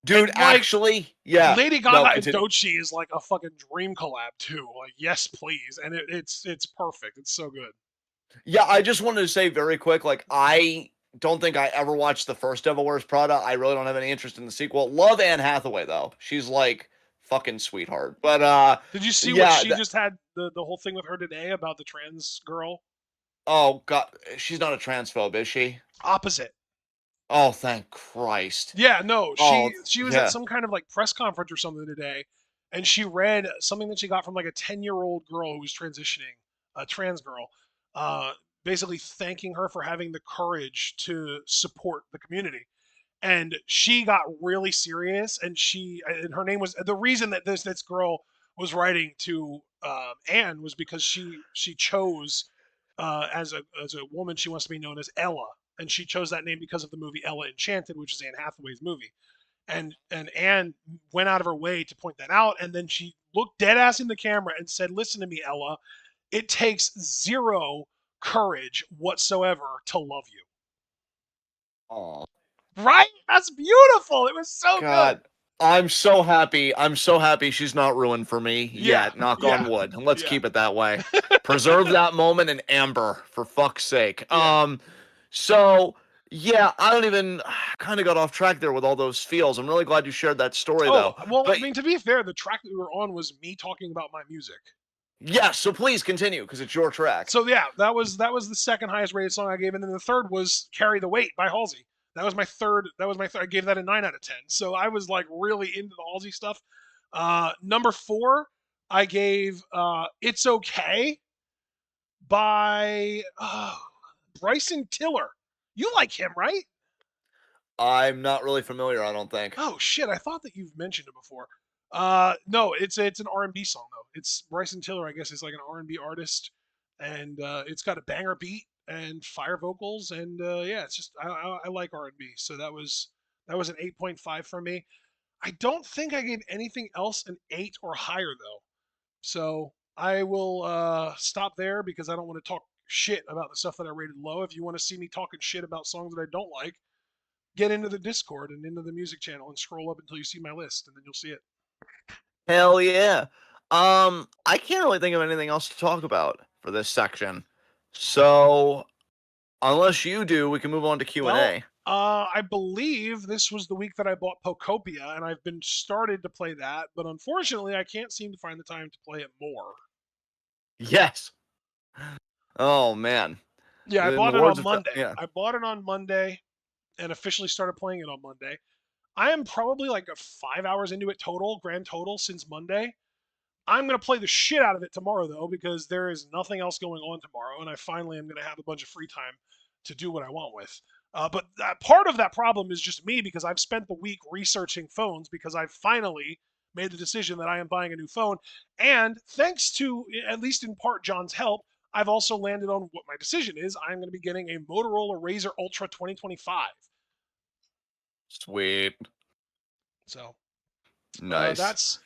Dude, And like actually, yeah. Lady No, Gaga and continue. Doechii is like a fucking dream collab too. Like yes, please, and it's perfect. It's so good. Yeah, I just wanted to say very quick, like I don't think I ever watched the first Devil Wears Prada. I really don't have any interest in the sequel. Love Anne Hathaway though. She's like fucking sweetheart. But Did you see what yeah, she just had the whole thing with her today about the trans girl? oh god, she's not a transphobe, is she? Opposite. Oh, thank Christ. Yeah, no, Oh, she was at yeah. some kind of like press conference or something today, and she read something that she got from like a 10-year-old girl who was transitioning, a trans girl. basically thanking her for having the courage to support the community. And she got really serious, and her name was the reason that this girl was writing to Anne was because she chose as a woman she wants to be known as Ella, and she chose that name because of the movie Ella Enchanted, which is Anne Hathaway's movie. And Anne went out of her way to point that out, and then she looked dead ass in the camera and said, "Listen to me, Ella. It takes zero courage whatsoever to love you." Oh, Right? That's beautiful. It was so good. God. I'm so happy. I'm so happy she's not ruined for me Yeah, yet. Knock on yeah, wood. Let's yeah, keep it that way. Preserve that moment in amber, for fuck's sake. yeah. So yeah, I don't even kind of got off track there with all those feels. I'm really glad you shared that story Oh, though. well, I But mean, to be fair, the track that we were on was me talking about my music. yeah, so please continue because it's your track. So yeah, that was the second highest rated song I gave, and then the third was "Carry the Weight" by Halsey. That was my third. That was my third. I gave that a 9 out of 10. So I was like really into the Halsey stuff. Number four, I gave "It's Okay" by Bryson Tiller. You like him, right? I'm not really familiar, I don't think. Oh shit! I thought that you've mentioned it before. No, it's an R&B song though. It's Bryson Tiller, I guess, is like an R&B artist, and it's got a banger beat and fire vocals, and yeah, it's just I like R&B, so that was an 8.5 for me. I don't think I gave anything else an 8 or higher though, so I will stop there because I don't want to talk shit about the stuff that I rated low. If you want to see me talking shit about songs that I don't like, get into the Discord and into the music channel and scroll up until you see my list, and then you'll see it. Hell yeah. I can't really think of anything else to talk about for this section. So, unless you do, we can move on to Well, Q&A. I believe this was the week that I bought Pocopia, and I've been started to play that, but unfortunately, I can't seem to find the time to play it more. Yes. Oh man. Yeah, I In the bought it on words of Monday. yeah. I bought it on Monday and officially started playing it on Monday. I am probably like 5 hours into it total, grand total, since Monday. I'm going to play the shit out of it tomorrow, though, because there is nothing else going on tomorrow, and I finally am going to have a bunch of free time to do what I want with. But part of that problem is just me because I've spent the week researching phones because I've finally made the decision that I am buying a new phone. And thanks to, at least in part, John's help, I've also landed on what my decision is. I'm going to be getting a Motorola Razr Ultra 2025. Sweet. So uh, Nice. that's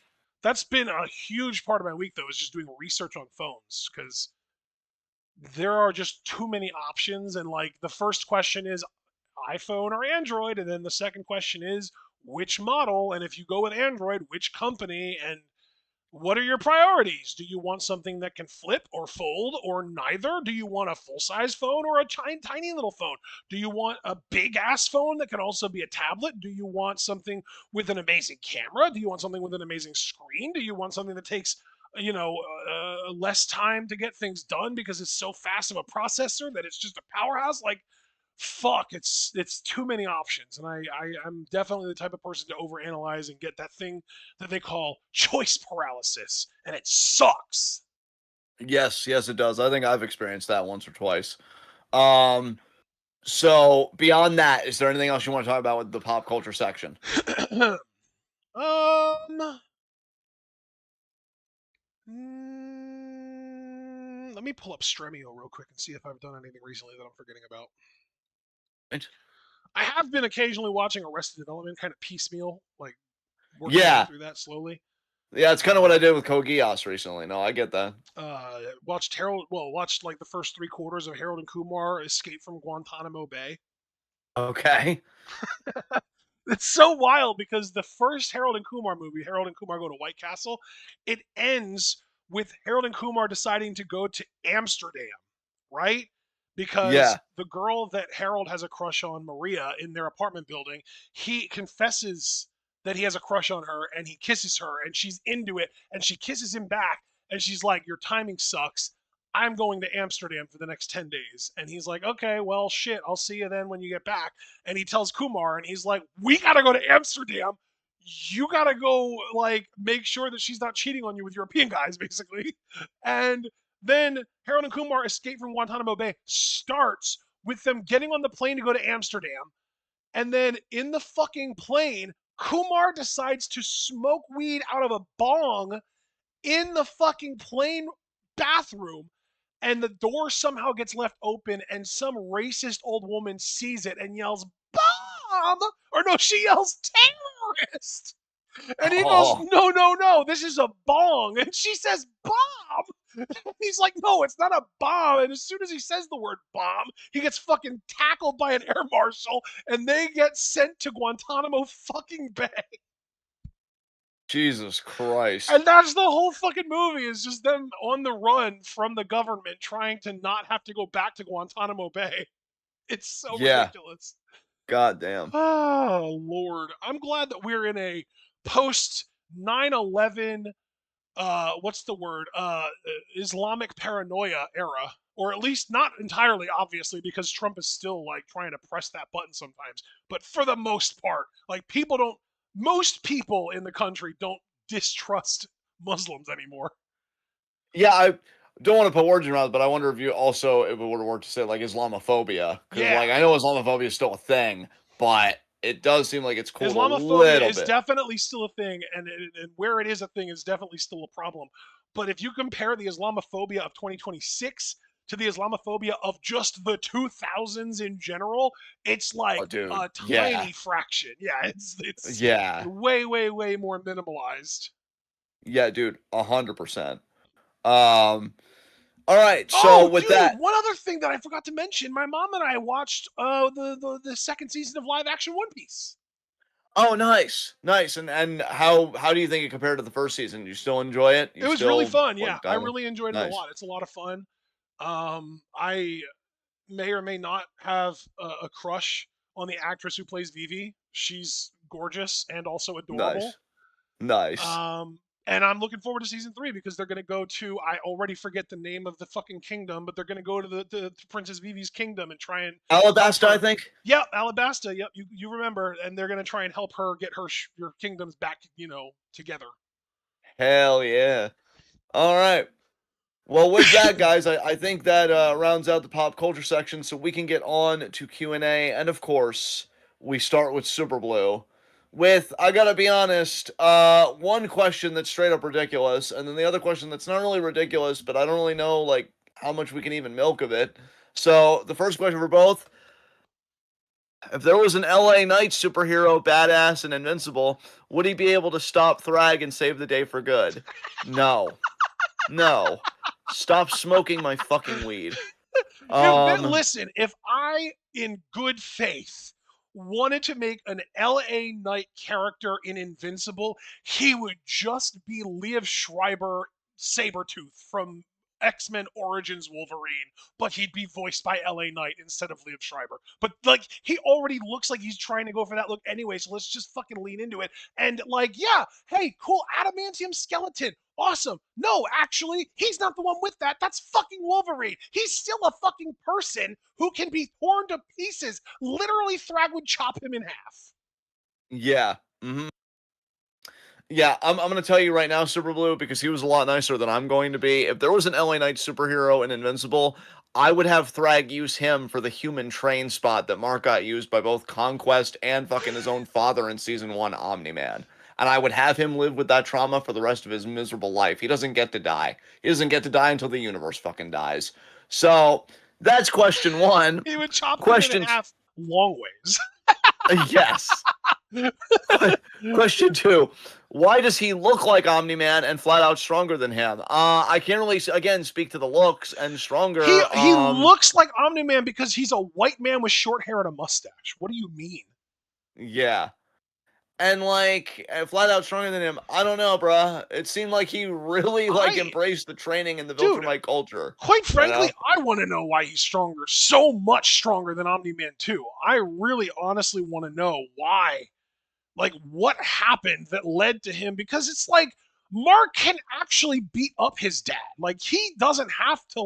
that's been a huge part of my week, though, is just doing research on phones because there are just too many options. And like the first question is iPhone or Android, and then the second question is which model, and if you go with Android, which company, and what are your priorities? Do you want something that can flip or fold or neither? Do you want a full size phone or a tiny little phone? Do you want a big ass phone that can also be a tablet? Do you want something with an amazing camera? Do you want something with an amazing screen? Do you want something that takes less time to get things done because it's so fast of a processor that it's just a powerhouse? Like, fuck, it's too many options, and I'm definitely the type of person to overanalyze and get that thing that they call choice paralysis, and it sucks. Yes, yes it does. I think I've experienced that once or twice. Um so beyond that, is there anything else you want to talk about with the pop culture section? um Let me pull up Stremio real quick and see if I've done anything recently that I'm forgetting about. Right? I have been occasionally watching Arrested Development kind of piecemeal, like working my way Yeah. through that slowly. Yeah, it's kind of what I um did with Code Geass recently. No, I get that. watched like the first 3 quarters of Harold and Kumar Escape from Guantanamo Bay. Okay. It's so wild because the first Harold and Kumar movie, Harold and Kumar Go to White Castle, it ends with Harold and Kumar deciding to go to Amsterdam, right? Because Yeah. the girl that Harold has a crush on, Maria, in their apartment building, he confesses that he has a crush on her and he kisses her and she's into it and she kisses him back and she's like, "Your timing sucks. I'm going to Amsterdam for the next 10 days." And he's like, "Okay, well, shit, I'll see you then when you get back." And he tells Kumar, and he's like, "We gotta go to Amsterdam. You gotta go, like, make sure that she's not cheating on you with European guys, basically." And Then Harold and Kumar Escape from Guantanamo Bay starts with them getting on the plane to go to Amsterdam. And then in the fucking plane, Kumar decides to smoke weed out of a bong in the fucking plane bathroom. And the door somehow gets left open, and some racist old woman sees it and yells, "Bomb!" Or no, she yells, "Terrorist!" And he goes, Oh, "No, no, no, this is a bong." And she says, "Bomb!" He's like, "No, it's not a bomb." And as soon as he says the word bomb, he gets fucking tackled by an air marshal, and they get sent to Guantanamo fucking Bay. Jesus Christ. And that's the whole fucking movie, is just them on the run from the government trying to not have to go back to Guantanamo Bay. It's so Yeah. ridiculous. God damn. Oh, Lord. I'm glad that we're in a post 9/11, what's the word? Islamic paranoia era. Or at least not entirely, obviously, because Trump is still like trying to press that button sometimes. But for the most part, like most people in the country don't distrust Muslims anymore. Yeah, I don't want to put words in your mouth, but I wonder if you also, if it would have worked to say like Islamophobia, because Yeah, like I know Islamophobia is still a thing, but it does seem like it's cooled a Islamophobia little is bit. definitely still a thing, and where it is a thing is definitely still a problem. But if you compare the Islamophobia of 2026 to the Islamophobia of just the 2000s in general, it's like Oh, dude. a Yeah. tiny fraction. Yeah, it's Yeah. way way way more minimalized. Yeah, dude. 100%. Um. All right. So Oh, with dude, that, one other thing that I forgot to mention: my mom and I watched the second season of live action One Piece. oh, nice, nice. And how do you think it compared to the first season? You still enjoy it? It You was really still fun. Yeah, like I diving? really enjoyed it a Nice, lot. It's a lot of fun. I may or may not have a crush on the actress who plays Vivi. She's gorgeous and also adorable. nice, nice. Um, and I'm looking forward to season 3 because they're going to go to, I already forget the name of the fucking kingdom, but they're going to go to the Princess Vivi's kingdom and try and help Alabasta, I her. think. Yep, Alabasta. Yep, you remember, and they're going to try and help her get your kingdoms back, together. Hell yeah. All right. Well, with that, guys, I think that rounds out the pop culture section, so we can get on to Q&A, and of course, we start with Super Blue. With, I gotta be honest, one question that's straight up ridiculous, and then the other question that's not really ridiculous, but I don't really know like how much we can even milk of it. So the first question for both: if there was an LA Knight superhero, badass and invincible, would he be able to stop Thrag and save the day for good? No. No. Stop smoking my fucking weed. Um, Listen, if I, in good faith, wanted to make an LA Knight character in Invincible, he would just be Liev Schreiber Sabretooth from X-Men Origins Wolverine, but he'd be voiced by LA Knight instead of Liev Schreiber. But like he already looks like he's trying to go for that look anyway, so let's just fucking lean into it. And like, yeah, hey, cool adamantium skeleton. Awesome. No, actually, he's not the one with that. That's fucking Wolverine. He's still a fucking person who can be torn to pieces. Literally, Thrag would chop him in half. yeah. Yeah, I'm gonna tell you right now, Super Blue, because he was a lot nicer than I'm going to be. If there was an LA Knight superhero in Invincible, I would have Thrag use him for the human train spot that Mark got used by both Conquest and fucking his own father in season one, Omni Man. And I would have him live with that trauma for the rest of his miserable life. He doesn't get to die. He doesn't get to die until the universe fucking dies. So that's question one. He would chop him in Question half long ways. yes. Question two: why does he look like Omni Man and flat out stronger than him? I can't really again speak to the looks and he stronger. he looks like Omni Man because he's a white man with short hair and a mustache. What do you mean? Yeah, and like flat out stronger than him. I don't know, bruh. It seemed like he really like I embraced the training and the Dude, Viltrumite culture. quite You frankly, know? I want to know why he's stronger, so much stronger than Omni Man 2. I really honestly want to know why. Like, what happened that led to him? Because it's like, Mark can actually beat up his dad. Like, he doesn't have to,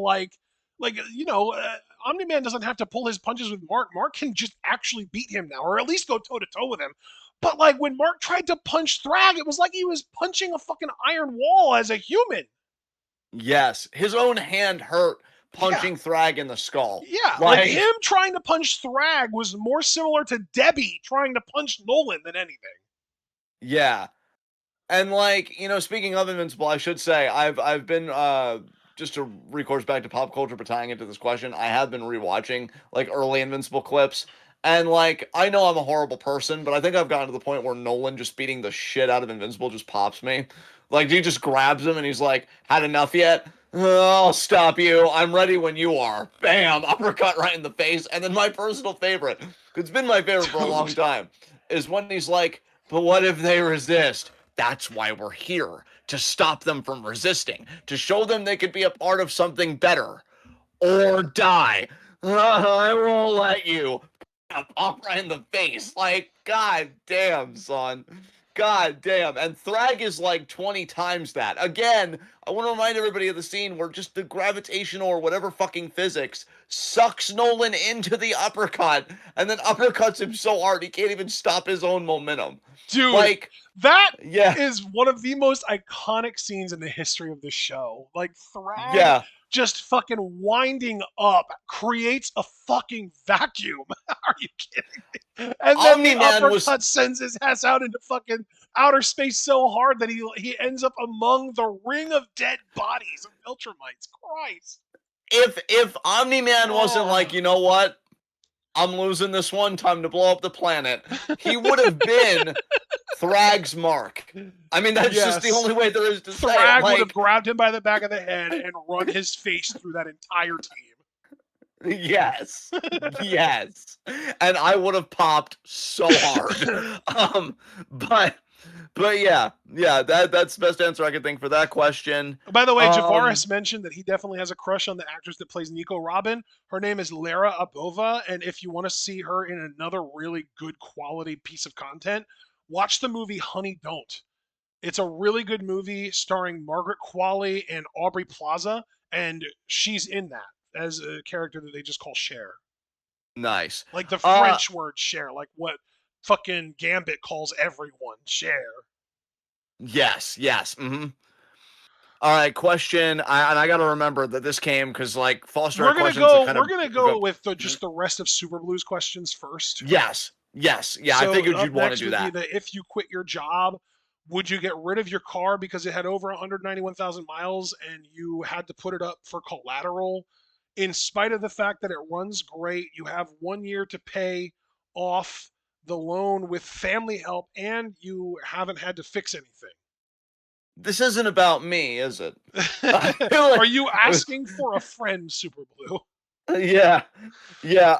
Omni Man doesn't have to pull his punches with Mark. Mark can just actually beat him now, or at least go toe to toe with him. But, like, when Mark tried to punch Thrag, it was like he was punching a fucking iron wall as a human. Yes, his own hand hurt Yeah. punching Thrag in the skull. Yeah, like him Like, trying to punch Thrag was more similar to Debbie trying to punch Nolan than anything. yeah. And like, speaking of Invincible, I should say I've been just to recourse back to pop culture but tying into this question, I have been rewatching like early Invincible clips. And like, I know I'm a horrible person, but I think I've gotten to the point where Nolan just beating the shit out of Invincible just pops me. Like, he just grabs him and he's like, "Had enough yet? I'll stop you. I'm ready when you are." Bam, uppercut right in the face. And then my personal favorite, it's been my favorite for a long Dude. time, is when he's like, "But what if they resist? That's why we're here, to stop them from resisting, to show them they could be a part of something better or die. I won't let you." Up right in the face. Like, god damn, son. God damn. And Thrag is like 20 times that. Again, I want to remind everybody of the scene where just the gravitational or whatever fucking physics sucks Nolan into the uppercut and then uppercuts him so hard he can't even stop his own momentum. Dude, Like, that yeah, is one of the most iconic scenes in the history of the show. Like Thrag yeah. just fucking winding up creates a fucking vacuum. Are you kidding? And then Omni the Man was uppercut sends his ass out into fucking outer space so hard that he ends up among the ring of dead bodies of Ultramites. Christ. if Omni Man wasn't like, Oh. you know what? I'm losing this one, time to blow up the planet. He would have been Thrag's mark. I mean, that's just the Yes. only way there is to say it. Thrag would have Like, grabbed him by the back of the head and run his face through that entire team. yes. Yes. And I would have popped so hard. Um, but yeah, that's the best answer I could think for that question. By the way, Um, Javaris mentioned that he definitely has a crush on the actress that plays Nico Robin. Her name is Lara Abova, and if you want to see her in another really good quality piece of content, watch the movie Honey Don't. It's a really good movie starring Margaret Qualley and Aubrey Plaza, and she's in that as a character that they just call Cher. nice. Like the Uh, French word Cher, like what fucking Gambit calls everyone Cher. yes, yes. All right, question. And I got to remember that this came because like Foster We're had gonna questions that go. kind We're of gonna go. go with just the rest of Super Blues questions first. Yes, yes, yeah. I So figured up you'd want to next do would be that. the if you quit your job, would you get rid of your car because it had over 191,000 miles and you had to put it up for collateral? In spite of the fact that it runs great, you have 1 year to pay off the loan with family help and you haven't had to fix anything. This isn't about me, is it? I feel Are like, you asking for a friend, Super Blue? yeah, yeah.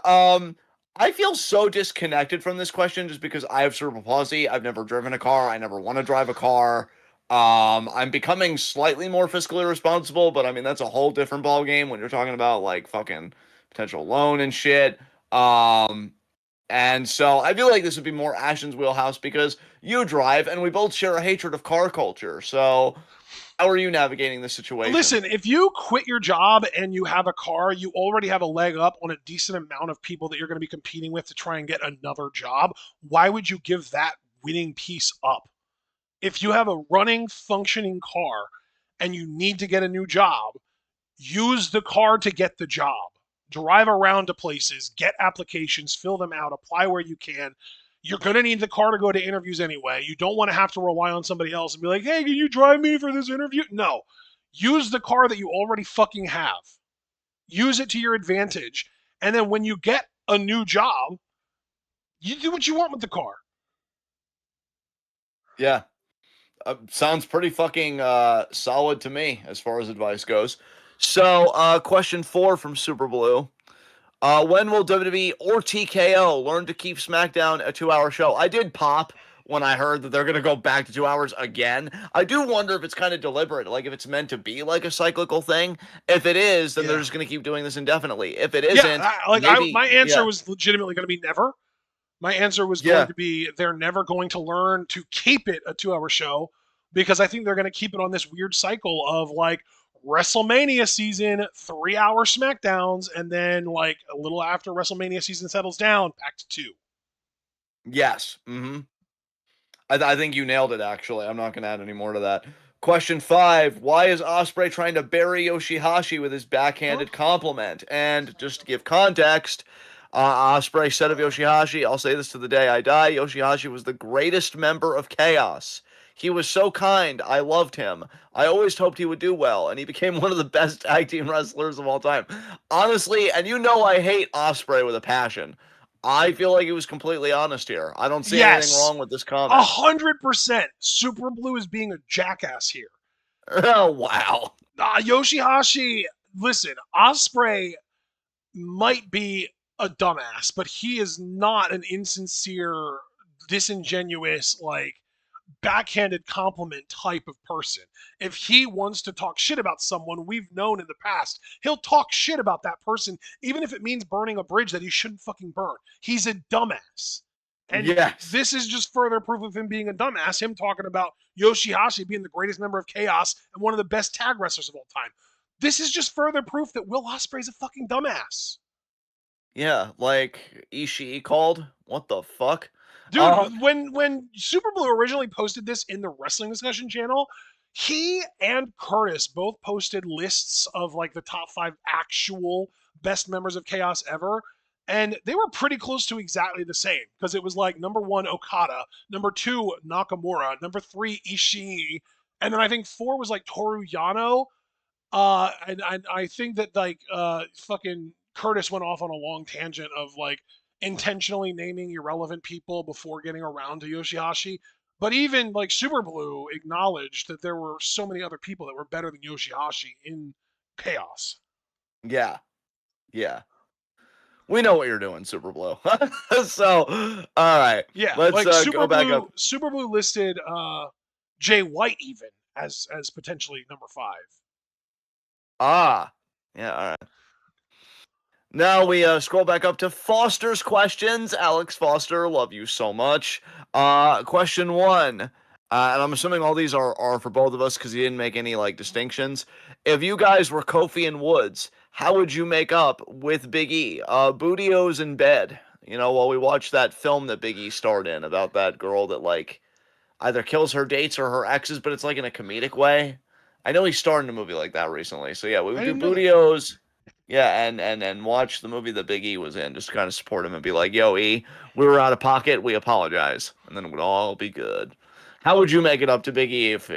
I feel so disconnected from this question just because I have cerebral palsy. I've never driven a car. I never want to drive a car. I'm becoming slightly more fiscally responsible, but I mean that's a whole different ball game when you're talking about like fucking potential loan and shit. Um, And so I feel like this would be more Ashton's wheelhouse because you drive and we both share a hatred of car culture. So how are you navigating this situation? Listen, if you quit your job and you have a car, you already have a leg up on a decent amount of people that you're going to be competing with to try and get another job. Why would you give that winning piece up? If you have a running, functioning car and you need to get a new job, use the car to get the job. Drive around to places, get applications, fill them out, apply where you can. You're going to need the car to go to interviews anyway. You don't want to have to rely on somebody else and be like, hey, can you drive me for this interview? No. Use the car that you already fucking have. Use it to your advantage. And then when you get a new job, you do what you want with the car. Yeah, sounds pretty fucking solid to me as far as advice goes. So, question 4 from Super Blue. When will WWE or TKO learn to keep SmackDown a 2-hour show? I did pop when I heard that they're going to go back to 2 hours again. I do wonder if it's kind of deliberate, like if it's meant to be like a cyclical thing. If it is, then they're Yeah. just going to keep doing this indefinitely. If it Yeah, isn't, my maybe, answer yeah, was legitimately going to be never. My answer was going yeah, to be they're never going to learn to keep it a 2 hour show because I think they're going to keep it on this weird cycle of like WrestleMania season, 3 hour SmackDowns, and then like a little after WrestleMania season settles down, back to two. yes. I think you nailed it, actually. I'm not going to add any more to that. Question 5. Why is Ospreay trying to bury Yoshihashi with his backhanded compliment? And just to give context, Ospreay said of Yoshihashi, I'll say this to the day I die, Yoshihashi was the greatest member of Chaos. He was so kind. I loved him. I always hoped he would do well, and he became one of the best tag team wrestlers of all time. Honestly, and you know I hate Ospreay with a passion. I feel like he was completely honest here. I don't see anything Yes, wrong with this comment. 100%. Super Blue is being a jackass here. Oh, wow. Yoshihashi, listen, Ospreay might be a dumbass, but he is not an insincere, disingenuous, like backhanded compliment type of person. If he wants to talk shit about someone we've known in the past, he'll talk shit about that person, even if it means burning a bridge that he shouldn't fucking burn. He's a dumbass. And Yes. this is just further proof of him being a dumbass, him talking about Yoshihashi being the greatest member of Chaos and one of the best tag wrestlers of all time. This is just further proof that Will Ospreay's a fucking dumbass. Yeah, like Ishii called. What the fuck? Dude, when Super Blue originally posted this in the wrestling discussion channel, he and Curtis both posted lists of like the top 5 actual best members of Chaos ever, and they were pretty close to exactly the same because it was like number 1 Okada, number 2 Nakamura, number 3 Ishii, and then I think 4 was like Toru Yano. And I think that like fucking Curtis went off on a long tangent of like intentionally naming irrelevant people before getting around to Yoshihashi. But even like Super Blue acknowledged that there were so many other people that were better than Yoshihashi in Chaos. Yeah, yeah. We know what you're doing, Super Blue. So, all right, Yeah, let's like go back up. Super Blue listed Jay White even as potentially number 5. Ah, yeah, all right. Now we scroll back up to Foster's questions. Alex Foster, love you so much. Question 1. And I'm assuming all these are for both of us because he didn't make any like distinctions. If you guys were Kofi and Woods, how would you make up with Big E? Bootio's in bed. You know, while we watch that film that Big E starred in about that girl that like either kills her dates or her exes, but it's like in a comedic way. I know he starred in a movie like that recently. So yeah, we I would do didn't know that. Bootio's. Yeah, and watch the movie that Big E was in. Just kind of support him and be like, "Yo, E, we were out of pocket. We apologize," and then it would all be good. How would you make it up to Big E if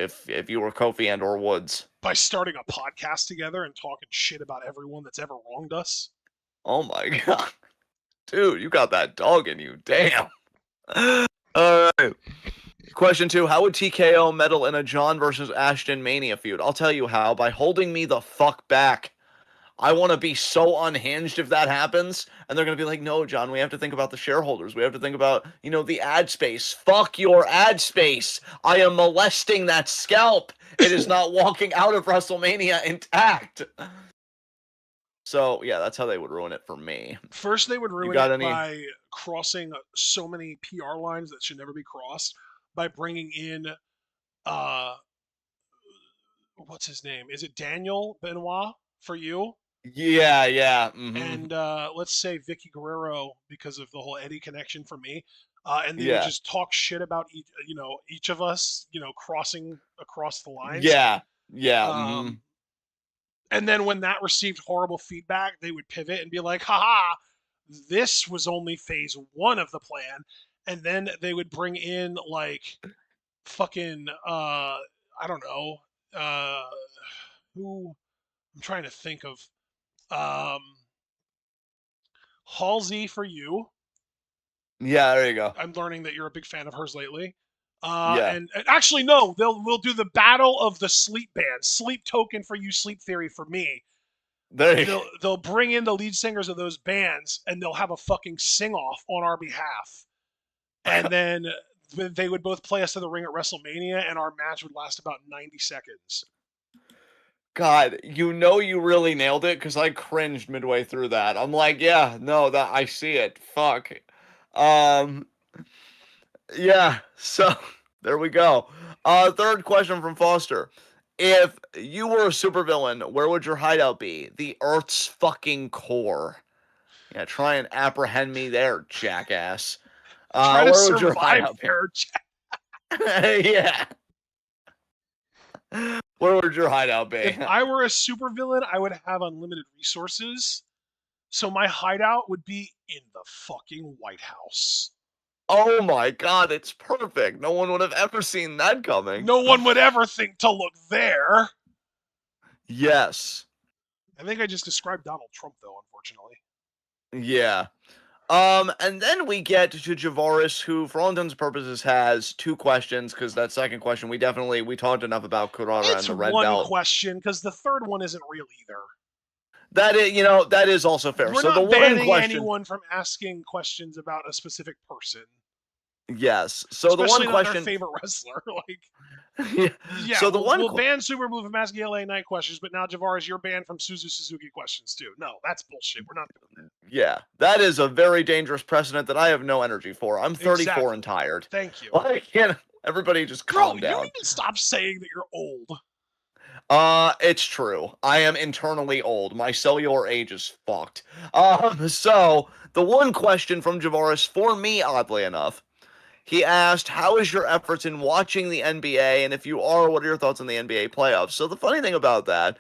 you were Kofi and or Woods? By starting a podcast together and talking shit about everyone that's ever wronged us. Oh my god, dude, you got that dog in you. Damn. All right. Question 2. How would TKO meddle in a John versus Ashton Mania feud? I'll tell you how. By holding me the fuck back. I want to be so unhinged if that happens. And they're going to be like, no, John, we have to think about the shareholders. We have to think about, you know, the ad space. Fuck your ad space. I am molesting that scalp. It is not walking out of WrestleMania intact. So, yeah, that's how they would ruin it for me. First, they would ruin it by crossing so many PR lines that should never be crossed by bringing in, what's his name? Is it Daniel Benoit for you? Yeah, yeah. And let's say Vicky Guerrero because of the whole Eddie connection for me. And they would Yeah. just talk shit about each of us, crossing across the lines. Yeah. Yeah. And then when that received horrible feedback, they would pivot and be like, haha, this was only phase 1 of the plan. And then they would bring in like fucking I don't know, who I'm trying to think of. Um Halsey for you. Yeah, there you go. I'm learning that you're a big fan of hers lately. Yeah. And actually, no, we'll do the battle of the sleep bands. Sleep Token for you, Sleep Theory for me. There you And go. they'll bring in the lead singers of those bands, and they'll have a fucking sing off on our behalf. And then they would both play us to the ring at WrestleMania, and our match would last about 90 seconds. God, you know you really nailed it because I cringed midway through that. I'm like, yeah, no, that I see it. Fuck. Um, yeah. So there we go. Third question from Foster. If you were a supervillain, where would your hideout be? The Earth's fucking core. Yeah, try and apprehend me there, jackass. Try to Where would your survive hideout be? there. Yeah. Where would your hideout If be? I were a supervillain, I would have unlimited resources. So my hideout would be in the fucking White House. Oh my god, it's perfect. No one would have ever seen that coming. No one would ever think to look there. Yes. I think I just described Donald Trump, though, unfortunately. Yeah. And then we get to Javaris, who, for all intents and purposes, has two questions. Because that second question, we talked enough about Kurara It's and the red one belt. question, because the third one isn't real either. That is also fair. We're So the not one banning question, anyone from asking questions about a specific person, yes. So the one especially not their question, favorite wrestler. Like, yeah. yeah, So the we'll ban Super Blue from asking LA Knight questions, but now Javaris, you're banned from Suzu Suzuki questions too. No, that's bullshit. We're not doing yeah, that is a very dangerous precedent that I have no energy for. I'm that. 34 and Exactly. tired. Thank you. Like, everybody just Bro, calm you down. need to stop saying that you're old. It's true. I am internally old. My cellular age is fucked. So the one question from Javaris for me, oddly enough, he asked, "How is your efforts in watching the NBA? And if you are, what are your thoughts on the NBA playoffs?" So the funny thing about that,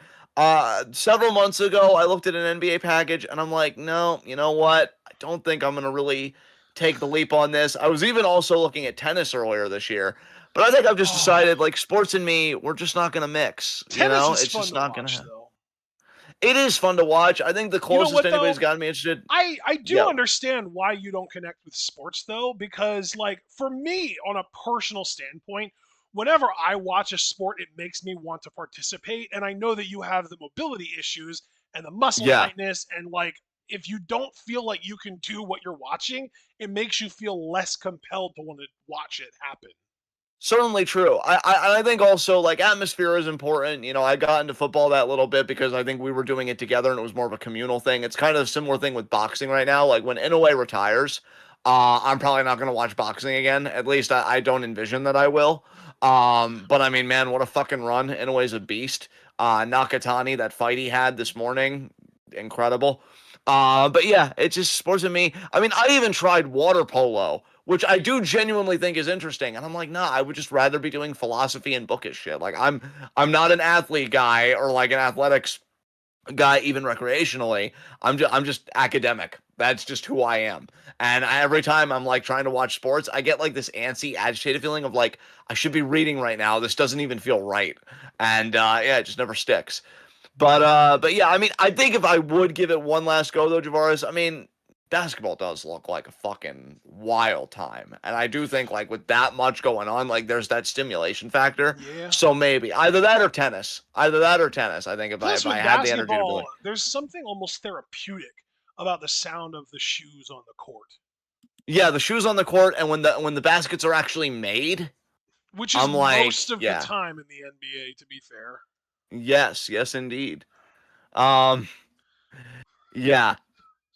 several months ago, I looked at an NBA package, and I'm like, no, you know what? I don't think I'm gonna really take the leap on this. I was even also looking at tennis earlier this year, but I think I've just Oh, decided, like, sports and me, we're just not gonna mix. You tennis know, is it's fun just to not gonna watch, happen. though. It is fun to watch. I think the You know closest what, anybody's though? gotten me interested. I do Yeah, understand why you don't connect with sports though, because like for me, on a personal standpoint, whenever I watch a sport, it makes me want to participate. And I know that you have the mobility issues and the muscle yeah. tightness, and like if you don't feel like you can do what you're watching, it makes you feel less compelled to want to watch it happen. Certainly true. I think also like atmosphere is important. You know, I got into football that little bit because I think we were doing it together and it was more of a communal thing. It's kind of a similar thing with boxing right now. Like when Inoue retires, I'm probably not going to watch boxing again. At least I don't envision that I will. But I mean, man, what a fucking run! Inoue's a beast. Nakatani, that fight he had this morning, incredible. But yeah, it's just sports and me. I mean, I even tried water polo, which I do genuinely think is interesting. And I'm like, nah, I would just rather be doing philosophy and bookish shit. Like I'm not an athlete guy or like an athletics guy even recreationally. I'm just academic. That's just who I am. And every time I'm like trying to watch sports, I get like this antsy, agitated feeling of like I should be reading right now. This doesn't even feel right. And yeah, it just never sticks. But yeah, I mean, I think if I would give it one last go though, Javaris, I mean, basketball does look like a fucking wild time. And I do think like with that much going on, like there's that stimulation factor. Yeah. So maybe either that or tennis. Either that or tennis. I think if I Plus, if I with had the energy to be basketball, like, there's something almost therapeutic about the sound of the shoes on the court, yeah, the shoes on the court and when the baskets are actually made, which is I'm like, most of the yeah. time in the NBA, to be fair. Yes, yes indeed. Um yeah.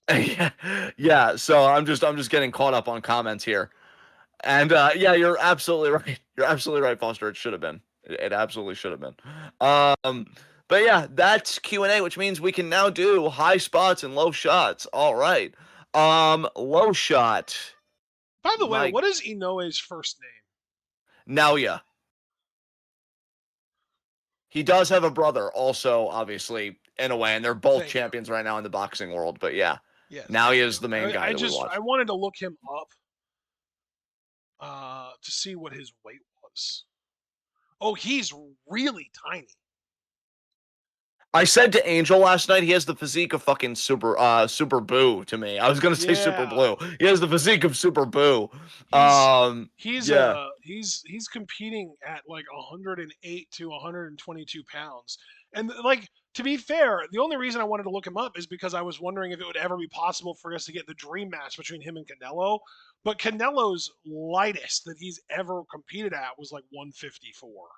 Yeah. Yeah, so I'm just getting caught up on comments here. And yeah, you're absolutely right. You're absolutely right, Foster. It should have been. It absolutely should have been. But yeah, that's Q&A, which means we can now do high spots and low shots. All right. Low shot. By the way, Mike. what is Inoue's first name? Naoya. He does have a brother, also, obviously, in a way, and they're both Thank you. champions right now in the boxing world. But yeah, Yes, now he thank is you. the main guy that we I watch. wanted to look him up to see what his weight was. Oh, he's really tiny. I said to Angel last night, he has the physique of fucking Super Boo to me. I was gonna say Super Yeah. Blue. He has the physique of Super Boo. He's Yeah. he's competing at like 108 to 122 pounds. And like to be fair, the only reason I wanted to look him up is because I was wondering if it would ever be possible for us to get the dream match between him and Canelo. But Canelo's lightest that he's ever competed at was like 154.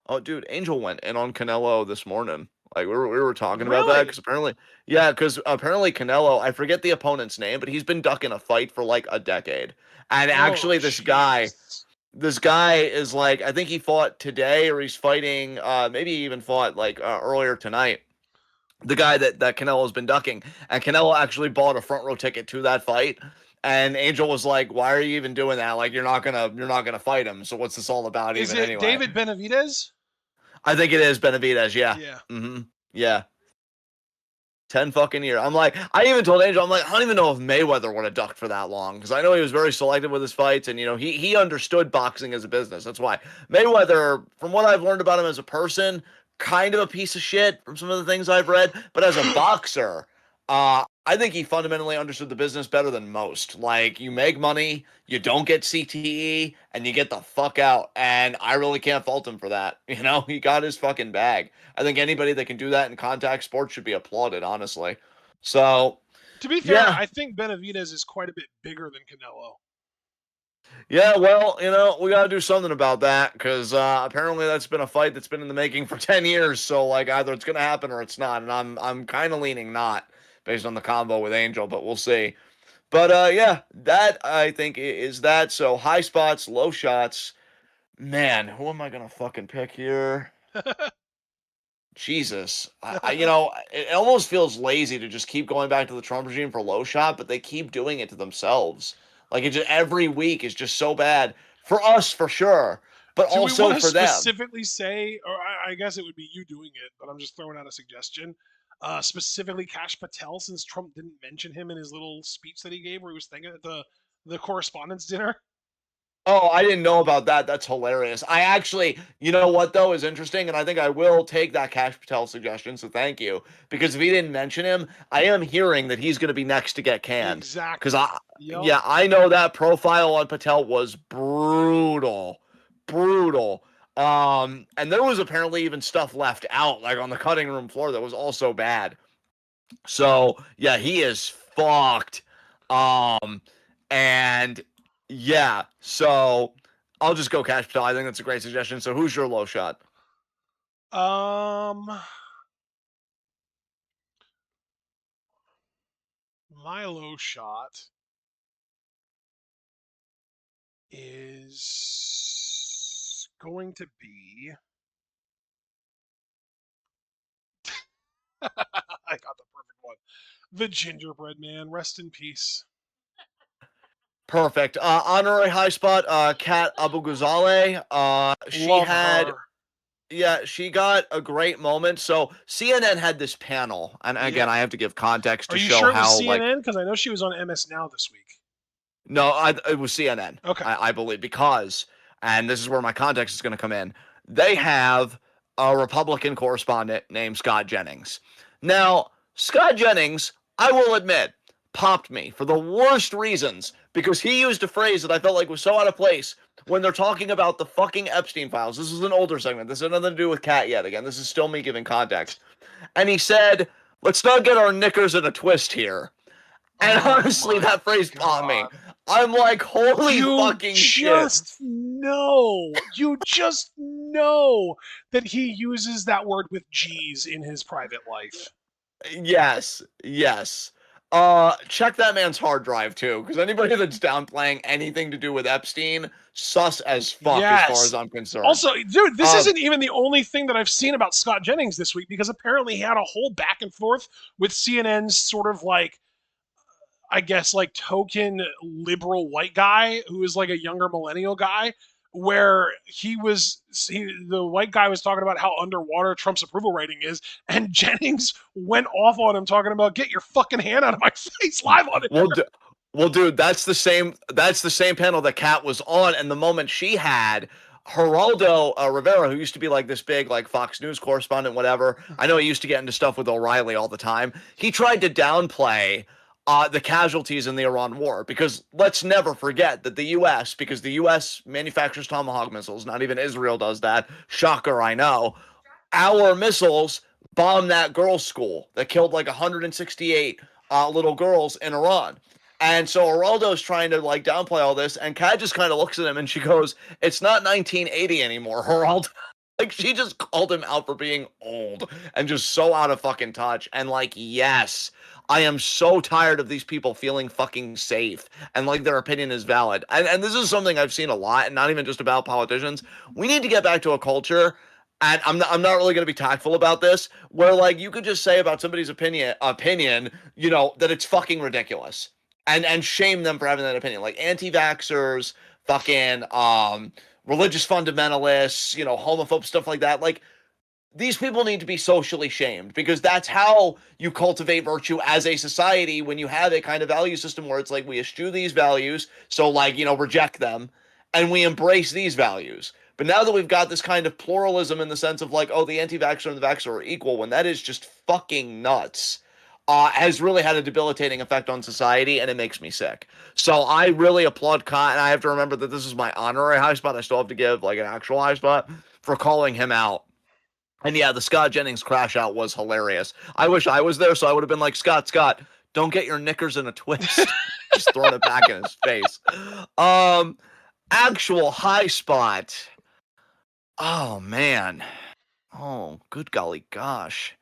Oh, dude, Angel went in on Canelo this morning. Like we were talking about that Really? because apparently Canelo, I forget the opponent's name, but he's been ducking a fight for like a decade. And Oh, actually, jeez. this guy is like, I think he fought today or he's fighting. Maybe he even fought like earlier tonight. The guy that Canelo's been ducking, and Canelo actually bought a front row ticket to that fight. And Angel was like, "Why are you even doing that? Like, you're not gonna fight him. So what's this all about, Is even it anyway?" David Benavidez? I think it is Benavidez. Yeah. Yeah. Yeah. 10 fucking years. I'm like, I even told Angel, I'm like, I don't even know if Mayweather would have ducked for that long because I know he was very selective with his fights and, he understood boxing as a business. That's why Mayweather, from what I've learned about him as a person, kind of a piece of shit from some of the things I've read, but as a boxer, I think he fundamentally understood the business better than most. Like, you make money, you don't get CTE, and you get the fuck out. And I really can't fault him for that. He got his fucking bag. I think anybody that can do that in contact sports should be applauded, honestly. So, To be fair, yeah. I think Benavidez is quite a bit bigger than Canelo. Yeah, well, we got to do something about that because apparently that's been a fight that's been in the making for 10 years. So, like, either it's going to happen or it's not. And I'm kind of leaning not based on the combo with Angel, but we'll see. But yeah, that I think is that. So high spots, low shots. Man, who am I gonna fucking pick here? Jesus, it almost feels lazy to just keep going back to the Trump regime for low shot, but they keep doing it to themselves. Like every week is just so bad for us for sure, but Do we want also to for them. specifically say, or I guess it would be you doing it, but I'm just throwing out a suggestion. Specifically, Cash Patel, since Trump didn't mention him in his little speech that he gave, where he was thinking at the correspondence dinner. Oh, I didn't know about that. That's hilarious. I actually, you know what though is interesting, and I think I will take that Cash Patel suggestion. So thank you, because if he didn't mention him, I am hearing that he's going to be next to get canned. Because Exactly. Yep. yeah, I know that profile on Patel was brutal, brutal. And there was apparently even stuff left out, like on the cutting room floor, that was also bad. So yeah, he is fucked. And yeah, so I'll just go Cash Patel. I think that's a great suggestion. So who's your low shot? My low shot is going to be. I got the perfect one. The gingerbread man. Rest in peace. Perfect. Honorary high spot, Kat Abu Ghazaleh. She Love had, her. yeah, she got a great moment. So CNN had this panel, and Yeah. again, I have to give context Are to you show sure it was how, like, CNN? Because I know she was on MS Now this week. no, it was CNN, Okay. I believe, because, and this is where my context is going to come in, they have a Republican correspondent named Scott Jennings. Now, Scott Jennings, I will admit, popped me for the worst reasons because he used a phrase that I felt like was so out of place when they're talking about the fucking Epstein files. This is an older segment. This has nothing to do with Kat yet. Again, this is still me giving context. And he said, let's not get our knickers in a twist here. And Oh honestly, my that phrase bombed me. god. I'm like, holy You fucking shit. just know that he uses that word with G's in his private life. Yes, yes. Check that man's hard drive too, because anybody that's downplaying anything to do with Epstein, sus as fuck as far as Yes. I'm concerned. Also, dude, this Um, isn't even the only thing that I've seen about Scott Jennings this week because apparently he had a whole back and forth with CNN's sort of like I guess like token liberal white guy who is like a younger millennial guy where the white guy was talking about how underwater Trump's approval rating is and Jennings went off on him talking about get your fucking hand out of my face live on it. well, well, dude, that's the same. That's the same panel that Kat was on, and the moment she had Geraldo Rivera, who used to be like this big like Fox News correspondent, whatever. I know he used to get into stuff with O'Reilly all the time. He tried to downplay the casualties in the Iran war because let's never forget that the U.S. because the U.S. manufactures Tomahawk missiles. Not even Israel does that. Shocker, I know. Our missiles bombed that girls' school that killed like 168 little girls in Iran. And so Geraldo's trying to like downplay all this, and Kat just kind of looks at him and she goes, "It's not 1980 anymore, Geraldo." Like she just called him out for being old and just so out of fucking touch. And like, yes, I am so tired of these people feeling fucking safe and like their opinion is valid. And this is something I've seen a lot, and not even just about politicians. We need to get back to a culture, and I'm not really going to be tactful about this, where like you could just say about somebody's opinion, that it's fucking ridiculous, and shame them for having that opinion, like anti-vaxxers, fucking religious fundamentalists, homophobe stuff like that. Like, these people need to be socially shamed, because that's how you cultivate virtue as a society, when you have a kind of value system where it's like, we eschew these values, so like, reject them, and we embrace these values. But now that we've got this kind of pluralism in the sense of like, oh, the anti-vaxxer and the vaxxer are equal, when that is just fucking nuts, has really had a debilitating effect on society, and it makes me sick. So I really applaud Kyle, and I have to remember that this is my honorary high spot. I still have to give like an actual high spot for calling him out. And yeah, the Scott Jennings crash out was hilarious. I wish I was there, so I would have been like, Scott, don't get your knickers in a twist. Just throwing it back in his face. Actual high spot. Oh man. Oh, good golly gosh.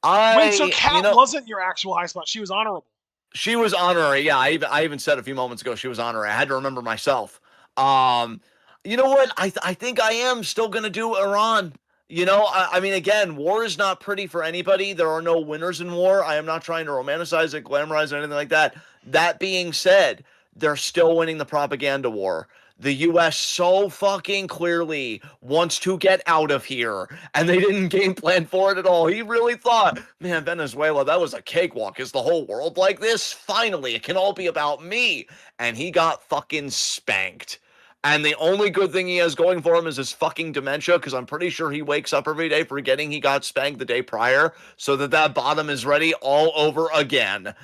Wait, so Kat wasn't your actual high spot. She was honorable. She was honorary. Yeah, I even said a few moments ago she was honorary. I had to remember myself. You know what? I think I am still gonna do Iran. I mean, again, war is not pretty for anybody. There are no winners in war. I am not trying to romanticize it, glamorize it, or anything like that. That being said, they're still winning the propaganda war. The U.S. so fucking clearly wants to get out of here, and they didn't game plan for it at all. He really thought, man, Venezuela, that was a cakewalk. Is the whole world like this? Finally, it can all be about me. And he got fucking spanked. And the only good thing he has going for him is his fucking dementia, because I'm pretty sure he wakes up every day forgetting he got spanked the day prior, so that bottom is ready all over again.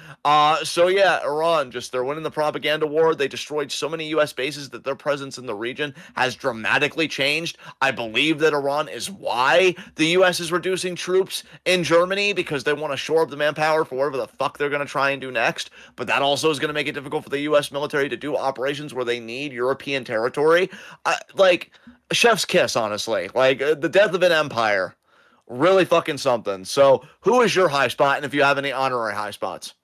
So yeah, Iran, they're winning the propaganda war. They destroyed so many U.S. bases that their presence in the region has dramatically changed. I believe that Iran is why the U.S. is reducing troops in Germany, because they want to shore up the manpower for whatever the fuck they're going to try and do next. But that also is going to make it difficult for the U.S. military to do operations where they need European territory. Like chef's kiss, honestly. Like the death of an empire, really fucking something. So who is your high spot, and if you have any honorary high spots?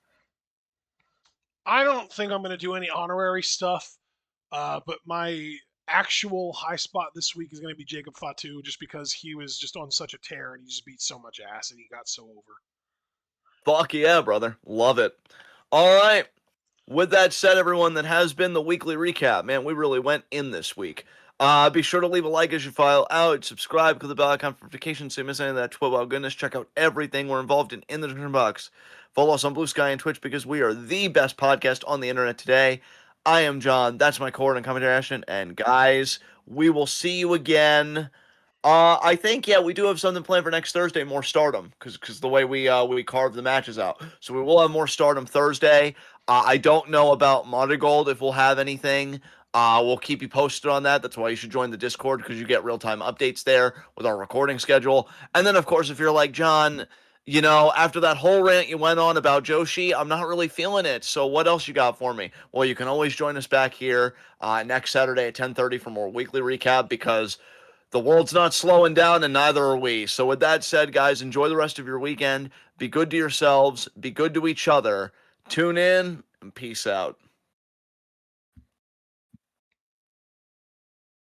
I don't think I'm going to do any honorary stuff, but my actual high spot this week is going to be Jacob Fatu, just because he was just on such a tear and he just beat so much ass and he got so over. Fuck yeah, brother. Love it. All right. With that said, everyone, that has been the weekly recap. Man, we really went in this week. Be sure to leave a like as you file out. Subscribe, click the bell icon for notifications so you miss any of that TWitWoW goodness. Check out everything we're involved in the description box. Follow us on Blue Sky and Twitch, because we are the best podcast on the internet today. I am John. That's my core and commentary action. And guys, we will see you again. I think, yeah, we do have something planned for next Thursday, more Stardom, because the way we carve the matches out. So we will have more Stardom Thursday. I don't know about Gold if we'll have anything. We'll keep you posted on that. That's why you should join the Discord, because you get real-time updates there with our recording schedule. And then, of course, if you're like, John, after that whole rant you went on about Joshi, I'm not really feeling it. So what else you got for me? Well, you can always join us back here next Saturday at 10:30 for more weekly recap, because the world's not slowing down, and neither are we. So with that said, guys, enjoy the rest of your weekend. Be good to yourselves. Be good to each other. Tune in, and peace out.